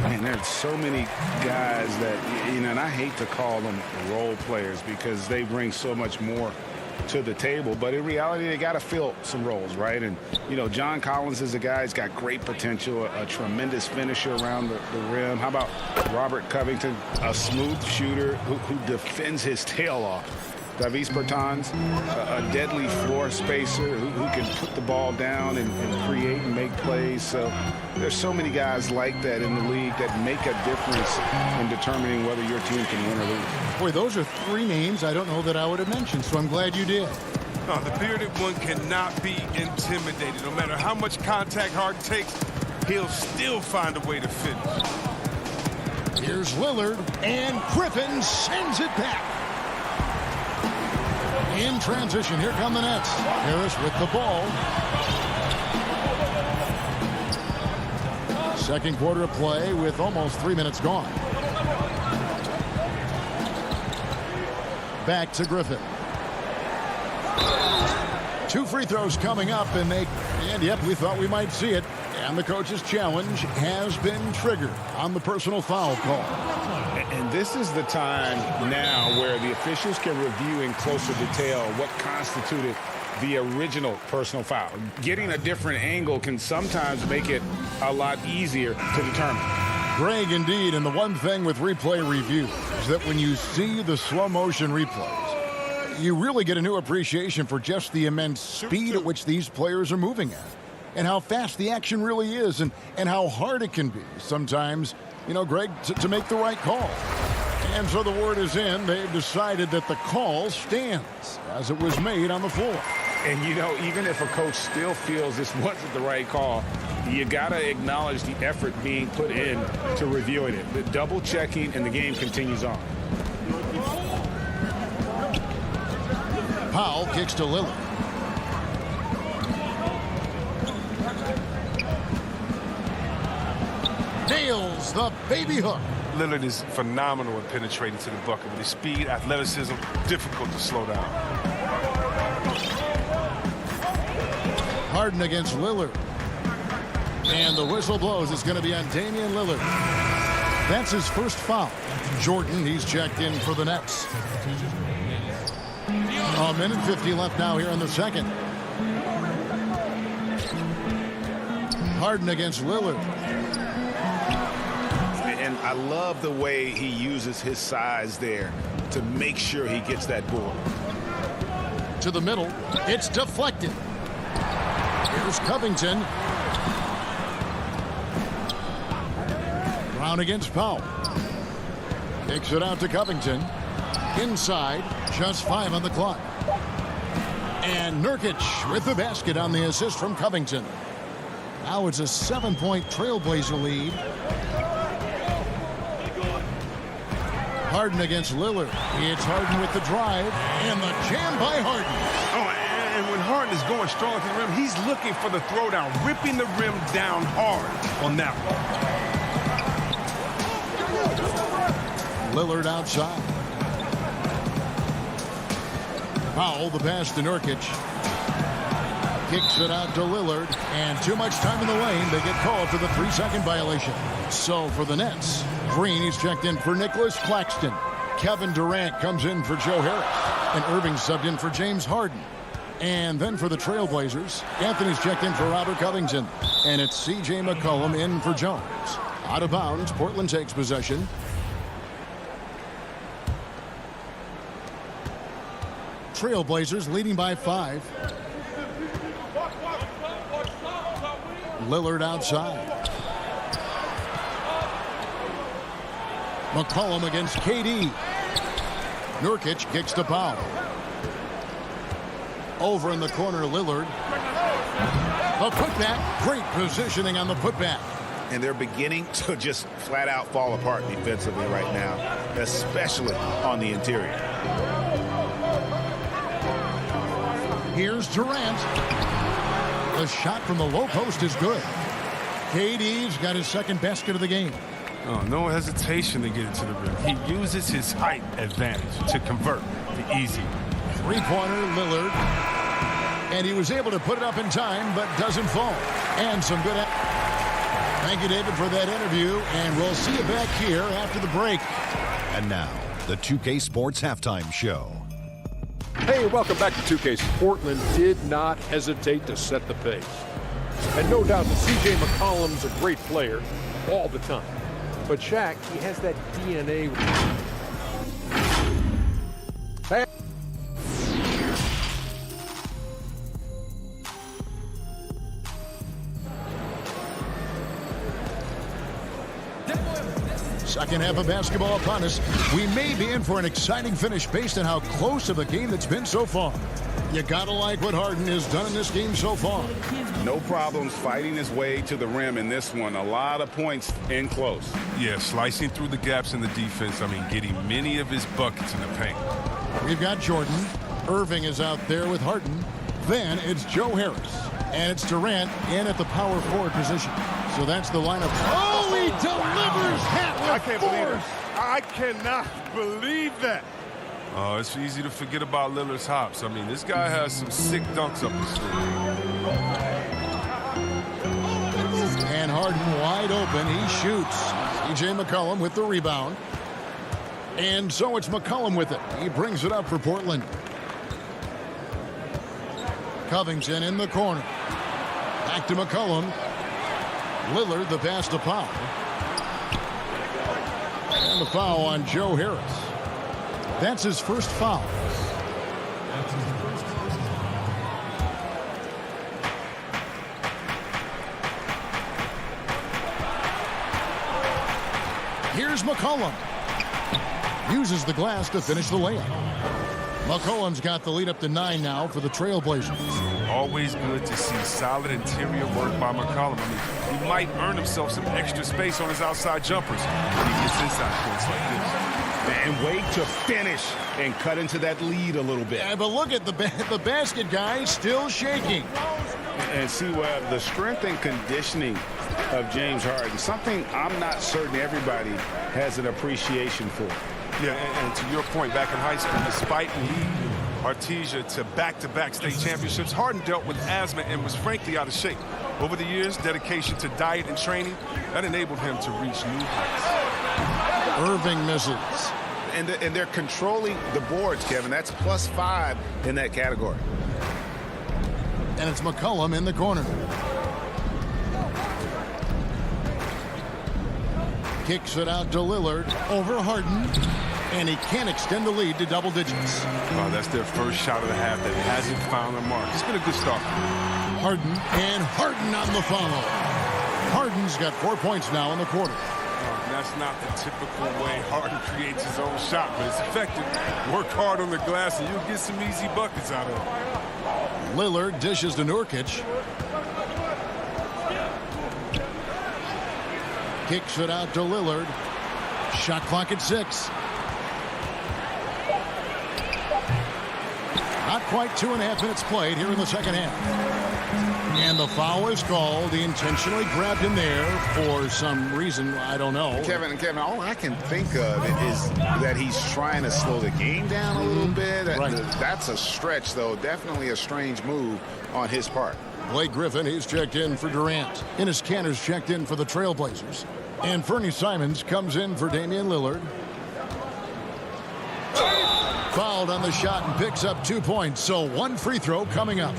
Man, there's so many guys that, you know, and I hate to call them role players because they bring so much more to the table, but in reality they got to fill some roles, right? And you know, John Collins is a guy who's got great potential, a tremendous finisher around the rim. How about Robert Covington, a smooth shooter who defends his tail off? Davis Bertans, a deadly floor spacer who can put the ball down and create and make plays. So there's so many guys like that in the league that make a difference in determining whether your team can win or lose. Boy, those are 3 names I don't know that I would have mentioned, so I'm glad you did. No, the bearded one cannot be intimidated. No matter how much contact Harden takes, he'll still find a way to finish. Here's Lillard, and Griffin sends it back. In transition, here come the Nets. Harris with the ball. Second quarter of play with almost 3 minutes gone. Back to Griffin. 2 free throws coming up, and yep, we thought we might see it. And the coach's challenge has been triggered on the personal foul call. And this is the time now where the officials can review in closer detail what constituted the original personal foul. Getting a different angle can sometimes make it a lot easier to determine. Greg, indeed, and the one thing with replay review is that when you see the slow motion replays, you really get a new appreciation for just the immense speed at which these players are moving at, and how fast the action really is, and how hard it can be sometimes, you know, Greg, to make the right call. And so the word is in. They've decided that the call stands as it was made on the floor. And, you know, even if a coach still feels this wasn't the right call, you got to acknowledge the effort being put in to reviewing it. The double checking, and the game continues on. Powell kicks to Lillard. Nails the baby hook. Lillard is phenomenal at penetrating to the bucket with his speed, athleticism, difficult to slow down. Harden against Lillard. And the whistle blows. It's going to be on Damian Lillard. That's his first foul. Jordan, he's checked in for the Nets. A minute 50 left now here in the second. Harden against Lillard. And I love the way he uses his size there to make sure he gets that board. To the middle. It's deflected. Here's Covington. Brown against Powell. Kicks it out to Covington. Inside. Just 5 on the clock. And Nurkic with the basket on the assist from Covington. Now it's a 7-point Trailblazer lead. Harden against Lillard. It's Harden with the drive. And the jam by Harden. Oh, and when Harden is going strong to the rim, he's looking for the throwdown, ripping the rim down hard on that one. Lillard outside. Powell, the pass to Nurkic. Kicks it out to Lillard. And too much time in the lane. They get called for the 3-second violation. So for the Nets, Green, he's checked in for Nicholas Claxton. Kevin Durant comes in for Joe Harris. And Irving subbed in for James Harden. And then for the Trailblazers, Anthony's checked in for Robert Covington. And it's C.J. McCollum in for Jones. Out of bounds, Portland takes possession. Trailblazers leading by 5. Lillard outside. McCollum against KD. Nurkic kicks to Powell. Over in the corner, Lillard. The putback. Great positioning on the putback. And they're beginning to just flat out fall apart defensively right now, especially on the interior. Here's Durant. The shot from the low post is good. KD's got his second basket of the game. Oh, no hesitation to get it to the rim. He uses his height advantage to convert the easy. Three-pointer, Lillard. And he was able to put it up in time, but doesn't fall. And some good... Thank you, David, for that interview. And we'll see you back here after the break. And now, the 2K Sports Halftime Show. Hey, welcome back to 2K. Portland did not hesitate to set the pace. And no doubt that C.J. McCollum's a great player all the time. But Shaq, he has that DNA. Hey. Second half of basketball upon us. We may be in for an exciting finish based on how close of a game that's been so far. You gotta like what Harden has done in this game so far. No problems fighting his way to the rim in this one. A lot of points in close. Yeah, slicing through the gaps in the defense. I mean, getting many of his buckets in the paint. We've got Jordan. Irving is out there with Harden. Then it's Joe Harris. And it's Durant in at the power forward position. So that's the lineup. Oh, he delivers that with I can't believe it. I cannot believe that. Oh, it's easy to forget about Lillard's hops. I mean, this guy has some sick dunks up his sleeve. And Harden wide open. He shoots. C.J. McCollum with the rebound. And so it's McCollum with it. He brings it up for Portland. Covington in the corner. Back to McCollum. Lillard, the pass to Powell. And the foul on Joe Harris. That's his first foul. Here's McCollum. Uses the glass to finish the layup. McCollum's got the lead up to 9 now for the Trailblazers. Always good to see solid interior work by McCollum. I mean, he might earn himself some extra space on his outside jumpers when he gets inside points like this. And wait to finish and cut into that lead a little bit. Yeah, but look at the basket guy still shaking. And see the strength and conditioning of James Harden, something I'm not certain everybody has an appreciation for. Yeah, and to your point, back in high school, despite leading Artesia to back-to-back state championships, Harden dealt with asthma and was frankly out of shape. Over the years, dedication to diet and training, that enabled him to reach new heights. Irving misses. And they're controlling the boards, Kevin. That's +5 in that category. And it's McCollum in the corner. Kicks it out to Lillard over Harden. And he can't extend the lead to double digits. Oh, that's their first shot of the half that hasn't found a mark. It's been a good start. Harden and Harden on the follow. Harden's got 4 points now in the quarter. That's not the typical way Harden creates his own shot, but it's effective. Work hard on the glass and you'll get some easy buckets out of it. Lillard dishes to Nurkic. Kicks it out to Lillard. Shot clock at 6. Not quite 2.5 minutes played here in the second half. And the foul is called. He intentionally grabbed him there for some reason. I don't know. Kevin, all I can think of is that he's trying to slow the game down a little bit. Right. That's a stretch, though. Definitely a strange move on his part. Blake Griffin, he's checked in for Durant. Ennis Kanter's checked in for the Trailblazers. And Fernie Simons comes in for Damian Lillard. Fouled on the shot and picks up 2 points. So 1 free throw coming up.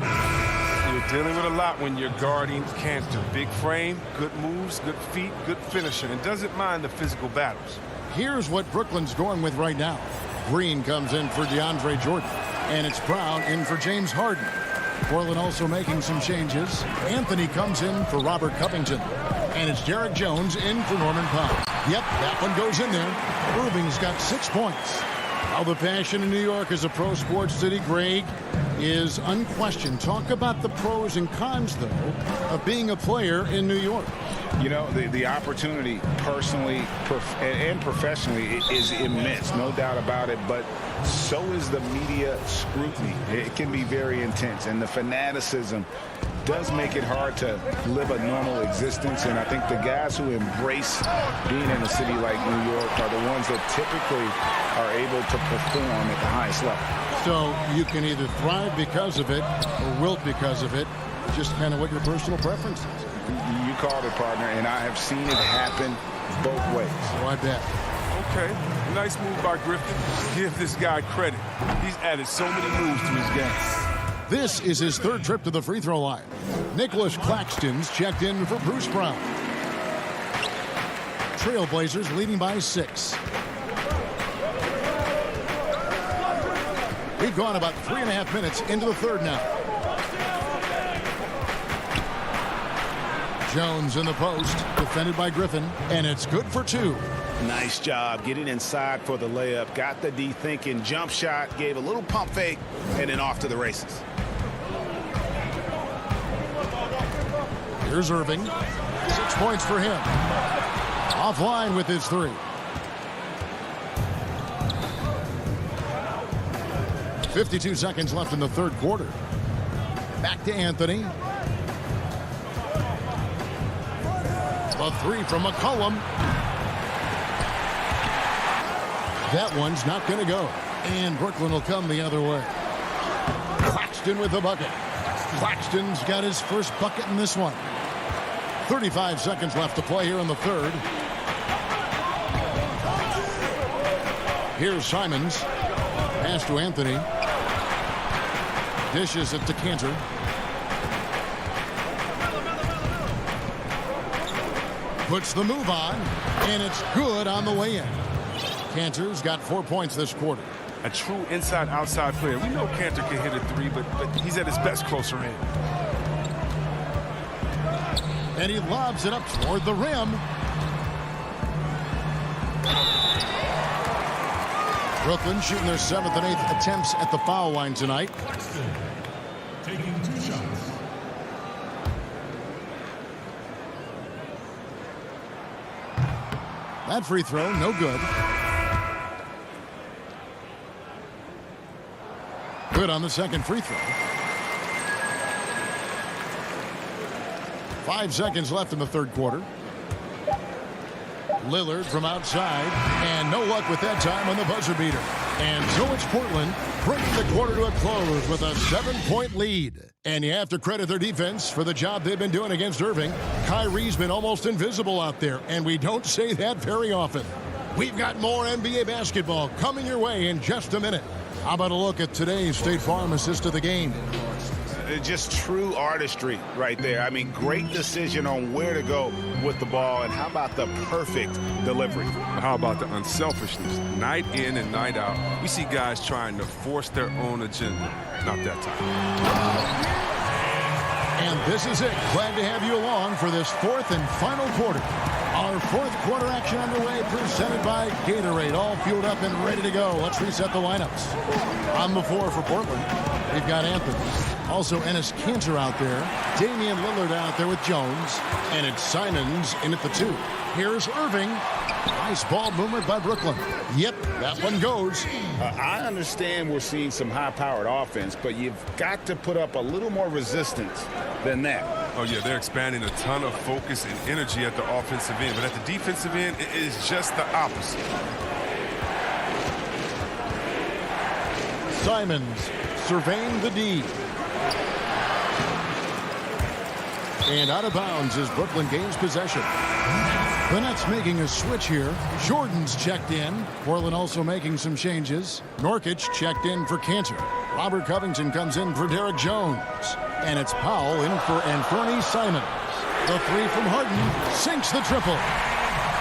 You're dealing with a lot when you're guarding Cantor. Big frame, good moves, good feet, good finisher, and doesn't mind the physical battles. Here's what Brooklyn's going with right now. Green comes in for DeAndre Jordan, and it's Brown in for James Harden. Portland also making some changes. Anthony comes in for Robert Covington, and it's Derek Jones in for Norman Powell. Yep, that one goes in there. Irving's got 6 points. How the passion in New York is a pro sports city, Greg, is unquestioned. Talk about the pros and cons, though, of being a player in New York. You know, the opportunity personally and professionally is immense, no doubt about it, but so is the media scrutiny. It can be very intense, and the fanaticism does make it hard to live a normal existence, and I think the guys who embrace being in a city like New York are the ones that typically are able to perform at the highest level. So you can either thrive because of it or wilt because of it, just kind of what your personal preference is. You called it, partner, and I have seen it happen both ways. Oh, I bet. Okay, nice move by Griffin. Give this guy credit. He's added so many moves to his game. This is his 3rd trip to the free throw line. Nicholas Claxton's checked in for Bruce Brown. Trailblazers leading by 6. We've gone about 3.5 minutes into the 3rd now. Jones in the post, defended by Griffin, and it's good for 2. Nice job getting inside for the layup. Got the D thinking, jump shot, gave a little pump fake, and then off to the races. Here's Irving. 6 points for him. Offline with his 3. 52 seconds left in the 3rd quarter. Back to Anthony. A 3 from McCollum. That one's not going to go. And Brooklyn will come the other way. Claxton with the bucket. Claxton's got his first bucket in this one. 35 seconds left to play here in the 3rd. Here's Simons. Pass to Anthony. Dishes it to Cantor. Puts the move on, and it's good on the way in. Cantor's got 4 points this quarter. A true inside-outside player. We know Cantor can hit a 3, but he's at his best closer in. And he lobs it up toward the rim. Brooklyn shooting their 7th and 8th attempts at the foul line tonight. Taking 2 shots. That free throw, no good. Good on the 2nd free throw. 5 seconds left in the 3rd quarter. Lillard from outside, and no luck with that time on the buzzer beater. And so it's Portland bringing the quarter to a close with a 7-point lead. And you have to credit their defense for the job they've been doing against Irving. Kyrie's been almost invisible out there, and we don't say that very often. We've got more NBA basketball coming your way in just a minute. How about a look at today's State Farm assist of the game? Just true artistry right there. I mean, great decision on where to go with the ball, and how about the perfect delivery? How about the unselfishness? Night in and night out, we see guys trying to force their own agenda. Not that time. And this is it. Glad to have you along for this 4th and final quarter. Our 4th quarter action underway, presented by Gatorade. All fueled up and ready to go. Let's reset the lineups. On the floor for Portland, we've got Anthony. Also, Enes Kanter out there. Damian Lillard out there with Jones. And it's Simons in at the 2. Here's Irving. Nice ball movement by Brooklyn. Yep, that one goes. I understand we're seeing some high-powered offense, but you've got to put up a little more resistance than that. Oh, yeah, they're expanding a ton of focus and energy at the offensive end. But at the defensive end, it is just the opposite. Simons surveying the D. And out of bounds as Brooklyn gains possession. The Nets making a switch here. Jordan's checked in. Portland also making some changes. Nurkic checked in for Cantor. Robert Covington comes in for Derek Jones. And it's Powell in for Anthony Simons. The three from Harden sinks the triple.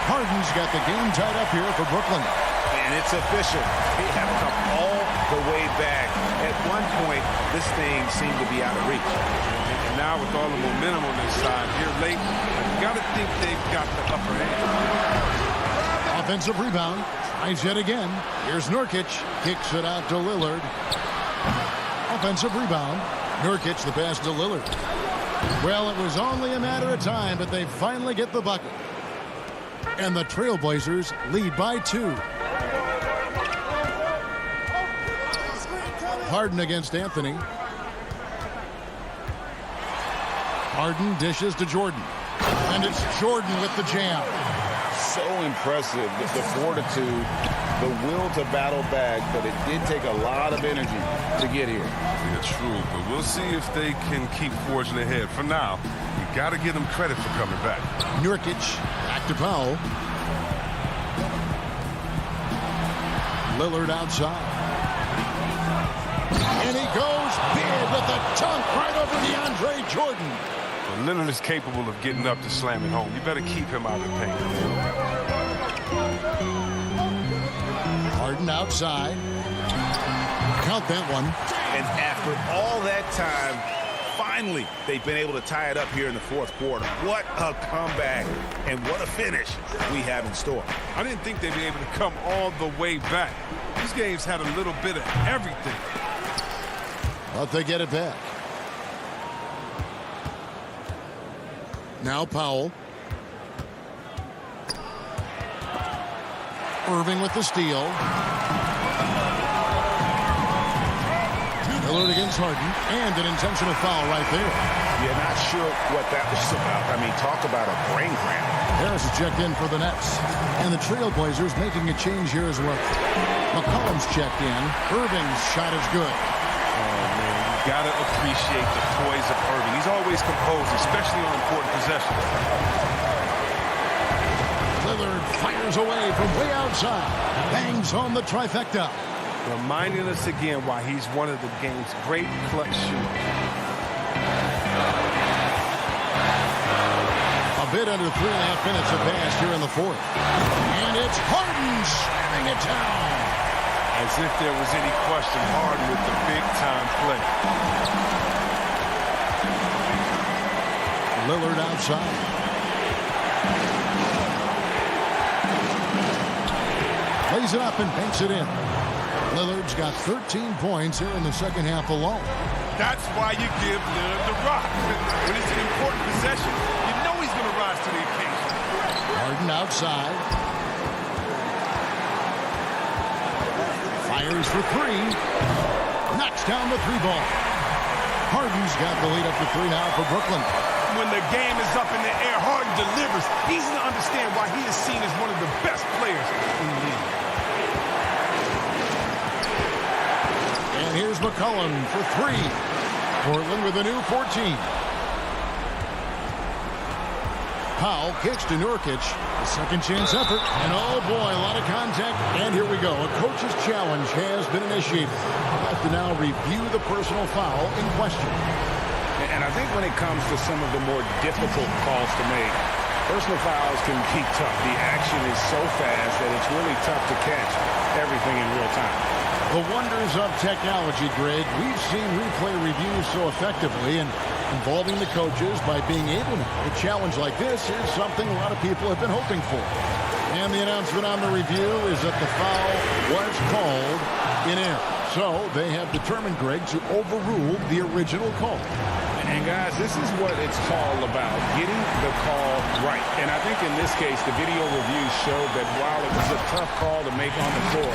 Harden's got the game tied up here for Brooklyn. And it's official. He had to come all the way back. At one point, this thing seemed to be out of reach. And now with all the momentum on their side here late, you got to think they've got the upper hand. Offensive rebound. Tries yet again. Here's Nurkic. Kicks it out to Lillard. Offensive rebound. Nurkic the pass to Lillard. Well, it was only a matter of time, but they finally get the bucket. And the Trailblazers lead by 2. Harden against Anthony. Harden dishes to Jordan. And it's Jordan with the jam. So impressive, the fortitude, the will to battle back, but it did take a lot of energy to get here. Yeah, true, but we'll see if they can keep forging ahead. For now, you got to give them credit for coming back. Nurkic back to Powell. Lillard outside. And he goes big with a dunk right over DeAndre Jordan. Well, Lillard is capable of getting up to slam it home. You better keep him out of the paint. Harden outside. Count that one. And after all that time, finally, they've been able to tie it up here in the fourth quarter. What a comeback and what a finish we have in store. I didn't think they'd be able to come all the way back. These games had a little bit of everything. But they get it back. Now Powell. Irving with the steal. Lillard against Harden. And an intentional foul right there. Yeah, not sure what that was about. I mean, talk about a brain cramp. Harris is checked in for the Nets. And the Trailblazers making a change here as well. McCollum's checked in. Irving's shot is good. Oh, man, you got to appreciate the poise of Irving. He's always composed, especially on important possessions. Lillard fires away from way outside. Bangs home the trifecta. Reminding us again why he's one of the game's great clutch shooters. A bit under 3.5 minutes have passed here in the fourth. And it's Harden slamming it down. As if there was any question, Harden with the big-time play. Lillard outside. Lays it up and banks it in. Lillard's got 13 points here in the second half alone. That's why you give Lillard the rock. When it's an important possession, you know he's going to rise to the occasion. Harden outside. Fires for three. Knocks down the three ball. Harden's got the lead up to 3 now for Brooklyn. When the game is up in the air, Harden delivers. Easy to understand why he is seen as one of the best players in the league. And here's McCollum for 3. Portland with a new 14. Powell kicks to Nurkic. A second chance effort. And oh boy, a lot of contact. And here we go. A coach's challenge has been initiated. We'll have to now review the personal foul in question. And I think when it comes to some of the more difficult calls to make, personal fouls can be tough. The action is so fast that it's really tough to catch everything in real time. The wonders of technology, Greg. We've seen replay reviews so effectively, and involving the coaches by being able to make a challenge like this is something a lot of people have been hoping for. And the announcement on the review is that the foul was called in error. So they have determined, Greg, to overrule the original call. And guys, this is what it's all about, getting the call right. And I think in this case, the video review showed that while it was a tough call to make on the floor,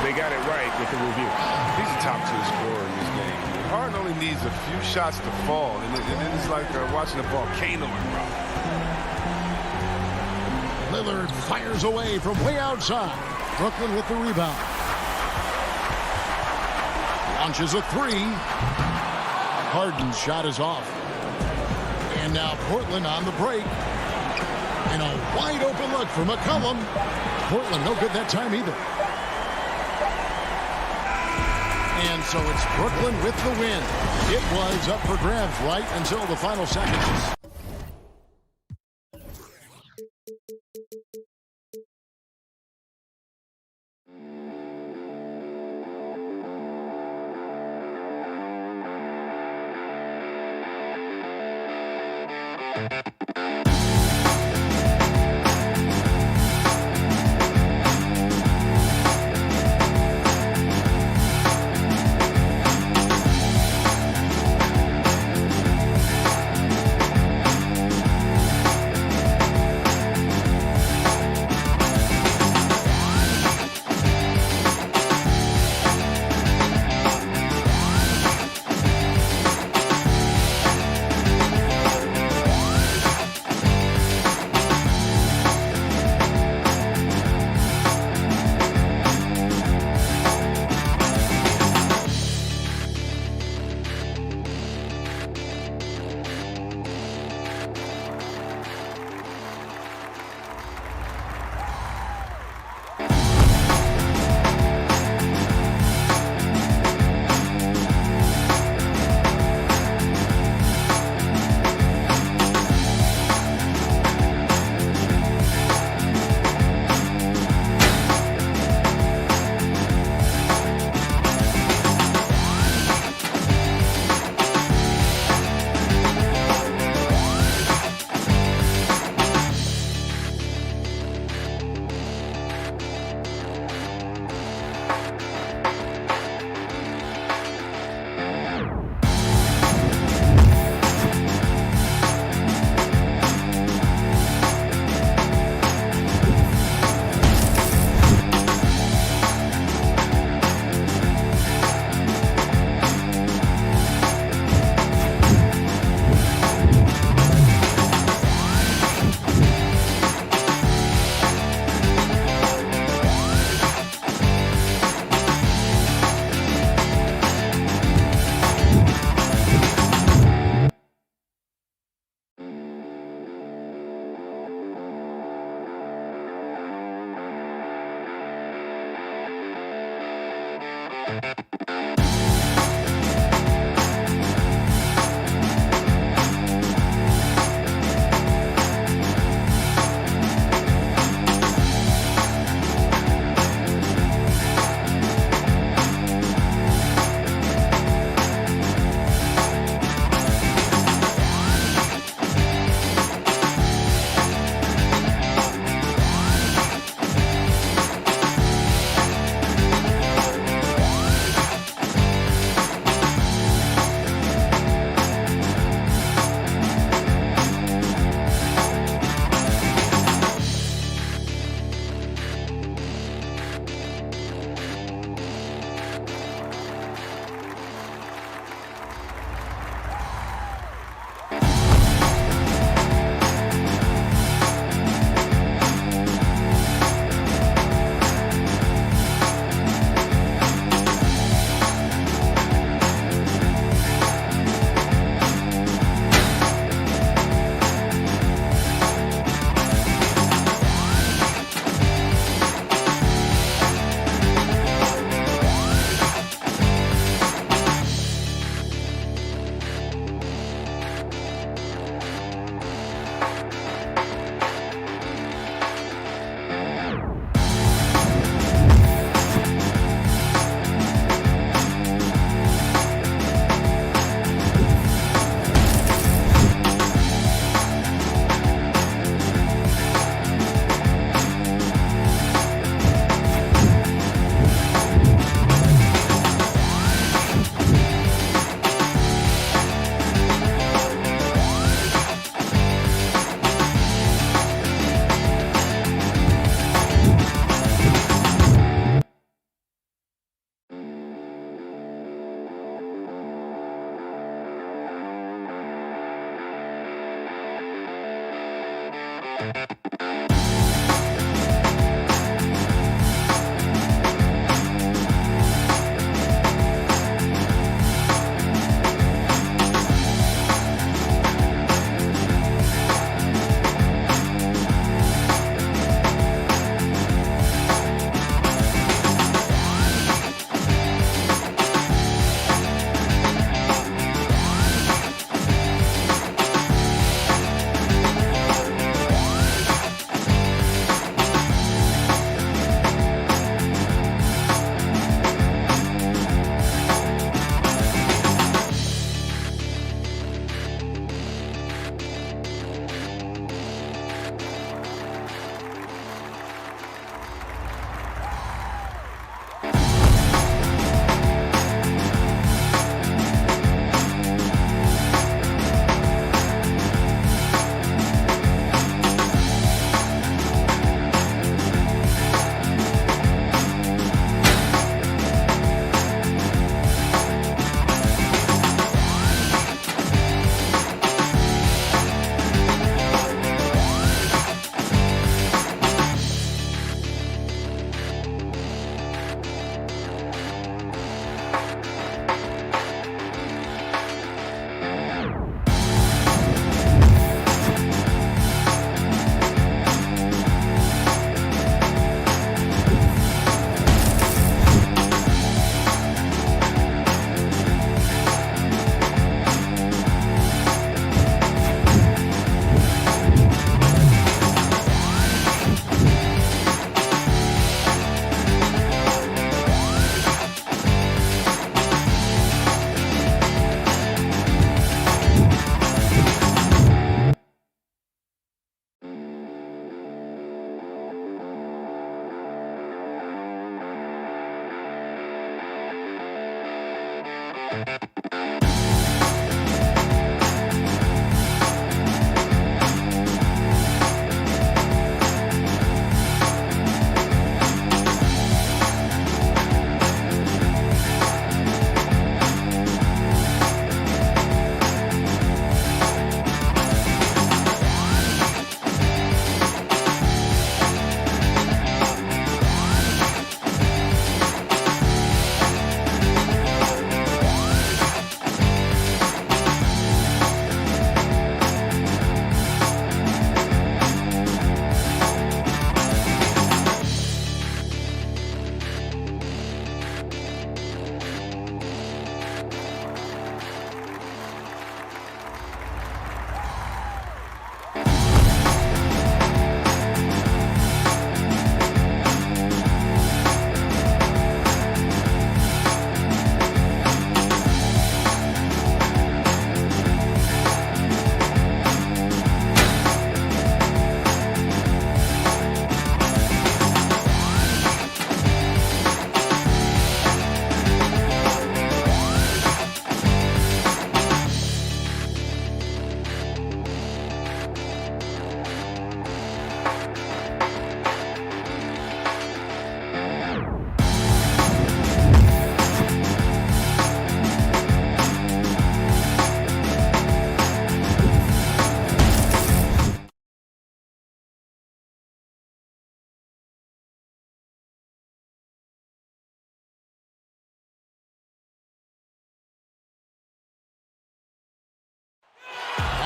they got it right with the review. He's a top-tier scorer in this game. Harden only needs a few shots to fall, and it's like watching a volcano erupt. Lillard fires away from way outside. Brooklyn with the rebound. Launches a 3. Harden's shot is off. And now Portland on the break. And a wide open look for McCollum. Portland no good that time either. And so it's Brooklyn with the win. It was up for grabs right until the final seconds.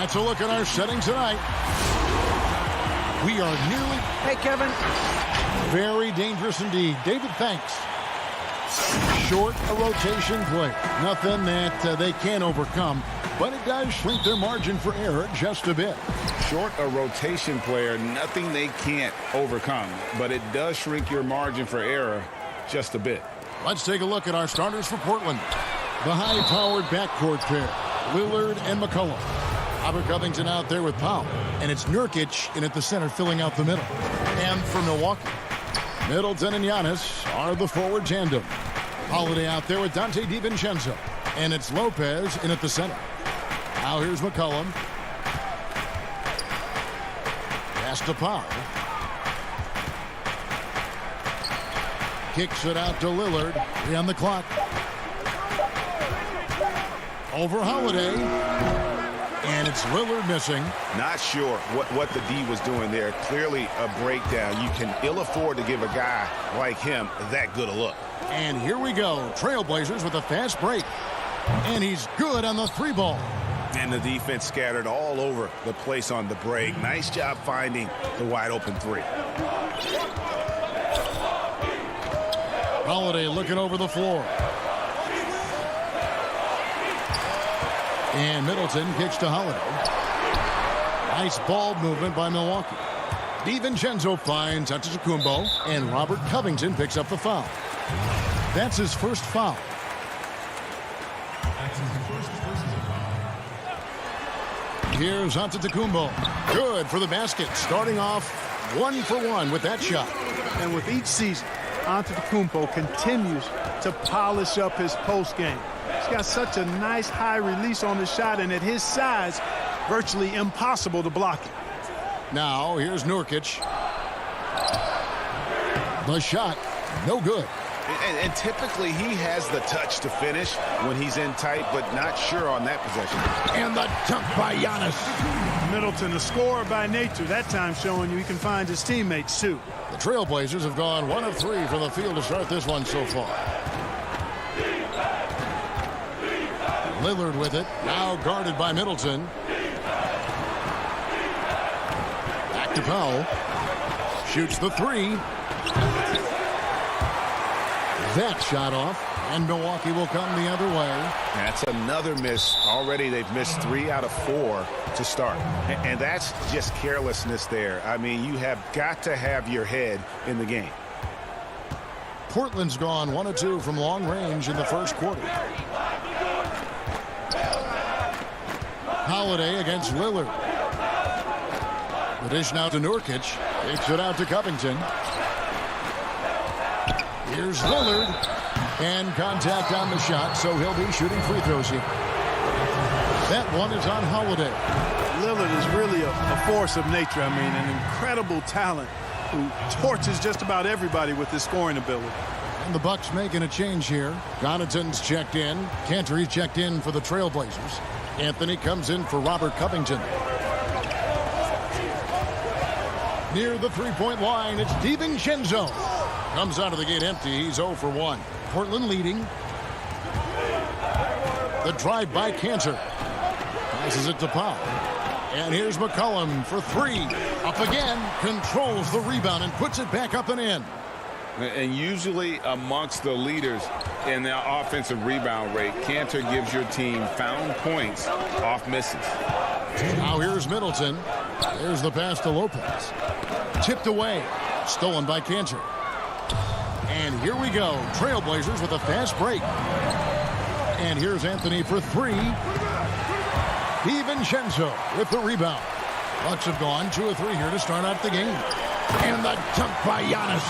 That's a look at our setting tonight. We are nearly... Hey, Kevin. Very dangerous indeed. David, thanks. Short a rotation play. Nothing that they can't overcome, but it does shrink their margin for error just a bit. Short a rotation player, nothing they can't overcome, but it does shrink your margin for error just a bit. Let's take a look at our starters for Portland. The high-powered backcourt pair, Lillard and McCollum. Robert Covington out there with Powell, and it's Nurkic in at the center filling out the middle. And for Milwaukee, Middleton and Giannis are the forward tandem. Holiday out there with Dante DiVincenzo, and it's Lopez in at the center. Now here's McCollum. Pass to Powell. Kicks it out to Lillard. 3 on the clock. Over Holiday. And it's Lillard missing. Not sure what the D was doing there. Clearly a breakdown. You can ill afford to give a guy like him that good a look. And here we go. Trailblazers with a fast break. And he's good on the 3-ball. And the defense scattered all over the place on the break. Nice job finding the wide open 3. Holiday looking over the floor. And Middleton kicks to Holiday. Nice ball movement by Milwaukee. DiVincenzo finds Antetokounmpo, and Robert Covington picks up the foul. That's his first foul. Here's Antetokounmpo. Good for the basket. Starting off 1 for 1 with that shot. And with each season, Antetokounmpo continues to polish up his post game. He's got such a nice high release on his shot, and at his size, virtually impossible to block it. Now, here's Nurkic. The shot, no good. And typically, he has the touch to finish when he's in tight, but not sure on that possession. And the dunk by Giannis. Middleton, a scorer by nature, that time showing you he can find his teammates, too. The Trailblazers have gone 1 of 3 from the field to start this one so far. Lillard with it, now guarded by Middleton. Back to Powell. Shoots the 3. That shot off, and Milwaukee will come the other way. That's another miss. Already they've missed 3 out of 4 to start. And that's just carelessness there. I mean, you have got to have your head in the game. Portland's gone 1 of 2 from long range in the first quarter. Holiday against Lillard. The dish now to Nurkic. Takes it out to Covington. Here's Lillard. And contact on the shot, so he'll be shooting free throws here. That one is on Holiday. Lillard is really a force of nature. I mean, an incredible talent who torches just about everybody with his scoring ability. And the Bucks making a change here. Connaughton's checked in. Cantor checked in for the Trailblazers. Anthony comes in for Robert Covington. Near the three-point line, it's DiVincenzo. Comes out of the gate empty. He's 0 for 1. Portland leading. The drive by Cantor. Passes it to Powell. And here's McCollum for 3. Up again. Controls the rebound and puts it back up and in. And usually amongst the leaders in the offensive rebound rate, Cantor gives your team found points off misses. Now here's Middleton. There's the pass to Lopez. Tipped away. Stolen by Cantor. And here we go. Trailblazers with a fast break. And here's Anthony for 3. DiVincenzo with the rebound. Bucks have gone 2 or 3 here to start out the game. And the dunk by Giannis.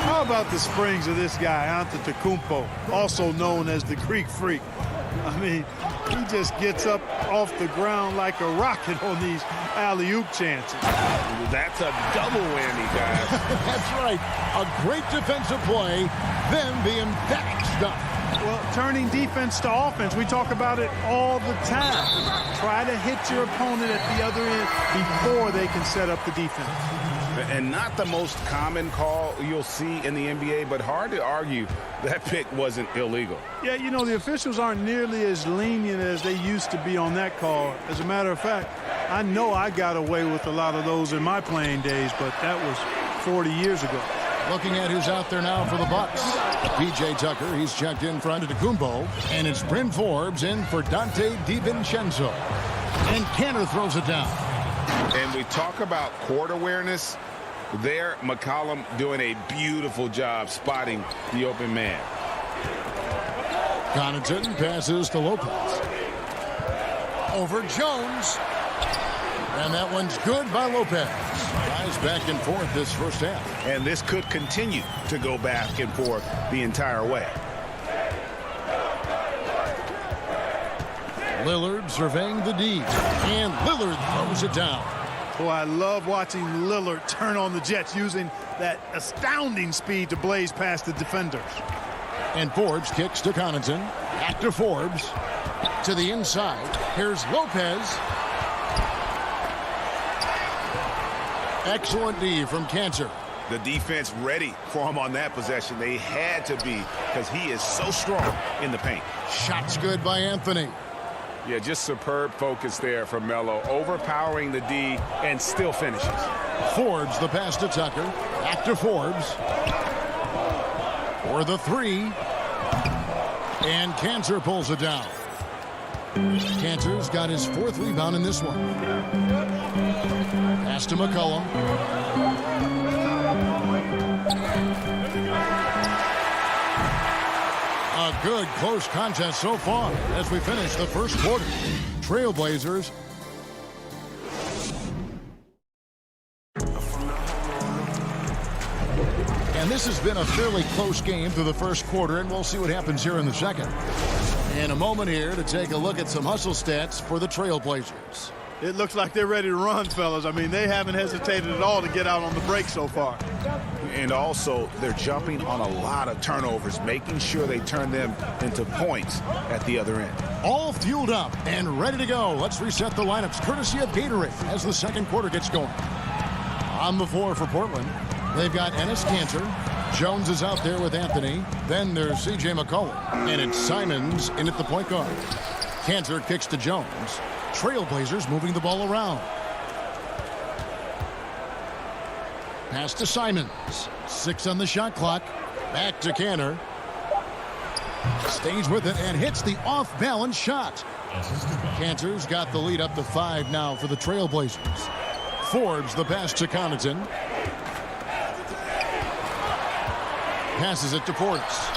How about the springs of this guy, Antetokounmpo, also known as the Greek Freak? I mean, he just gets up off the ground like a rocket on these alley-oop chances. That's a double whammy, guys. That's right. A great defensive play, then the emphatic stuff. Well, turning defense to offense, we talk about it all the time. Try to hit your opponent at the other end before they can set up the defense. And not the most common call you'll see in the NBA, but hard to argue that pick wasn't illegal. Yeah, you know, the officials aren't nearly as lenient as they used to be on that call. As a matter of fact, I know I got away with a lot of those in my playing days, but that was 40 years ago. Looking at who's out there now for the Bucks. P.J. Tucker, he's checked in for Antetokounmpo. And it's Bryn Forbes in for Dante DiVincenzo. And Cantor throws it down. And we talk about court awareness. There, McCollum doing a beautiful job spotting the open man. Connaughton passes to Lopez. Over Jones. And that one's good by Lopez. Guys back and forth this first half. And this could continue to go back and forth the entire way. Lillard surveying the D. And Lillard throws it down. Boy, I love watching Lillard turn on the Jets using that astounding speed to blaze past the defenders. And Forbes kicks to Connaughton. Back to Forbes. To the inside. Here's Lopez. Excellent D from Cantor. The defense ready for him on that possession. They had to be because he is so strong in the paint. Shots good by Anthony. Yeah, just superb focus there from Melo, overpowering the D and still finishes. Forbes, the pass to Tucker. Back to Forbes. For the 3. And Cantor pulls it down. Cantor's got his 4th rebound in this one. Pass to McCollum. A good close contest so far as we finish the first quarter. Trailblazers. And this has been a fairly close game through the first quarter, and we'll see what happens here in the second. In a moment here to take a look at some hustle stats for the Trailblazers. It looks like they're ready to run, fellas. I mean, they haven't hesitated at all to get out on the break so far. And also, they're jumping on a lot of turnovers, making sure they turn them into points at the other end. All fueled up and ready to go. Let's reset the lineups courtesy of Gatorade as the second quarter gets going. On the floor for Portland, they've got Enes Kanter. Jones is out there with Anthony. Then there's C.J. McCollum. And it's Simons in at the point guard. Kanter kicks to Jones. Trailblazers moving the ball around. Pass to Simons. 6 on the shot clock. Back to Kanter. Stays with it and hits the off-balance shot. Kanter's got the lead up to 5 now for the Trailblazers. Forbes the pass to Connaughton. Passes it to Portis.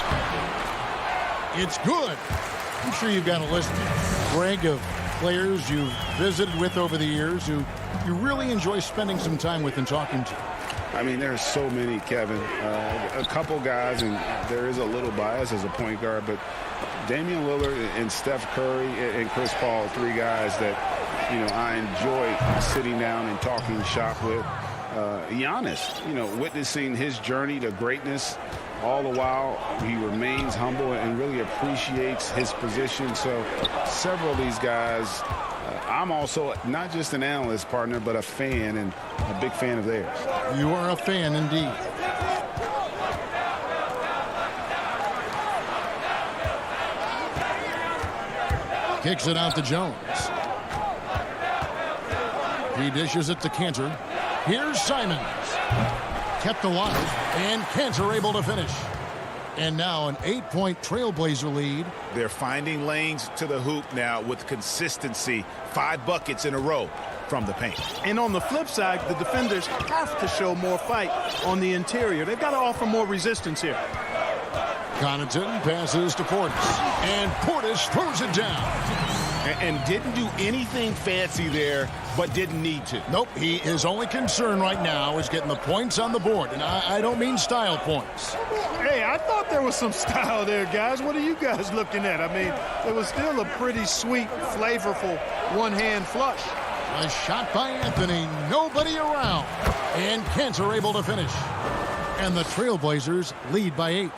It's good. I'm sure you've got a list, Greg, of players you've visited with over the years who you really enjoy spending some time with and talking to. I mean, there are so many, Kevin. A couple guys, and there is a little bias as a point guard, but Damian Lillard and Steph Curry and Chris Paul, three guys that, I enjoy sitting down and talking shop with. Giannis, witnessing his journey to greatness, all the while he remains humble and really appreciates his position. So several of these guys, I'm also not just an analyst, partner, but a fan, and a big fan of theirs. You are a fan indeed. Kicks it out to Jones. He dishes it to Cantor. Here's Simons. Kept alive, and Cantor able to finish. And now an 8-point Trailblazer lead. They're finding lanes to the hoop now with consistency. 5 buckets in a row from the paint. And on the flip side, the defenders have to show more fight on the interior. They've got to offer more resistance here. Connaughton passes to Portis, and Portis throws it down. And didn't do anything fancy there, but didn't need to. Nope, his only concern right now is getting the points on the board, and I don't mean style points. Hey, I thought there was some style there, guys. What are you guys looking at? I mean, it was still a pretty sweet, flavorful one-hand flush. A shot by Anthony, nobody around, and Cantor able to finish. And the Trailblazers lead by 8.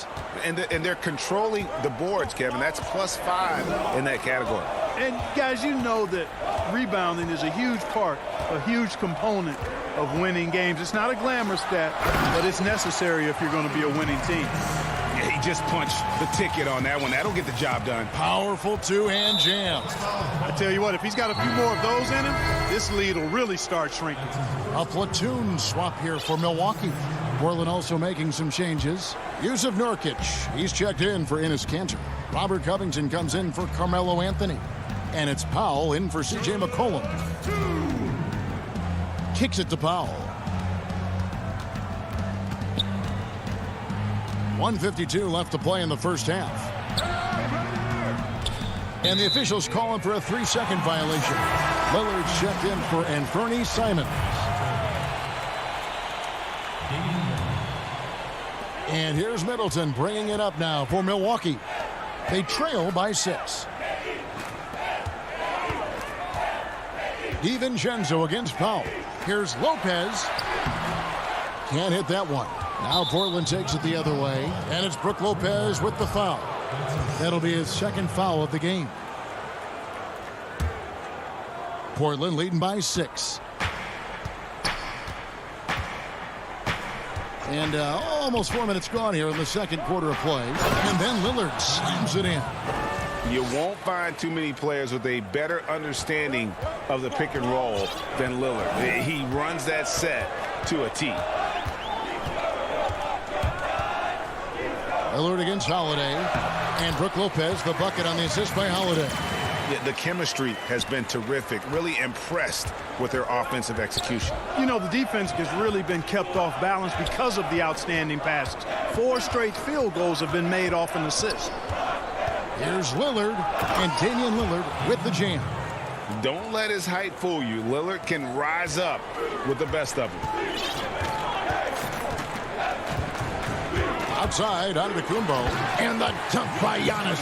And they're controlling the boards, Kevin. That's +5 in that category. And, guys, you know that rebounding is a huge part, a huge component of winning games. It's not a glamour stat, but it's necessary if you're going to be a winning team. Yeah, he just punched the ticket on that one. That'll get the job done. Powerful two-hand jam. I tell you what, if he's got a few more of those in him, this lead will really start shrinking. A platoon swap here for Milwaukee. Portland also making some changes. Yusuf Nurkic, he's checked in for Enes Kanter. Robert Covington comes in for Carmelo Anthony. And it's Powell in for C.J. McCollum. Kicks it to Powell. 1:52 left to play in the first half. And the officials calling for a 3-second violation. Lillard's checked in for Anthony Simons. And here's Middleton bringing it up now for Milwaukee. They trail by 6. DiVincenzo against Powell. Here's Lopez. Can't hit that one. Now Portland takes it the other way. And it's Brook Lopez with the foul. That'll be his second foul of the game. Portland leading by 6. And almost 4 minutes gone here in the second quarter of play. And then Lillard slams it in. You won't find too many players with a better understanding of the pick and roll than Lillard. He runs that set to a T. Lillard against Holiday. And Brook Lopez, the bucket on the assist by Holiday. Yeah, the chemistry has been terrific. Really impressed with their offensive execution. You know, the defense has really been kept off balance because of the outstanding passes. 4 straight field goals have been made off an assist. Here's Lillard, and Damian Lillard with the jam. Don't let his height fool you. Lillard can rise up with the best of them. Outside, Antetokounmpo, and the dunk by Giannis.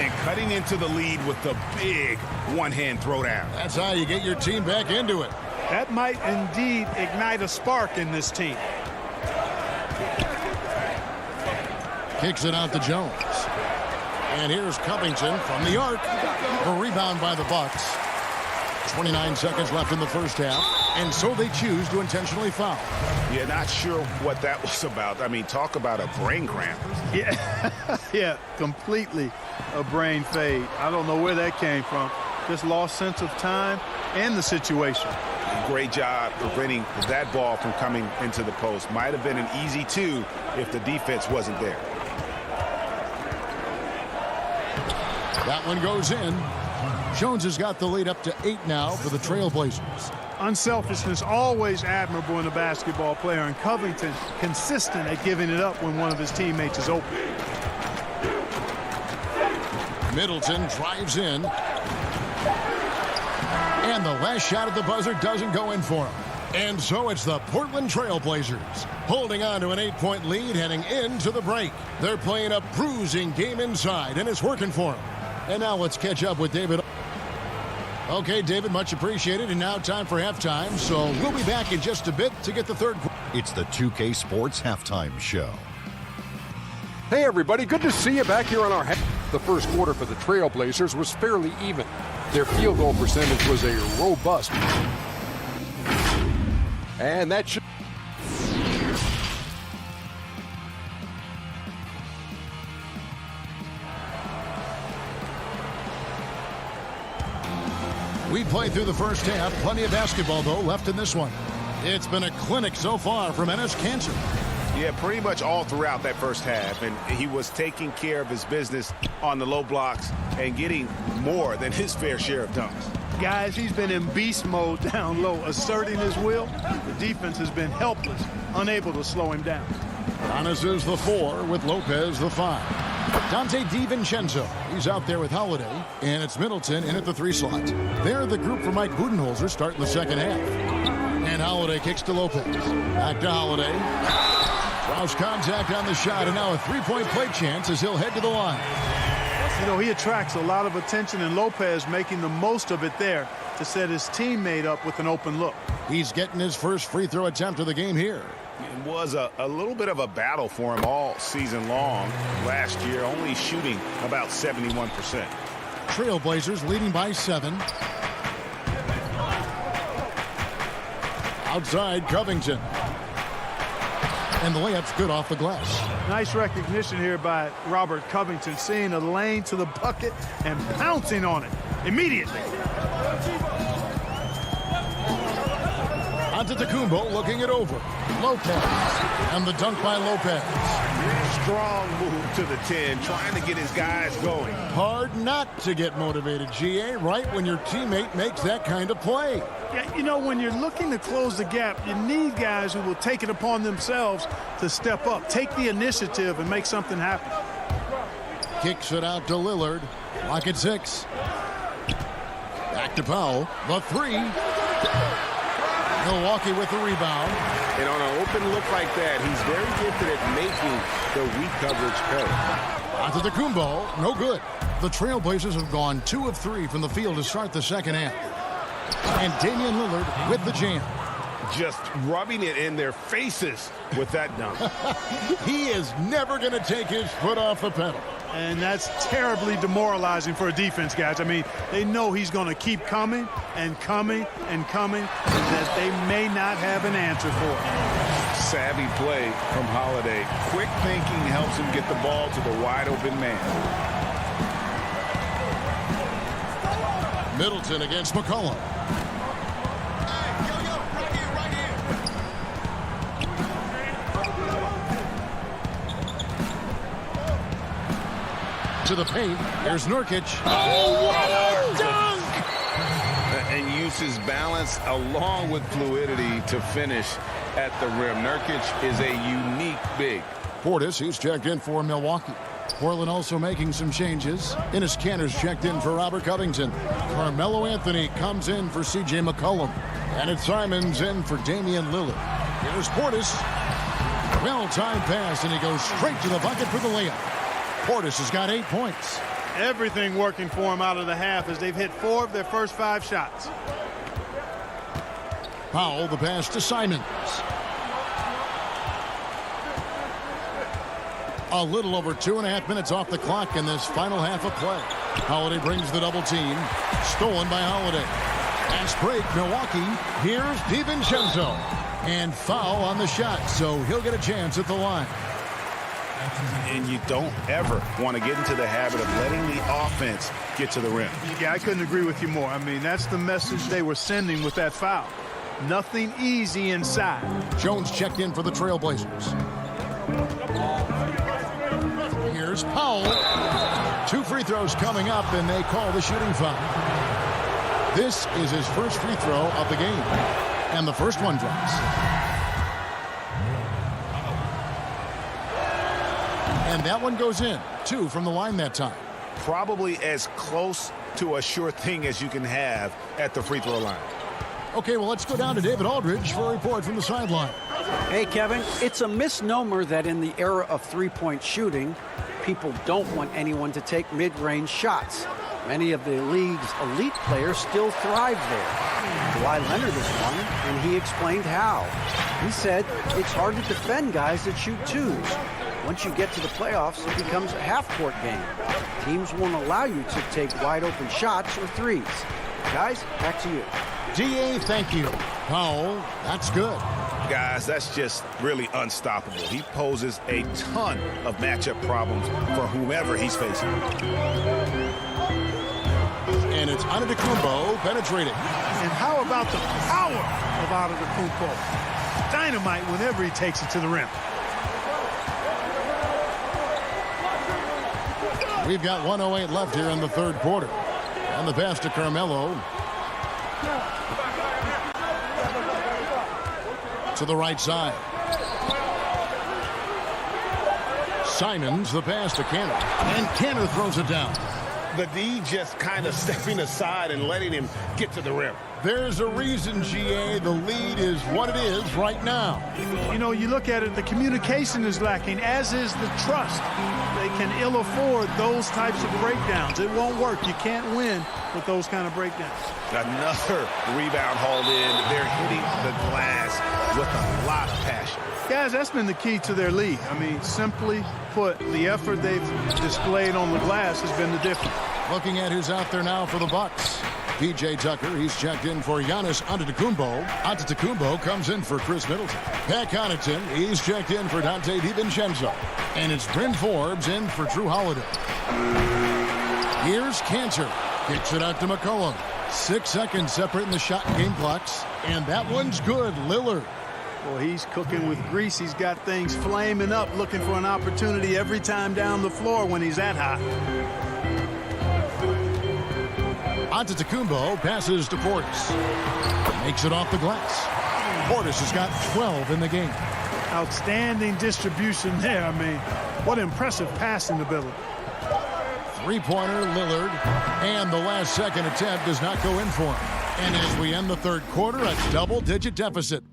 And cutting into the lead with the big one-hand throwdown. That's how you get your team back into it. That might indeed ignite a spark in this team. Kicks it out to Jones. And here's Covington from the arc. A rebound by the Bucks. 29 seconds left in the first half. And so they choose to intentionally foul. Yeah, not sure what that was about. I mean, talk about a brain cramp. Yeah, yeah, completely a brain fade. I don't know where that came from. Just lost sense of time and the situation. Great job preventing that ball from coming into the post. Might have been an easy 2 if the defense wasn't there. That one goes in. Jones has got the lead up to 8 now for the Trailblazers. Unselfishness always admirable in a basketball player, and Covington consistent at giving it up when one of his teammates is open. Middleton drives in. And the last shot at the buzzer doesn't go in for him. And so it's the Portland Trail Blazers holding on to an 8-point lead heading into the break. They're playing a bruising game inside, and it's working for them. And now let's catch up with David. Okay, David, much appreciated. And now time for halftime. So we'll be back in just a bit to get the third. It's the 2K Sports Halftime Show. Hey, everybody. Good to see you back here on our The first quarter for the Trailblazers was fairly even. Their field goal percentage was a robust. And that should... We play through the first half. Plenty of basketball, though, left in this one. It's been a clinic so far from Enes Kanter. Yeah, pretty much all throughout that first half. And he was taking care of his business on the low blocks and getting more than his fair share of dunks. Guys, he's been in beast mode down low, asserting his will. The defense has been helpless, unable to slow him down. Giannis is the 4 with Lopez the 5. Dante DiVincenzo, he's out there with Holiday, and it's Middleton in at the 3 slot. They're the group for Mike Budenholzer starting the second half. And Holiday kicks to Lopez. Back to Holiday. Draws contact on the shot, and now a 3-point play chance as he'll head to the line. You know, he attracts a lot of attention, and Lopez making the most of it there to set his teammate up with an open look. He's getting his first free throw attempt of the game here. It was a little bit of a battle for him all season long last year, only shooting about 71%. Trailblazers leading by 7. Outside, Covington. And the layup's good off the glass. Nice recognition here by Robert Covington, seeing a lane to the bucket and pouncing on it immediately. Antetokounmpo looking it over. Lopez. And the dunk by Lopez. Strong move to the 10, trying to get his guys going. Hard not to get motivated, GA, right when your teammate makes that kind of play. Yeah, you know, when you're looking to close the gap, you need guys who will take it upon themselves to step up, take the initiative, and make something happen. Kicks it out to Lillard. Lock at 6. Back to Powell. The 3. Milwaukee with the rebound. And on an open look like that, he's very gifted at making the weak coverage pay. Antetokounmpo, no good. The Trailblazers have gone 2 of 3 from the field to start the second half. And Damian Lillard with the jam. Just rubbing it in their faces with that dunk. He is never going to take his foot off the pedal. And that's terribly demoralizing for a defense, guys. I mean, they know he's going to keep coming and coming and coming, and that they may not have an answer for it. Savvy play from Holiday. Quick thinking helps him get the ball to the wide open man. Middleton against McCollum. To the paint. Here's Nurkic. Oh, what a dunk! And uses balance along with fluidity to finish at the rim. Nurkic is a unique big. Portis, he's checked in for Milwaukee. Portland also making some changes. Enes Kanter's checked in for Robert Covington. Carmelo Anthony comes in for C.J. McCollum. And it's Simons in for Damian Lillard. Here's Portis. Well-timed pass, and he goes straight to the bucket for the layup. Portis has got 8 points. Everything working for him out of the half as they've hit 4 of their first 5 shots. Powell, the pass to Simons. A little over 2.5 minutes off the clock in this final half of play. Holiday brings the double team. Stolen by Holiday. Fast break, Milwaukee. Here's DiVincenzo. And foul on the shot, so he'll get a chance at the line. And you don't ever want to get into the habit of letting the offense get to the rim. Yeah, I couldn't agree with you more. I mean, that's the message they were sending with that foul. Nothing easy inside. Jones checked in for the Trailblazers. Here's Powell. 2 free throws coming up, and they call the shooting foul. This is his first free throw of the game. And the first one drops. And that one goes in. 2 from the line that time. Probably as close to a sure thing as you can have at the free throw line. Okay, well, let's go down to David Aldridge for a report from the sideline. Hey, Kevin, it's a misnomer that in the era of three-point shooting, people don't want anyone to take mid-range shots. Many of the league's elite players still thrive there. Kawhi Leonard is one, and he explained how. He said it's hard to defend guys that shoot twos. Once you get to the playoffs, it becomes a half-court game. Teams won't allow you to take wide-open shots or threes. Guys, back to you. DA, thank you. Powell, that's good. Guys, that's just really unstoppable. He poses a ton of matchup problems for whomever he's facing. And it's Antetokounmpo penetrating. And how about the power of Antetokounmpo? Dynamite whenever he takes it to the rim. We've got 1:08 left here in the third quarter. And the pass to Carmelo. To the right side. Simons, the pass to Canner. And Canner throws it down. The D just kind of stepping aside and letting him get to the rim. There's a reason, GA, the lead is what it is right now. You know, you look at it, the communication is lacking, as is the trust. They can ill afford those types of breakdowns. It won't work. You can't win with those kind of breakdowns. Another rebound hauled in. They're hitting the glass with a lot of passion. Guys, that's been the key to their lead. I mean, simply put, the effort they've displayed on the glass has been the difference. Looking at who's out there now for the Bucks. P.J. Tucker, he's checked in for Giannis Antetokounmpo. Antetokounmpo comes in for Chris Middleton. Pat Connaughton, he's checked in for Dante DiVincenzo. And it's Bryn Forbes in for Drew Holiday. Here's Cantor. Kicks it out to McCollum. 6 seconds separating the shot and game clocks. And that one's good. Lillard. Well, he's cooking with grease. He's got things flaming up, looking for an opportunity every time down the floor when he's that hot. Antetokounmpo passes to Portis. Makes it off the glass. Portis has got 12 in the game. Outstanding distribution there. I mean, what impressive passing ability. Three-pointer, Lillard. And the last second attempt does not go in for him. And as we end the third quarter, a double-digit deficit.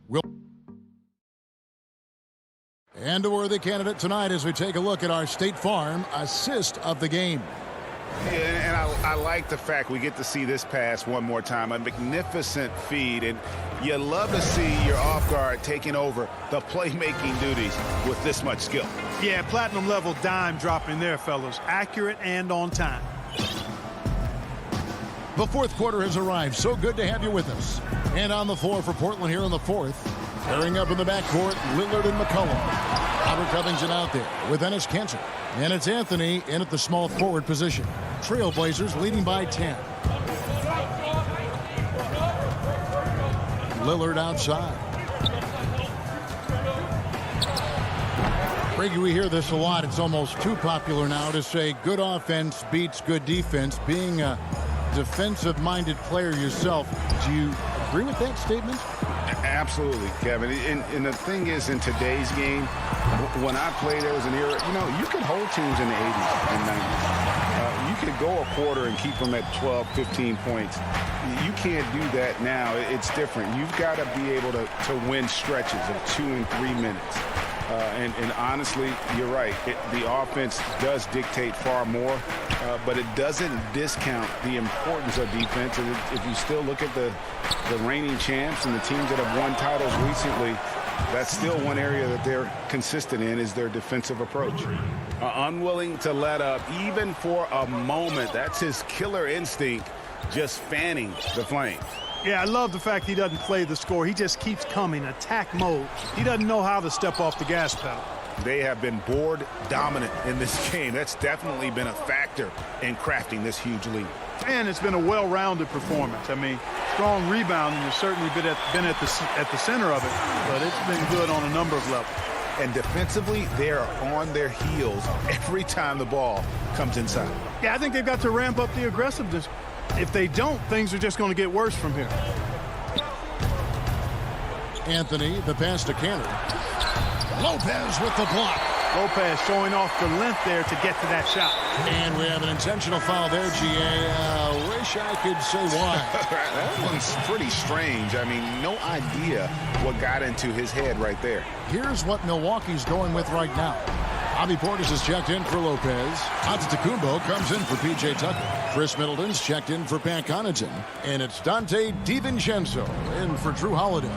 And a worthy candidate tonight as we take a look at our State Farm assist of the game. Yeah, and I like the fact we get to see this pass one more time. A magnificent feed, and you love to see your off guard taking over the playmaking duties with this much skill. Yeah, platinum level dime dropping there, fellas. Accurate and on time. The fourth quarter has arrived. So good to have you with us. And on the floor for Portland here in the fourth. Pairing up in the backcourt, Lillard and McCollum. Robert Covington out there with Enes Kanter. And it's Anthony in at the small forward position. Trailblazers leading by 10. Lillard outside. Brady, we hear this a lot. It's almost too popular now to say good offense beats good defense. Being a defensive-minded player yourself, do you agree with that statement? Absolutely, Kevin. And the thing is, in today's game, when I played, there was an era, you could hold teams in the 80s and 90s. You could go a quarter and keep them at 12, 15 points. You can't do that now. It's different. You've got to be able to win stretches of 2 and 3 minutes. And honestly, you're right. The offense does dictate far more, but it doesn't discount the importance of defense. And if you still look at the reigning champs and the teams that have won titles recently, that's still one area that they're consistent in is their defensive approach. Unwilling to let up even for a moment. That's his killer instinct, just fanning the flames. Yeah, I love the fact he doesn't play the score. He just keeps coming, attack mode. He doesn't know how to step off the gas pedal. They have been board dominant in this game. That's definitely been a factor in crafting this huge lead. And it's been a well-rounded performance. I mean, strong rebounding has certainly been at the center of it, but it's been good on a number of levels. And defensively, they are on their heels every time the ball comes inside. Yeah, I think they've got to ramp up the aggressiveness. If they don't, things are just going to get worse from here. Anthony, the pass to Cantor. Lopez with the block. Lopez showing off the length there to get to that shot. And we have an intentional foul there, GA. Wish I could say why. That one's pretty strange. I mean, no idea what got into his head right there. Here's what Milwaukee's going with right now. Javi Portis is checked in for Lopez. Antetokounmpo comes in for P.J. Tucker. Chris Middleton's checked in for Pat Connaughton. And it's Dante DiVincenzo in for Drew Holiday.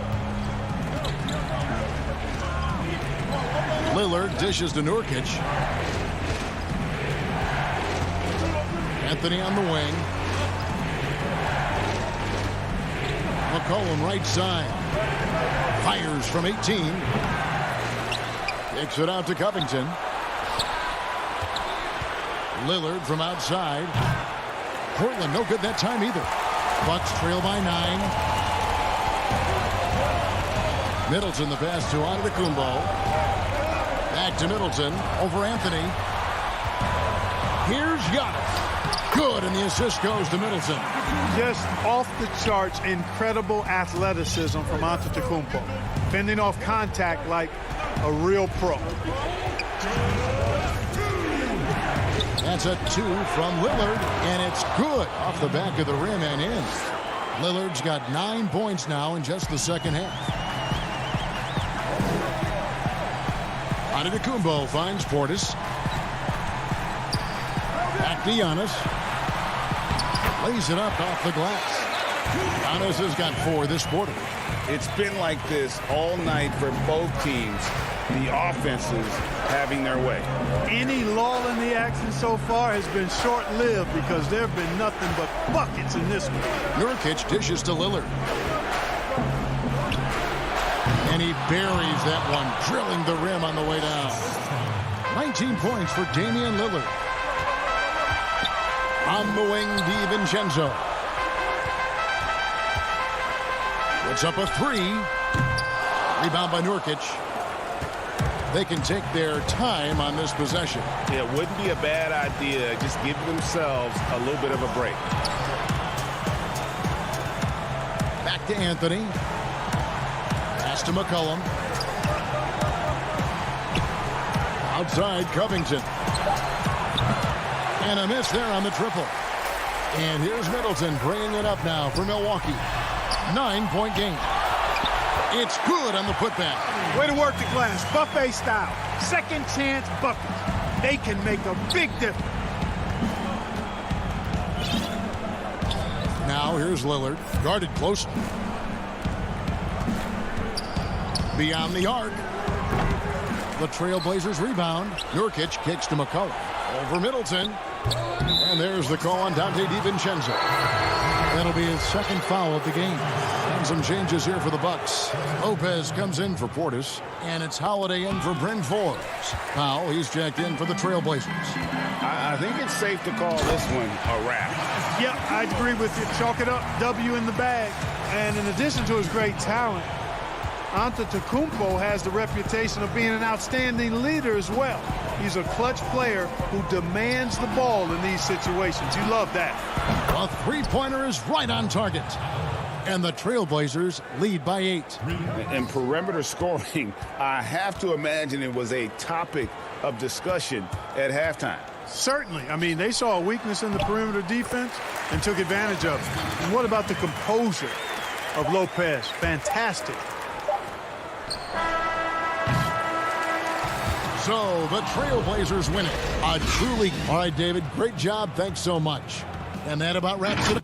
Lillard dishes to Nurkic. Anthony on the wing. McCollum right side. Fires from 18. Kicks it out to Covington. Lillard from outside. Portland no good that time either. Bucks trail by 9. Middleton the pass to Antetokounmpo. Back to Middleton over Anthony. Here's Giannis. Good, and the assist goes to Middleton. Just off the charts, incredible athleticism from Antetokounmpo. Fending off contact like a real pro. That's a 2 from Lillard, and it's good off the back of the rim and in. Lillard's got 9 points now in just the second half. Antetokounmpo finds Portis. Back to Giannis. Lays it up off the glass. Giannis has got 4 this quarter. It's been like this all night for both teams. The offenses having their way. Any lull in the action so far has been short-lived because there have been nothing but buckets in this one. Nurkic dishes to Lillard. And he buries that one, drilling the rim on the way down. 19 points for Damian Lillard. On the wing, DiVincenzo. Puts up a 3. Rebound by Nurkic. They can take their time on this possession. It wouldn't be a bad idea. Just give themselves a little bit of a break. Back to Anthony. Pass to McCollum. Outside Covington. And a miss there on the triple. And here's Middleton bringing it up now for Milwaukee. 9-point game. It's good on the putback. Way to work the glass, buffet style. Second chance buckets. They can make a big difference. Now here's Lillard, guarded closely. Beyond the arc. The Trailblazers rebound. Nurkic kicks to McCollum. Over Middleton. And there's the call on Dante DiVincenzo. That'll be his second foul of the game. And some changes here for the Bucks. Lopez comes in for Portis, and it's Holiday in for Bryn Forbes. Powell, he's checked in for the Trailblazers. I think it's safe to call this one a wrap. Yep, I agree with you. Chalk it up, W in the bag. And in addition to his great talent, Antetokounmpo has the reputation of being an outstanding leader as well. He's a clutch player who demands the ball in these situations. You love that. A three-pointer is right on target. And the Trailblazers lead by 8. And perimeter scoring, I have to imagine it was a topic of discussion at halftime. Certainly. I mean, they saw a weakness in the perimeter defense and took advantage of it. And what about the composure of Lopez? Fantastic. So the Trailblazers win it. A truly... All right, David, great job. Thanks so much. And that about wraps it up.